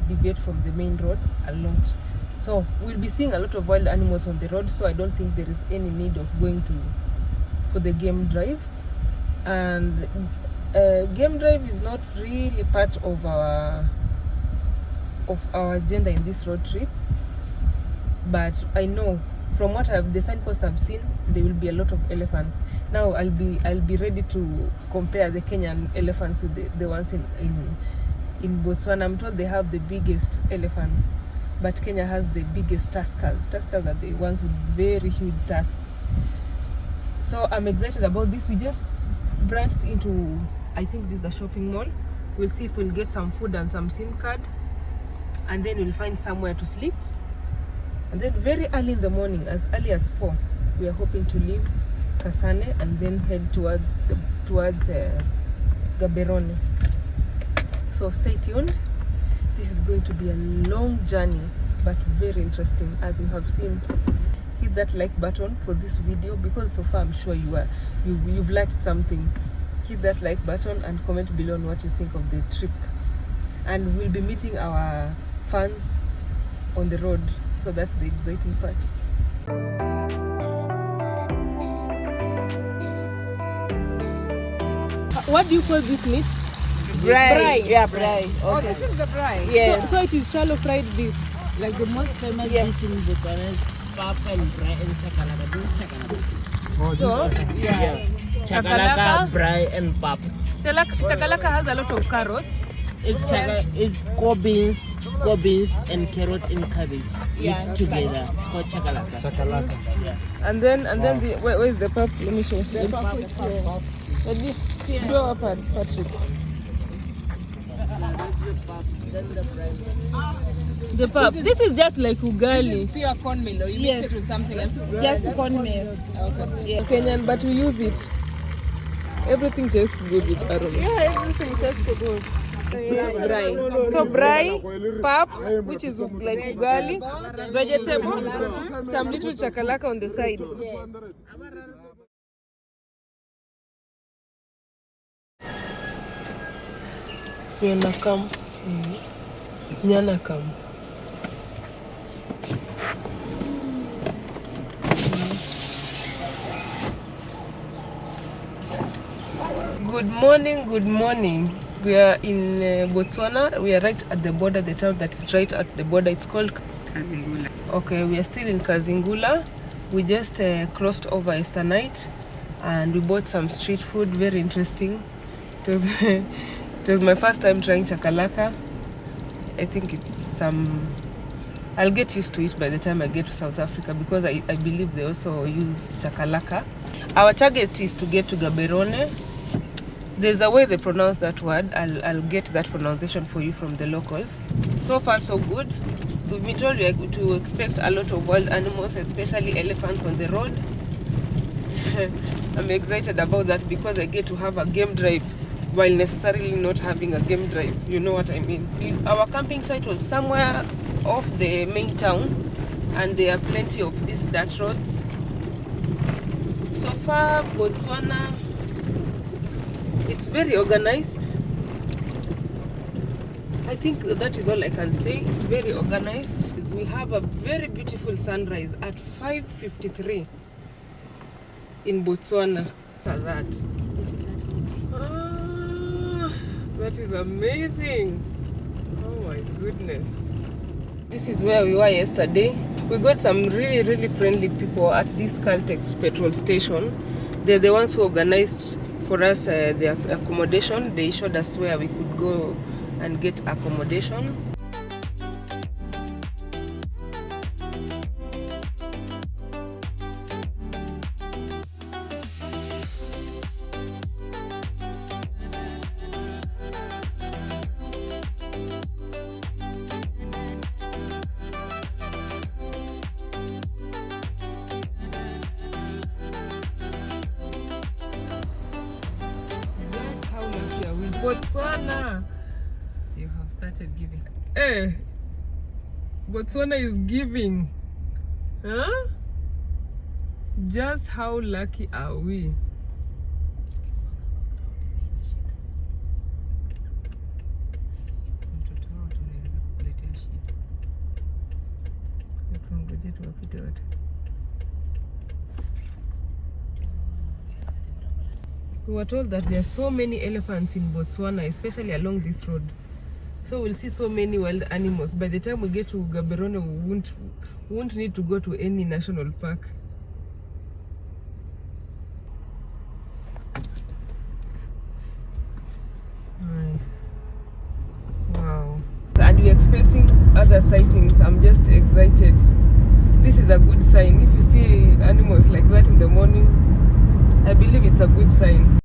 deviate from the main road a lot. So we'll be seeing a lot of wild animals on the road, so I don't think there is any need of going for the game drive. And game drive is not really part of our agenda in this road trip, but I know from what the signposts I've seen, there will be a lot of elephants. Now I'll be ready to compare the Kenyan elephants with the ones in Botswana. I'm told they have the biggest elephants, but Kenya has the biggest tuskers. Tuskers are the ones with very huge tusks. So I'm excited about this. We just branched into, I think this is a shopping mall. We'll see if we'll get some food and some SIM card, and then we'll find somewhere to sleep. And then very early in the morning, as early as 4, we are hoping to leave Kasane and then head towards Gaborone. So stay tuned. This is going to be a long journey, but very interesting. As you have seen, hit that like button for this video, because so far I'm sure you've liked something. Hit that like button and comment below on what you think of the trip. And we'll be meeting our fans on the road, so that's the exciting part. What do you call this meat? Braai. Yeah, Braai. braai. Okay. Oh, this is the braai. Yeah. So it is shallow fried beef. Like the most famous dish in Botswana is papa and braai and chakalaka. This is chakalaka. So Yeah. Chakalaka, braai and pap. Chakalaka has a lot of carrots. It's core beans and carrot and cabbage. It's together. It's called chakalaka. Yeah. And then where is the pap? Let me show. The pap is here. Do our part, Patrick. Then the braai. The pap. This is just like ugali. This is pure cornmeal, or you mix it with something else? Just cornmeal. Okay. It's Kenyan, but we use it. Everything tastes good with aroma. Yeah, everything tastes good. Braai. So braai, pap, which is like ugali, vegetable, some little chakalaka on the side. Nyanakam. Nyanakam. Good morning. We are in Botswana. We are right at the border, the town that is right at the border. It's called Kazungula. Okay, we are still in Kazungula. We just crossed over Easter night and we bought some street food, very interesting. It was my first time trying chakalaka. I think it's I'll get used to it by the time I get to South Africa, because I believe they also use chakalaka. Our target is to get to Gaborone. There's a way they pronounce that word. I'll get that pronunciation for you from the locals. So far so good. We've been told to expect a lot of wild animals, especially elephants on the road. I'm excited about that because I get to have a game drive while necessarily not having a game drive. You know what I mean? Our camping site was somewhere off the main town, and there are plenty of these dirt roads. So far, Botswana It's very organized. I think that is all I can say. It's very organized. We have a very beautiful sunrise at 5:53 in Botswana. Look at that. Ah, that is amazing. Oh my goodness. This is where we were yesterday. We got some really friendly people at this Caltex petrol station. They're the ones who organized for us the accommodation. They showed us where we could go and get accommodation. Botswana! You have started giving. Eh, Botswana is giving. Huh? Just how lucky are we? We were told that there are so many elephants in Botswana, especially along this road. So we'll see so many wild animals. By the time we get to Gaborone, we won't need to go to any national park. Nice. Wow. And we're expecting other sightings. I'm just excited. This is a good sign. If you see animals like that in the morning, I believe it's a good sign.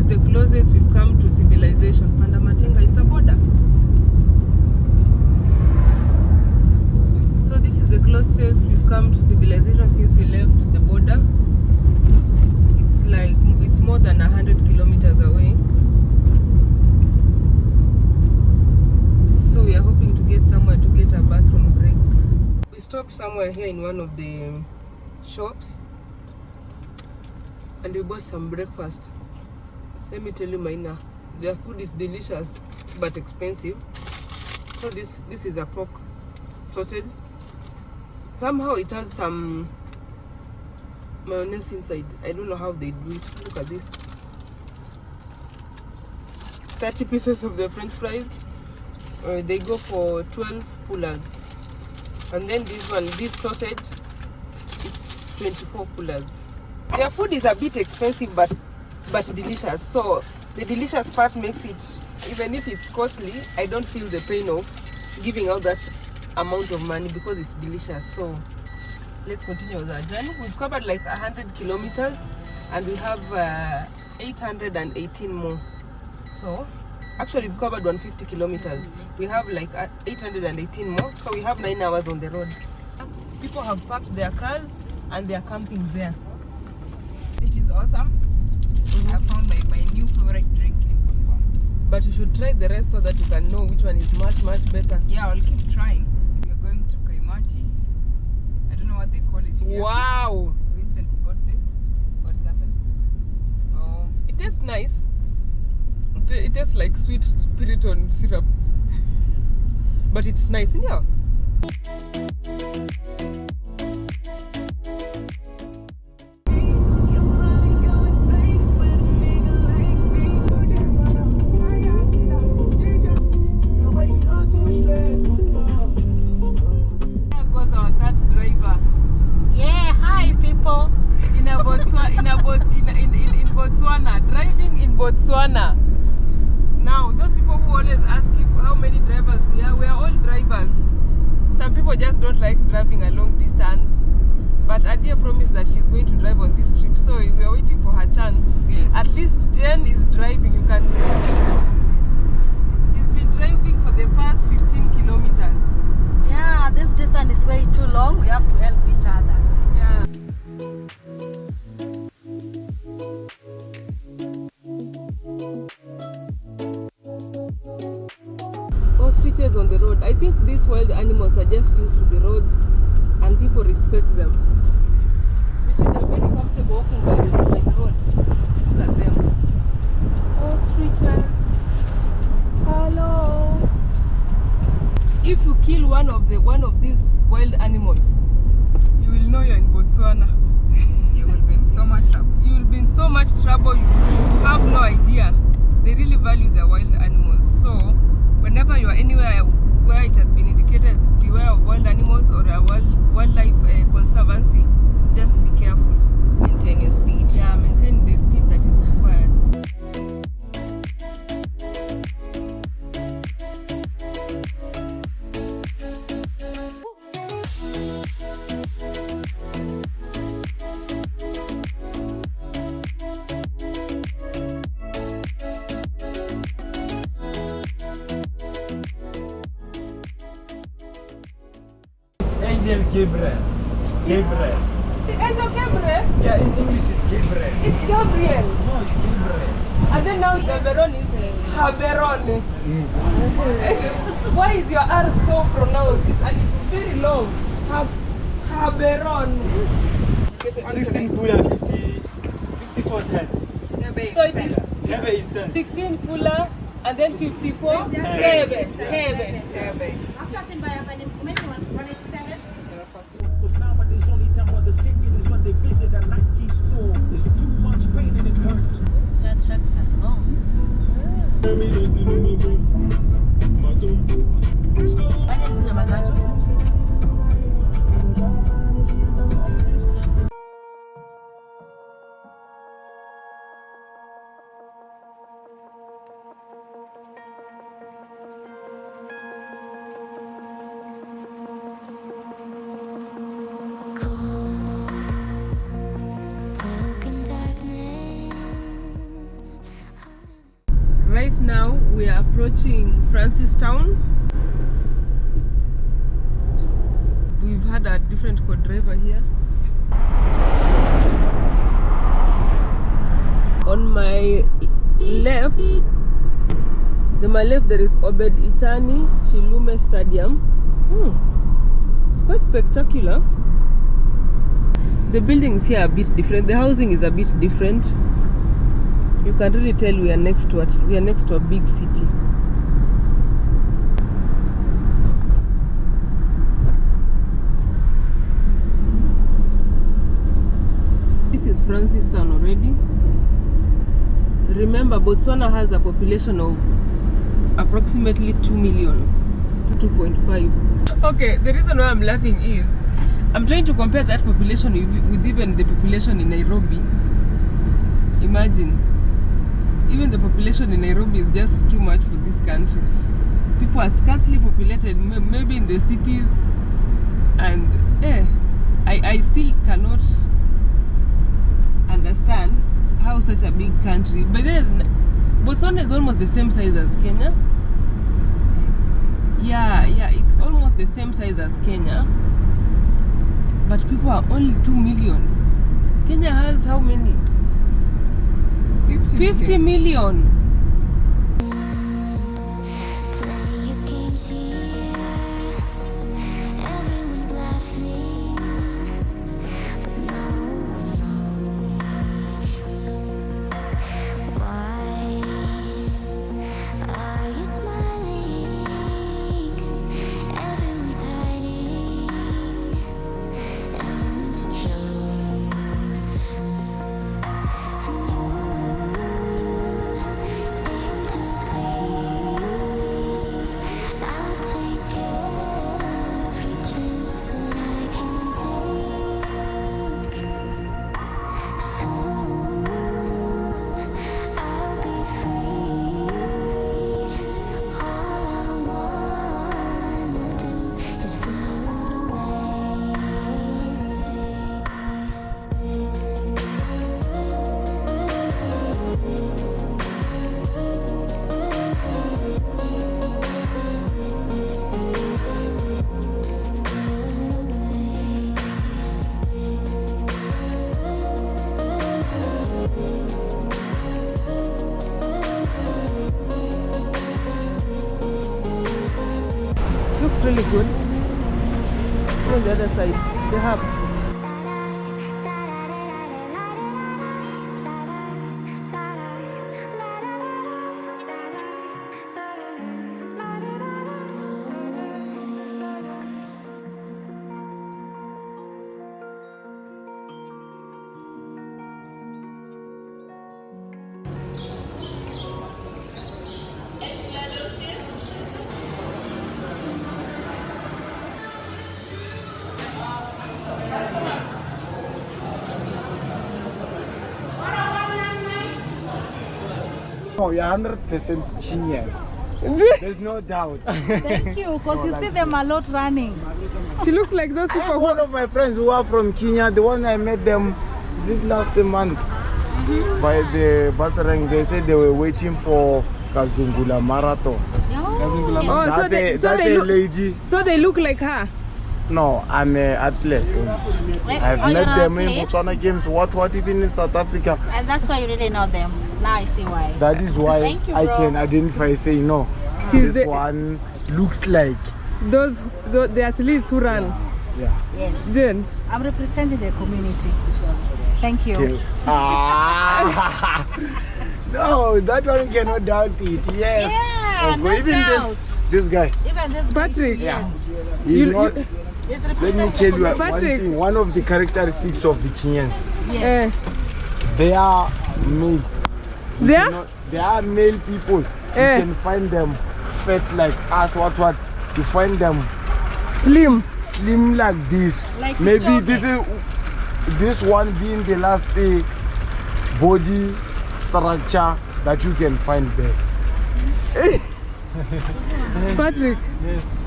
The closest we've come to civilization, Pandamatinga, it's a border. So this is the closest we've come to civilization since we left the border. It's more than 100 kilometers away. So we are hoping to get somewhere to get a bathroom break. We stopped somewhere here in one of the shops and we bought some breakfast. Let me tell you, Maina, their food is delicious but expensive. So this is a pork sausage. Somehow it has some mayonnaise inside. I don't know how they do it. Look at this. 30 pieces of the French fries. They go for 12 pullers. And then this sausage, it's 24 pullers. Their food is a bit expensive but delicious. So the delicious part makes it, even if it's costly, I don't feel the pain of giving out that amount of money because it's delicious. So let's continue with our journey. We've covered like 100 kilometers and we have 818 more. So actually we've covered 150 kilometers. We have like 818 more. So we have 9 hours on the road. People have parked their cars and they are camping there. It is awesome. I found my new favorite drink in Botswana. But you should try the rest so that you can know which one is much better. Yeah, I'll keep trying. We are going to Kaimati. I don't know what they call it here. Wow! Vincent got this. What is happening? Oh. It tastes nice. It tastes like sweet Spiriton syrup. But it's nice, yeah. Botswana. Now, those people who always ask if how many drivers we are all drivers. Some people just don't like driving a long distance. But Adia promised that she's going to drive on this trip, so we are waiting for her chance. Yes. At least Jen is driving, you can see. She's been driving for the past 15 kilometers. Yeah, this distance is way too long. We have to help each other. Yeah. Ostriches on the road. I think these wild animals are just used to the roads and people respect them. You see, they're very comfortable walking by the road. Look at them. Ostriches. Hello. If you kill one of these wild animals, you will know you're in Botswana. You will be in so much trouble. You will be in so much trouble. You have no idea. They really value the wild animals. So whenever you are anywhere where it has been indicated beware of wild animals or a wildlife conservancy, just be careful. Maintain your speed. Yeah, maintain the speed that is required. Angel Gabriel. Gabriel. The angel Gabriel? Yeah, in English it's Gabriel. It's Gabriel. No, it's Gabriel. And then now Gaborone is Gaborone. Why is your R so pronounced? And it's very long. Gaborone. 16 Pula 54 10. So it is Hebe is 16 Pula and then 54 Hebe. Because nowadays only time when the skinny is when they visit a Nike store. There's too much pain and it hurts. Their tracks are long. Right now we are approaching Francistown. We've had a different co-driver here. On my left, there is Obed Itani Chilume Stadium. It's quite spectacular. The buildings here are a bit different. The housing is a bit different. You can really tell we are next to a big city. This is Francistown already. Remember, Botswana has a population of approximately 2 million, 2.5. Okay, the reason why I'm laughing is I'm trying to compare that population with even the population in Nairobi. Imagine. Even the population in Nairobi is just too much for this country. People are scarcely populated, maybe in the cities, and I still cannot understand how such a big country. But then Botswana is almost the same size as Kenya. Yeah, it's almost the same size as Kenya. But people are only 2 million. Kenya has how many? 50 million. It's really good. On the other side, the hub. No, you're 100% Kenyan. There's no doubt. Thank you, because you see them a lot running. She looks like those people. One of my friends who are from Kenya, the one I met them, is it last month? By the bus rank, they said they were waiting for Kazungula marathon. Kazungula Oh, that's a lady. So they look like her. No, I'm an athlete. I've met them in Botswana games, what even in South Africa. And that's why you really know them. Now I see why. That is why Thank you, I bro. can identify, say no. She's This one looks like. Those the athletes who run. Yeah. Yes. Then I'm representing the community. Thank you. Okay. Ah. No, that one cannot doubt it. Yes. Yeah, Of no course. Even doubt. this guy. Even this Patrick. guy, yes. He's not. It's Let me representing tell you the one Patrick. thing. One of the characteristics of the Kenyans, Yes. they are males. They are? They are male people. You can find them fat like us. What? You find them slim slim like this. Like Maybe Ethiopia. this one being the last body structure that you can find there. Patrick,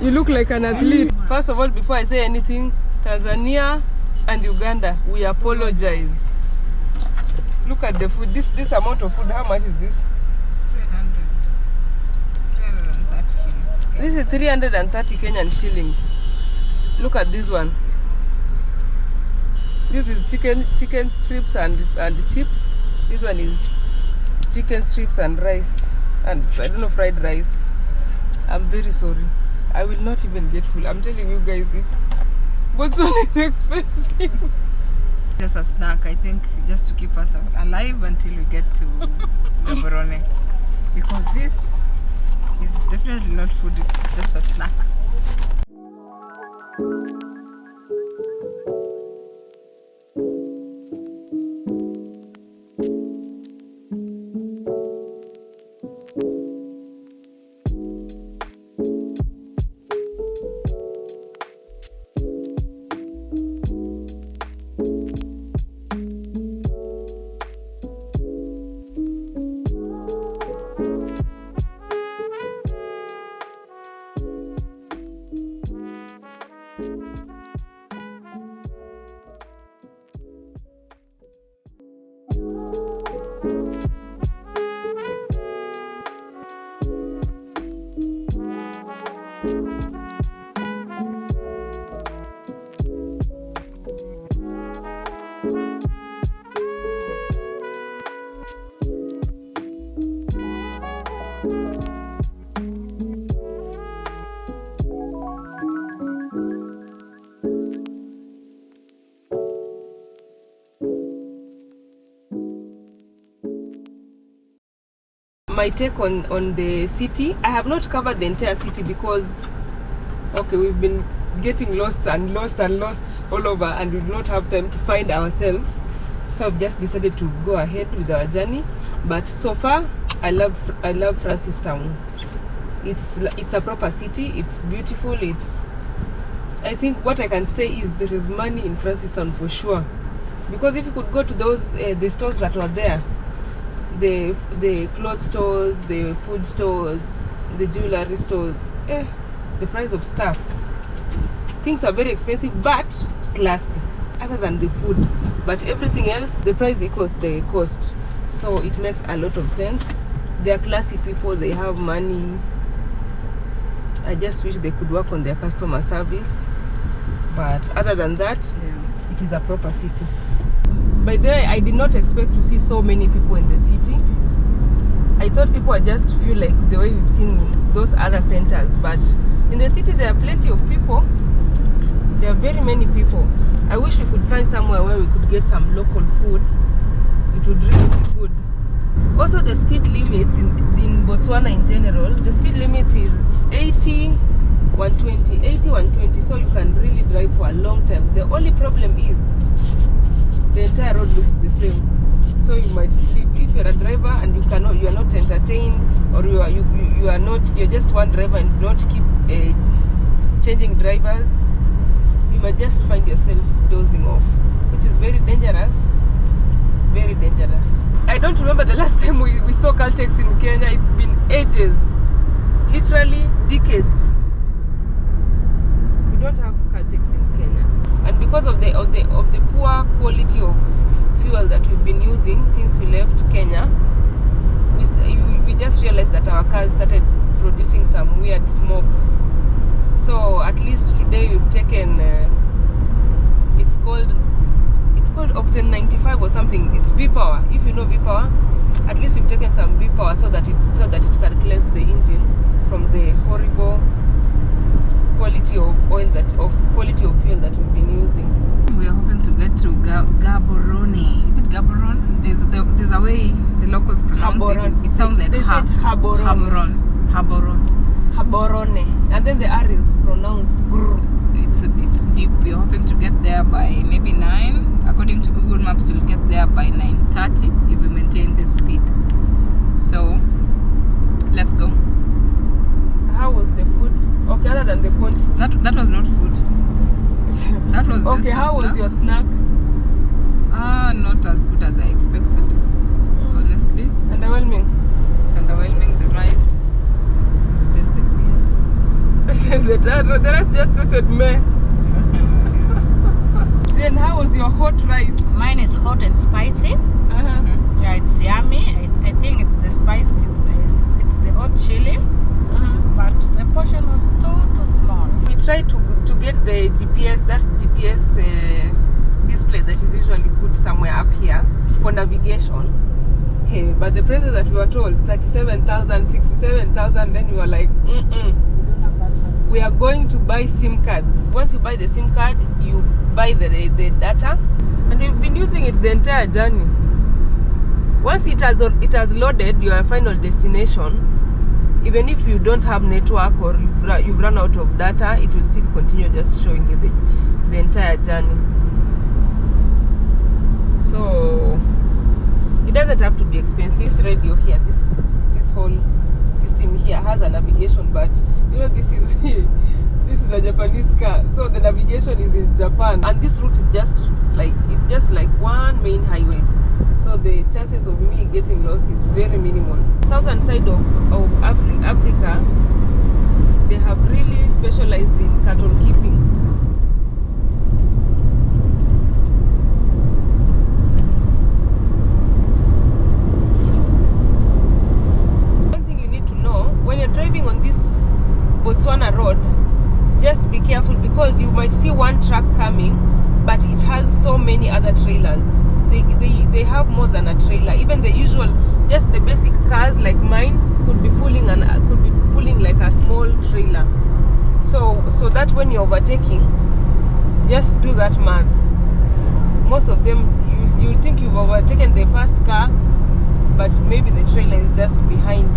you look like an athlete. First of all, before I say anything, Tanzania and Uganda, we apologize. Look at the food. This amount of food, how much is this? 330 shillings. This is 330 Kenyan shillings. Look at this one. This is chicken strips and chips. This one is chicken strips and rice. And I don't know, fried rice. I'm very sorry. I will not even get full. I'm telling you guys, Botswana is expensive. Just a snack, I think, just to keep us alive until we get to Gaborone. Because this is definitely not food, it's just a snack. My take on the city, I have not covered the entire city because okay, we've been getting lost all over and we do not have time to find ourselves, so I've just decided to go ahead with our journey. But so far I love Francistown. It's a proper city, it's beautiful. I think what I can say is there is money in Francistown for sure, because if you could go to those the stores that were there, the clothes stores, the food stores, the jewelry stores, the price of stuff, things are very expensive but classy, other than the food, but everything else the price equals the cost, so it makes a lot of sense. They are classy people, they have money. I just wish they could work on their customer service, but other than that, it is a proper city. By the way, I did not expect to see so many people in the city. I thought people are just few like the way we've seen in those other centers, but In the city there are plenty of people. There are very many people. I wish we could find somewhere where we could get some local food. It would really be good. Also the speed limits in Botswana in general, the speed limit is 80, 120, 80, 120, so you can really drive for a long time. The only problem is the entire road looks the same. So you might sleep if you're a driver and you are not entertained, or you're just one driver and do not keep changing drivers. You might just find yourself dozing off, which is very dangerous. Very dangerous. I don't remember the last time we saw Caltex in Kenya. It's been ages, literally decades. We don't have Caltex in Kenya, and because of the poor quality of fuel that we've been using since we left Kenya, we just realized that our cars started producing some weird smoke. So at least today we've taken it's called Octane 95 or something. It's V-Power. If you know V-Power, at least we've taken some V-Power so that it can cleanse the engine from the horrible quality of quality of fuel that we've been using. We are hoping to get to Gaborone. Is it Gaborone? There's a way the locals pronounce it. It sounds like Gaborone. And then the R is pronounced grr. It's deep. We're hoping to get there by maybe 9. According to Google Maps, we'll get there by 9:30 if we maintain this speed. So let's go. How was the food? Okay, other than the quantity. That was not food. That was just okay. How was your snack? Not as good as I expected, honestly. Underwhelming. It's underwhelming. The rice just tasted weird. the rice just tasted meh. Then how was your hot rice? Mine is hot and spicy. Yeah, it's yummy. I think it's the spice. It's the hot chili. But the portion was too small. We tried to get the GPS display that is usually put somewhere up here for navigation. Hey, but the prices that we were told, 37,000, 67,000, then we were like, we are going to buy SIM cards. Once you buy the SIM card, you buy the data, and we've been using it the entire journey. Once it has loaded your final destination, even if you don't have network or you've run out of data, it will still continue just showing you the entire journey. So it doesn't have to be expensive. This radio here, this whole system here has a navigation, but you know this is a Japanese car, so the navigation is in Japan, and this route is just like one main highway. So the chances of me getting lost is very minimal. Southern side of Africa, they have really specialized in cattle keeping. One thing you need to know, when you're driving on this Botswana road, just be careful, because you might see one truck coming, but it has so many other trailers. They have more than a trailer. Even the usual, just the basic cars like mine could be pulling like a small trailer. So that when you're overtaking, just do that math. Most of them, you think you've overtaken the first car, but maybe the trailer is just behind.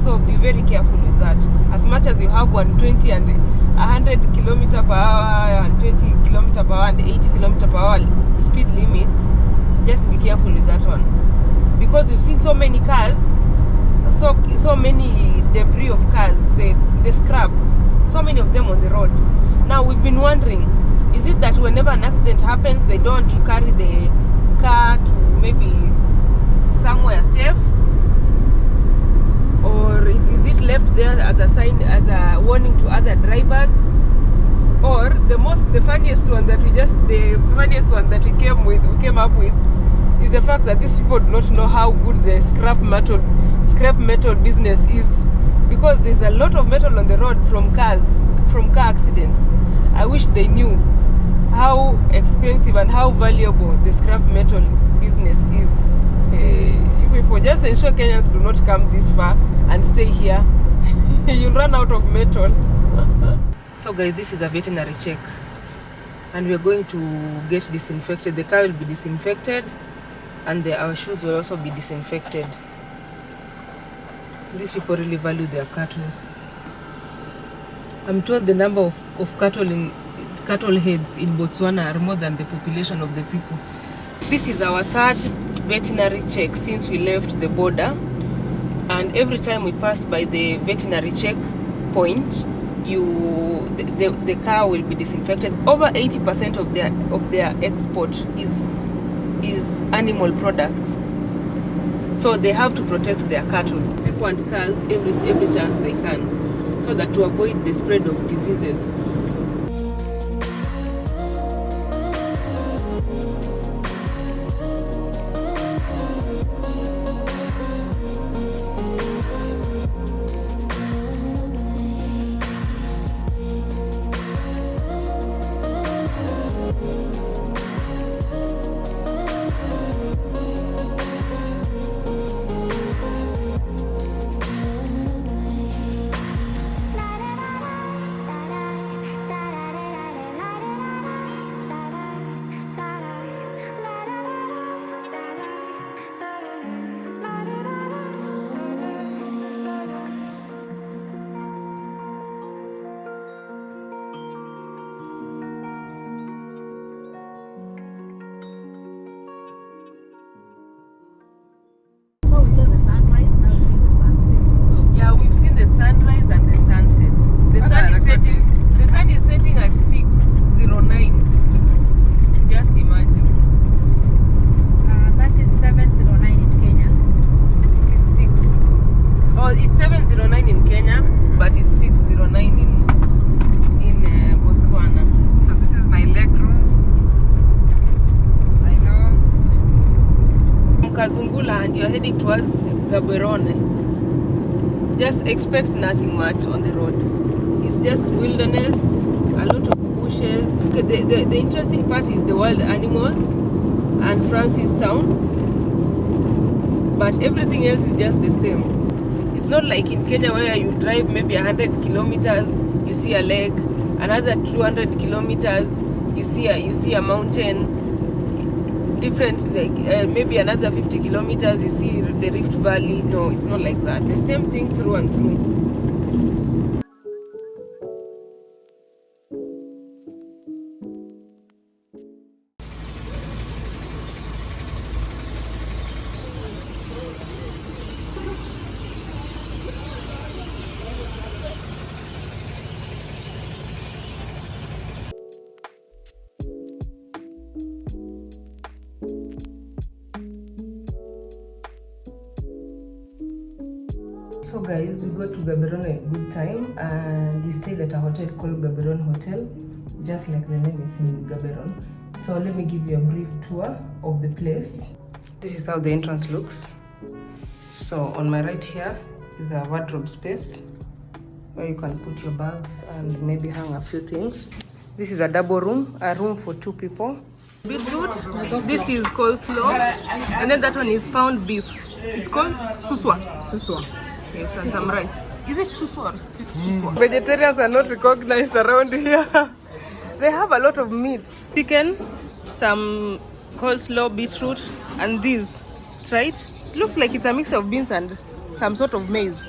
So be very careful with that. As much as you have 120 and 100 km per hour and 20 km per hour and 80 km per hour speed limits, just be careful with that one. Because we've seen so many cars, so many debris of cars, the scrap, so many of them on the road. Now we've been wondering, is it that whenever an accident happens, they don't carry the car to maybe somewhere safe? Or is it left there as a sign, as a warning to other drivers? Or the funniest one that we came up with is the fact that these people do not know how good the scrap metal business is, because there's a lot of metal on the road from car accidents. I wish they knew how expensive and how valuable the scrap metal business is. You people, just ensure Kenyans do not come this far and stay here. You'll run out of metal. So guys, this is a veterinary check, and we are going to get disinfected. The car will be disinfected, and our shoes will also be disinfected. These people really value their cattle. I'm told the number of cattle heads in Botswana are more than the population of the people. This is our third veterinary check since we left the border, and every time we pass by the veterinary check point, the car will be disinfected. Over 80% of their export is animal products, so they have to protect their cattle, people and cars every chance they can, so that to avoid the spread of diseases. Kazungula and you're heading towards Gaborone, just expect nothing much on the road. It's just wilderness, a lot of bushes. The interesting part is the wild animals and Francistown, but everything else is just the same. It's not like in Kenya where you drive maybe 100 kilometers, you see a lake, another 200 kilometers, you see a mountain. Different, like maybe another 50 kilometers you see the Rift Valley. No, it's not like that. The same thing through and through. So guys, we got to Gaborone at a good time, and we stayed at a hotel called Gaborone Hotel, just like the name is in Gaborone. So let me give you a brief tour of the place. This is how the entrance looks. So on my right here is a wardrobe space where you can put your bags and maybe hang a few things. This is a double room, a room for 2 people. Beetroot, this is coleslaw, and then that one is pound beef. It's called suswa. Suswa. Yes, and some rice. Is it suswa or suswa? Vegetarians are not recognized around here. They have a lot of meat. Chicken, some coleslaw, beetroot, and this. Try it. It looks like it's a mixture of beans and some sort of maize.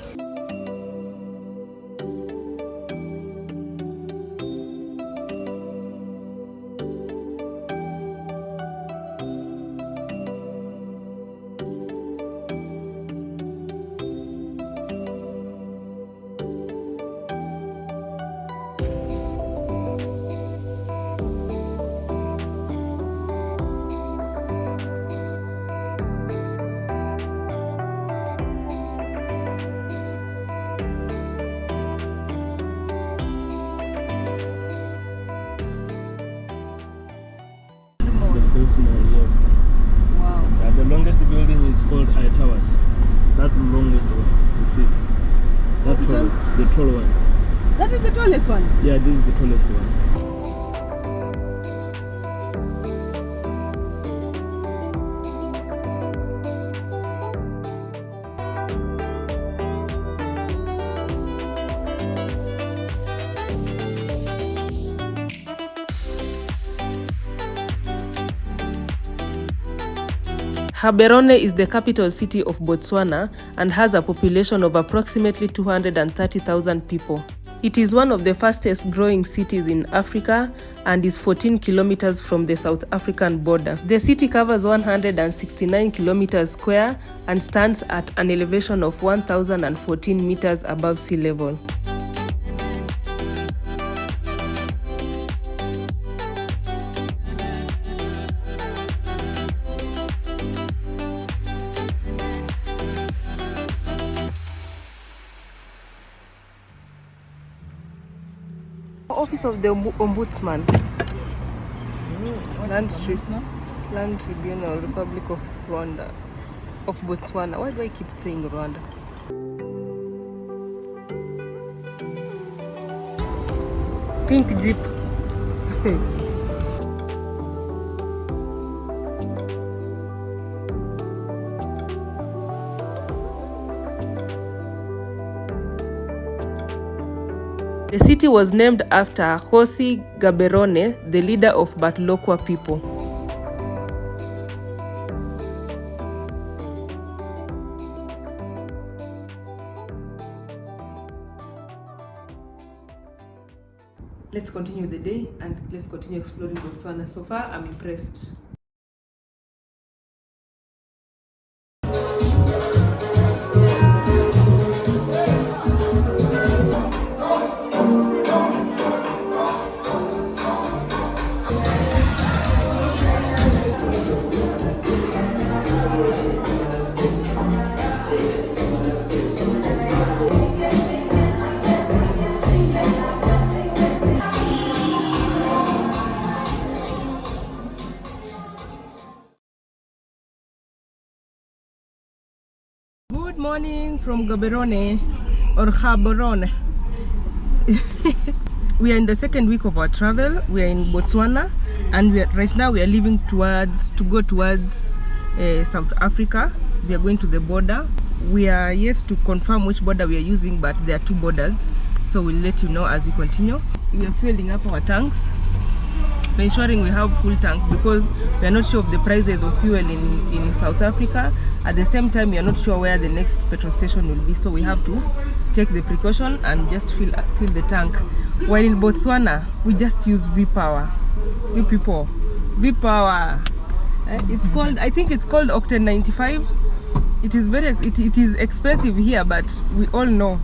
The longest building is called I Towers. That longest one, you see. That tall, the tall one. That is the tallest one? Yeah, this is the tallest one. Gaborone is the capital city of Botswana and has a population of approximately 230,000 people. It is one of the fastest growing cities in Africa and is 14 kilometers from the South African border. The city covers 169 kilometers square and stands at an elevation of 1,014 meters above sea level. Office of the Ombudsman. Land Tribunal, Republic of Rwanda, of Botswana. Why do I keep saying Rwanda? Pink Jeep. The city was named after Hosi Gaborone, the leader of Batlokwa people. Let's continue the day and let's continue exploring Botswana. So far, I'm impressed. Good morning from Gaborone or Gaborone. We are in the second week of our travel. We are in Botswana and right now we are leaving to go towards South Africa. We are going to the border. We are yet to confirm which border we are using, but there are two borders, so we'll let you know as we continue. We are filling up our tanks. We're ensuring we have full tank because we are not sure of the prices of fuel in South Africa. At the same time, we are not sure where the next petrol station will be, so we have to take the precaution and just fill the tank. While in Botswana, we just use V-Power. You people, V-Power. It's called, I think it's called Octane 95. It is expensive here, but we all know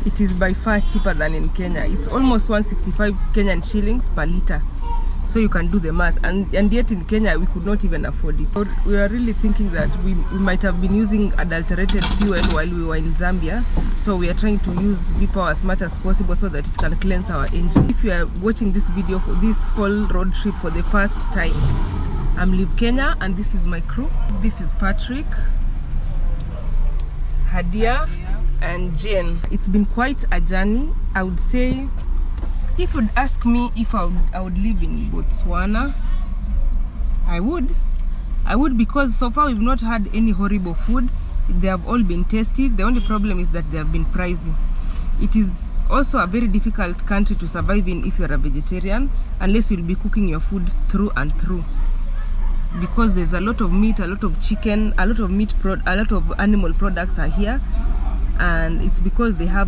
it is by far cheaper than in Kenya. It's almost 165 Kenyan shillings per liter. So you can do the math, and yet in Kenya we could not even afford it. So we are really thinking that we might have been using adulterated fuel while we were in Zambia. So we are trying to use V-Power as much as possible so that it can cleanse our engine. If you are watching this video for this whole road trip for the first time, I'm Liv Kenya and this is my crew. This is Patrick, Hadia and Jane. It's been quite a journey. I would say, if you'd ask me if I would live in Botswana, I would, because so far we've not had any horrible food. They have all been tasty. The only problem is that they have been pricey. It is also a very difficult country to survive in if you're a vegetarian, unless you'll be cooking your food through and through, because there's a lot of meat, a lot of chicken, a lot of animal products are here, and it's because they have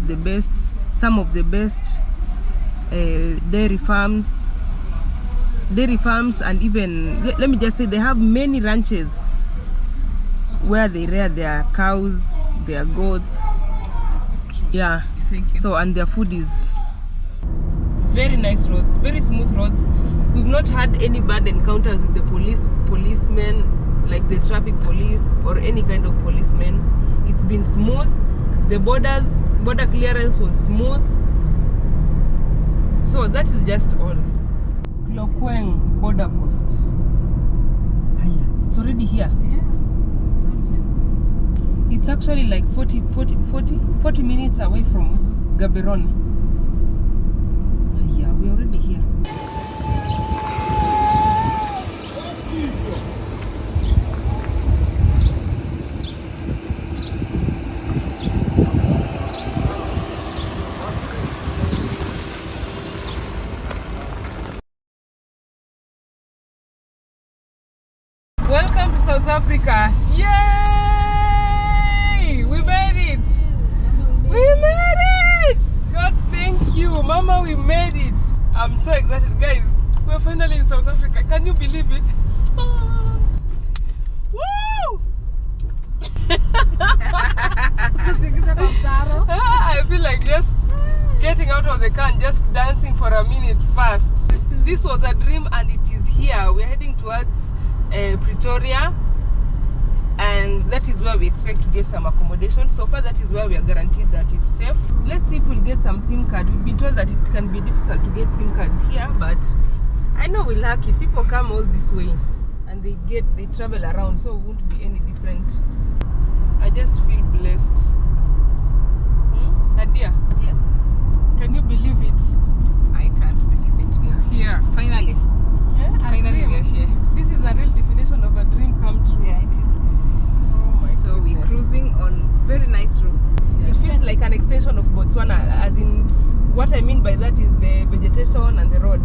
some of the best dairy farms, and even let me just say they have many ranches where they rear their cows, their goats. Yeah. So, and their food is very nice roads, very smooth roads. We've not had any bad encounters with the policemen, like the traffic police or any kind of policemen. It's been smooth. The border clearance was smooth. So that is just all. Klokweng border post. It's already here. Yeah. It's actually like 40 minutes away from Gaborone. Yeah, we're already here. Welcome to South Africa. Yay! We made it! We made it! God, thank you. Mama, we made it. I'm so excited, guys. We're finally in South Africa. Can you believe it? Woo! I feel like just getting out of the car and just dancing for a minute fast. This was a dream and it is here. We're heading towards Pretoria, and that is where we expect to get some accommodation. So far, that is where we are guaranteed that it's safe. Let's see if we'll get some SIM card. We've been told that it can be difficult to get SIM cards here, but I know we'll hack it. People come all this way and they travel around, so it won't be any different. I just feel blessed. Adia? Yes. Can you believe it? I can't believe it. We are here. Finally. Yeah, Finally we are here. This is a real definition of a dream come true. Yeah, it is. Oh my So goodness. we're cruising on very nice routes. It feels like an extension of Botswana, as in, what I mean by that is the vegetation and the road.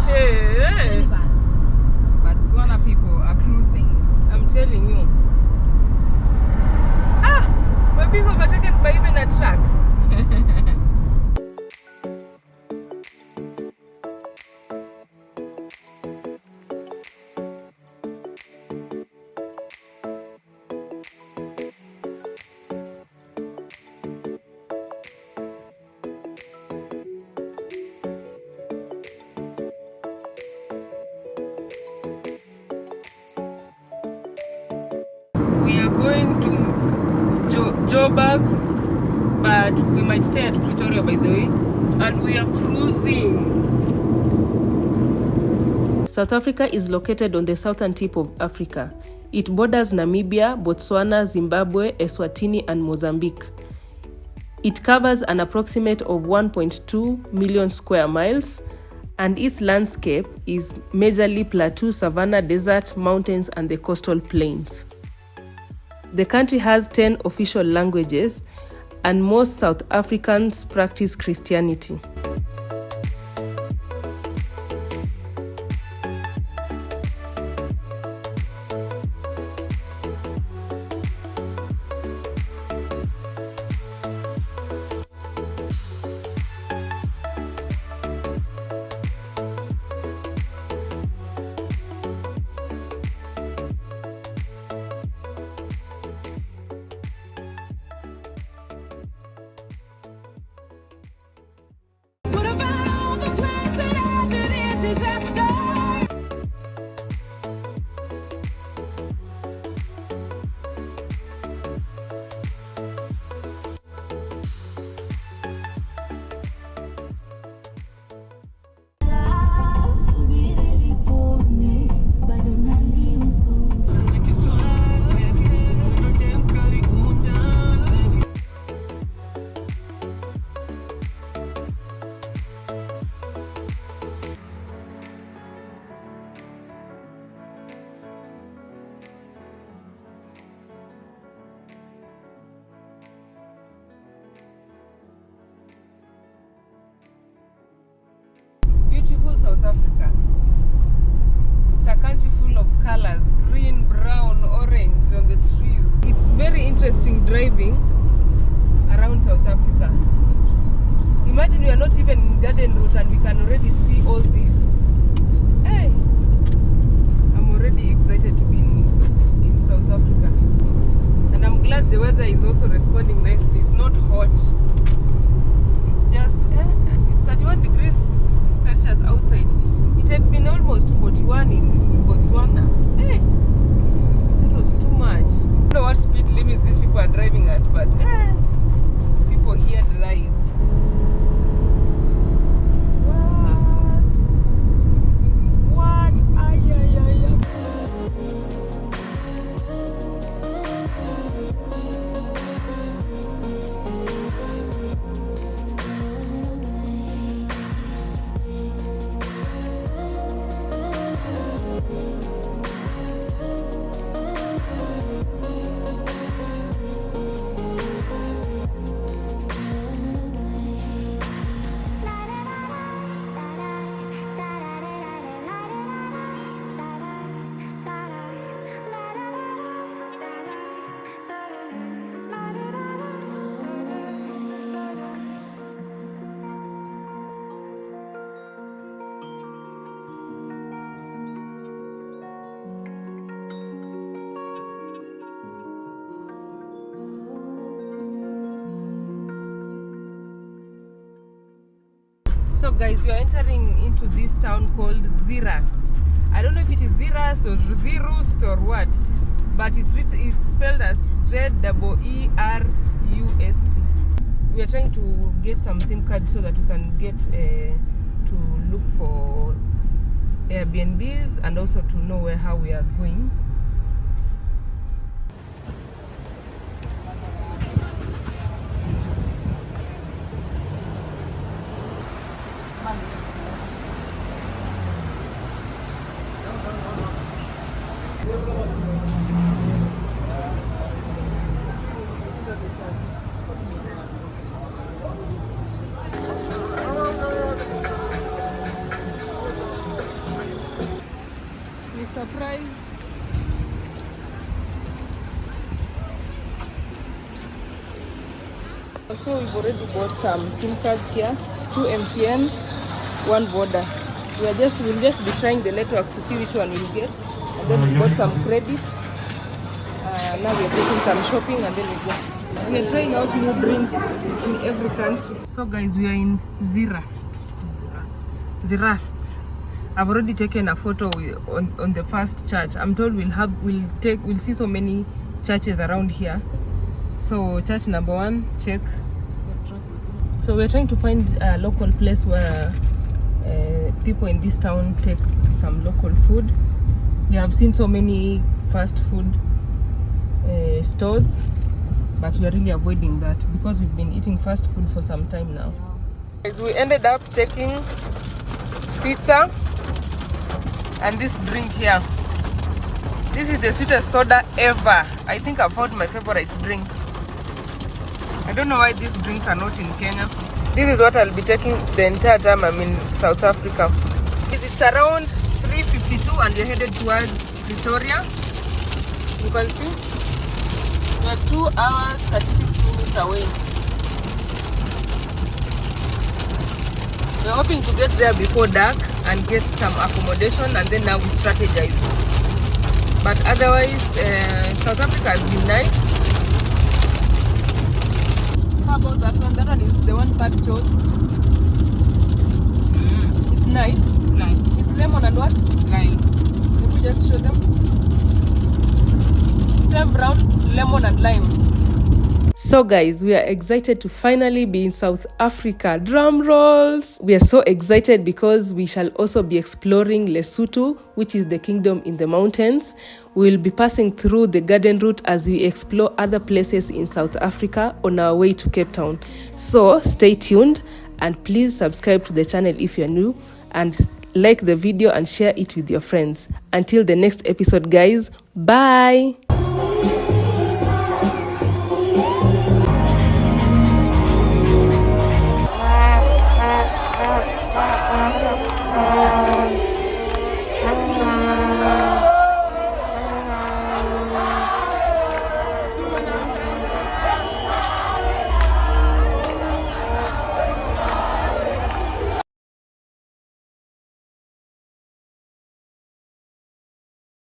Hey. Botswana people are cruising. I'm telling you. We're being overtaken by even a truck. We are going to Joburg, but we might stay at Pretoria, by the way, and we are cruising. South Africa is located on the southern tip of Africa. It borders Namibia, Botswana, Zimbabwe, Eswatini, and Mozambique. It covers an approximate of 1.2 million square miles, and its landscape is majorly plateau, savanna, desert, mountains, and the coastal plains. The country has 10 official languages, and most South Africans practice Christianity. Beautiful South Africa. It's a country full of colors, green, brown, orange on the trees. It's very interesting driving around South Africa. Imagine we are not even in garden route and we can already see all this. Hey, I'm already excited to be in South Africa. And I'm glad the weather is also responding nicely. It's not hot. It's just, it's 31 degrees Celsius outside. It had been almost 41 in Botswana. Hey, that was too much. I don't know what speed limits these people are driving at, but people here drive. What? Ay, ay, ay, ay. So guys, we are entering into this town called Zerust. I don't know if it is Zerust or Zerust or what, but it's spelled as Zeerust. We are trying to get some SIM cards so that we can get to look for Airbnbs and also to know how we are going. Surprise. So we've already bought some SIM cards here, 2 MTN, 1 Voda. We'll just be trying the networks to see which one we'll get, and then we bought some credit. Now we're doing some shopping and then we go. We are trying out new drinks in every country. So guys, we are in Zerust. I've already taken a photo on the first church. I'm told we'll see so many churches around here. So church number 1, check. So we're trying to find a local place where people in this town take some local food. We have seen so many fast food stores, but we are really avoiding that because we've been eating fast food for some time now. Guys, we ended up taking pizza and this drink here. This is the sweetest soda ever. I think I've found my favorite drink. I don't know why these drinks are not in Kenya. This is what I'll be taking the entire time I'm in South Africa. It's around 3:52 and we're headed towards Pretoria. You can see we're 2 hours 36 minutes away. We're hoping to get there before dark and get some accommodation, and then now we strategize. But otherwise, South Africa has been nice. How about that one? That one is the one Pat chose. It's nice. It's nice. It's lemon and what? Lime. Let me just show them. Same brown, lemon and lime. So guys, we are excited to finally be in South Africa. Drum rolls! We are so excited because we shall also be exploring Lesotho, which is the kingdom in the mountains. We will be passing through the garden route as we explore other places in South Africa on our way to Cape Town. So stay tuned and please subscribe to the channel if you're new, and like the video and share it with your friends. Until the next episode guys, bye!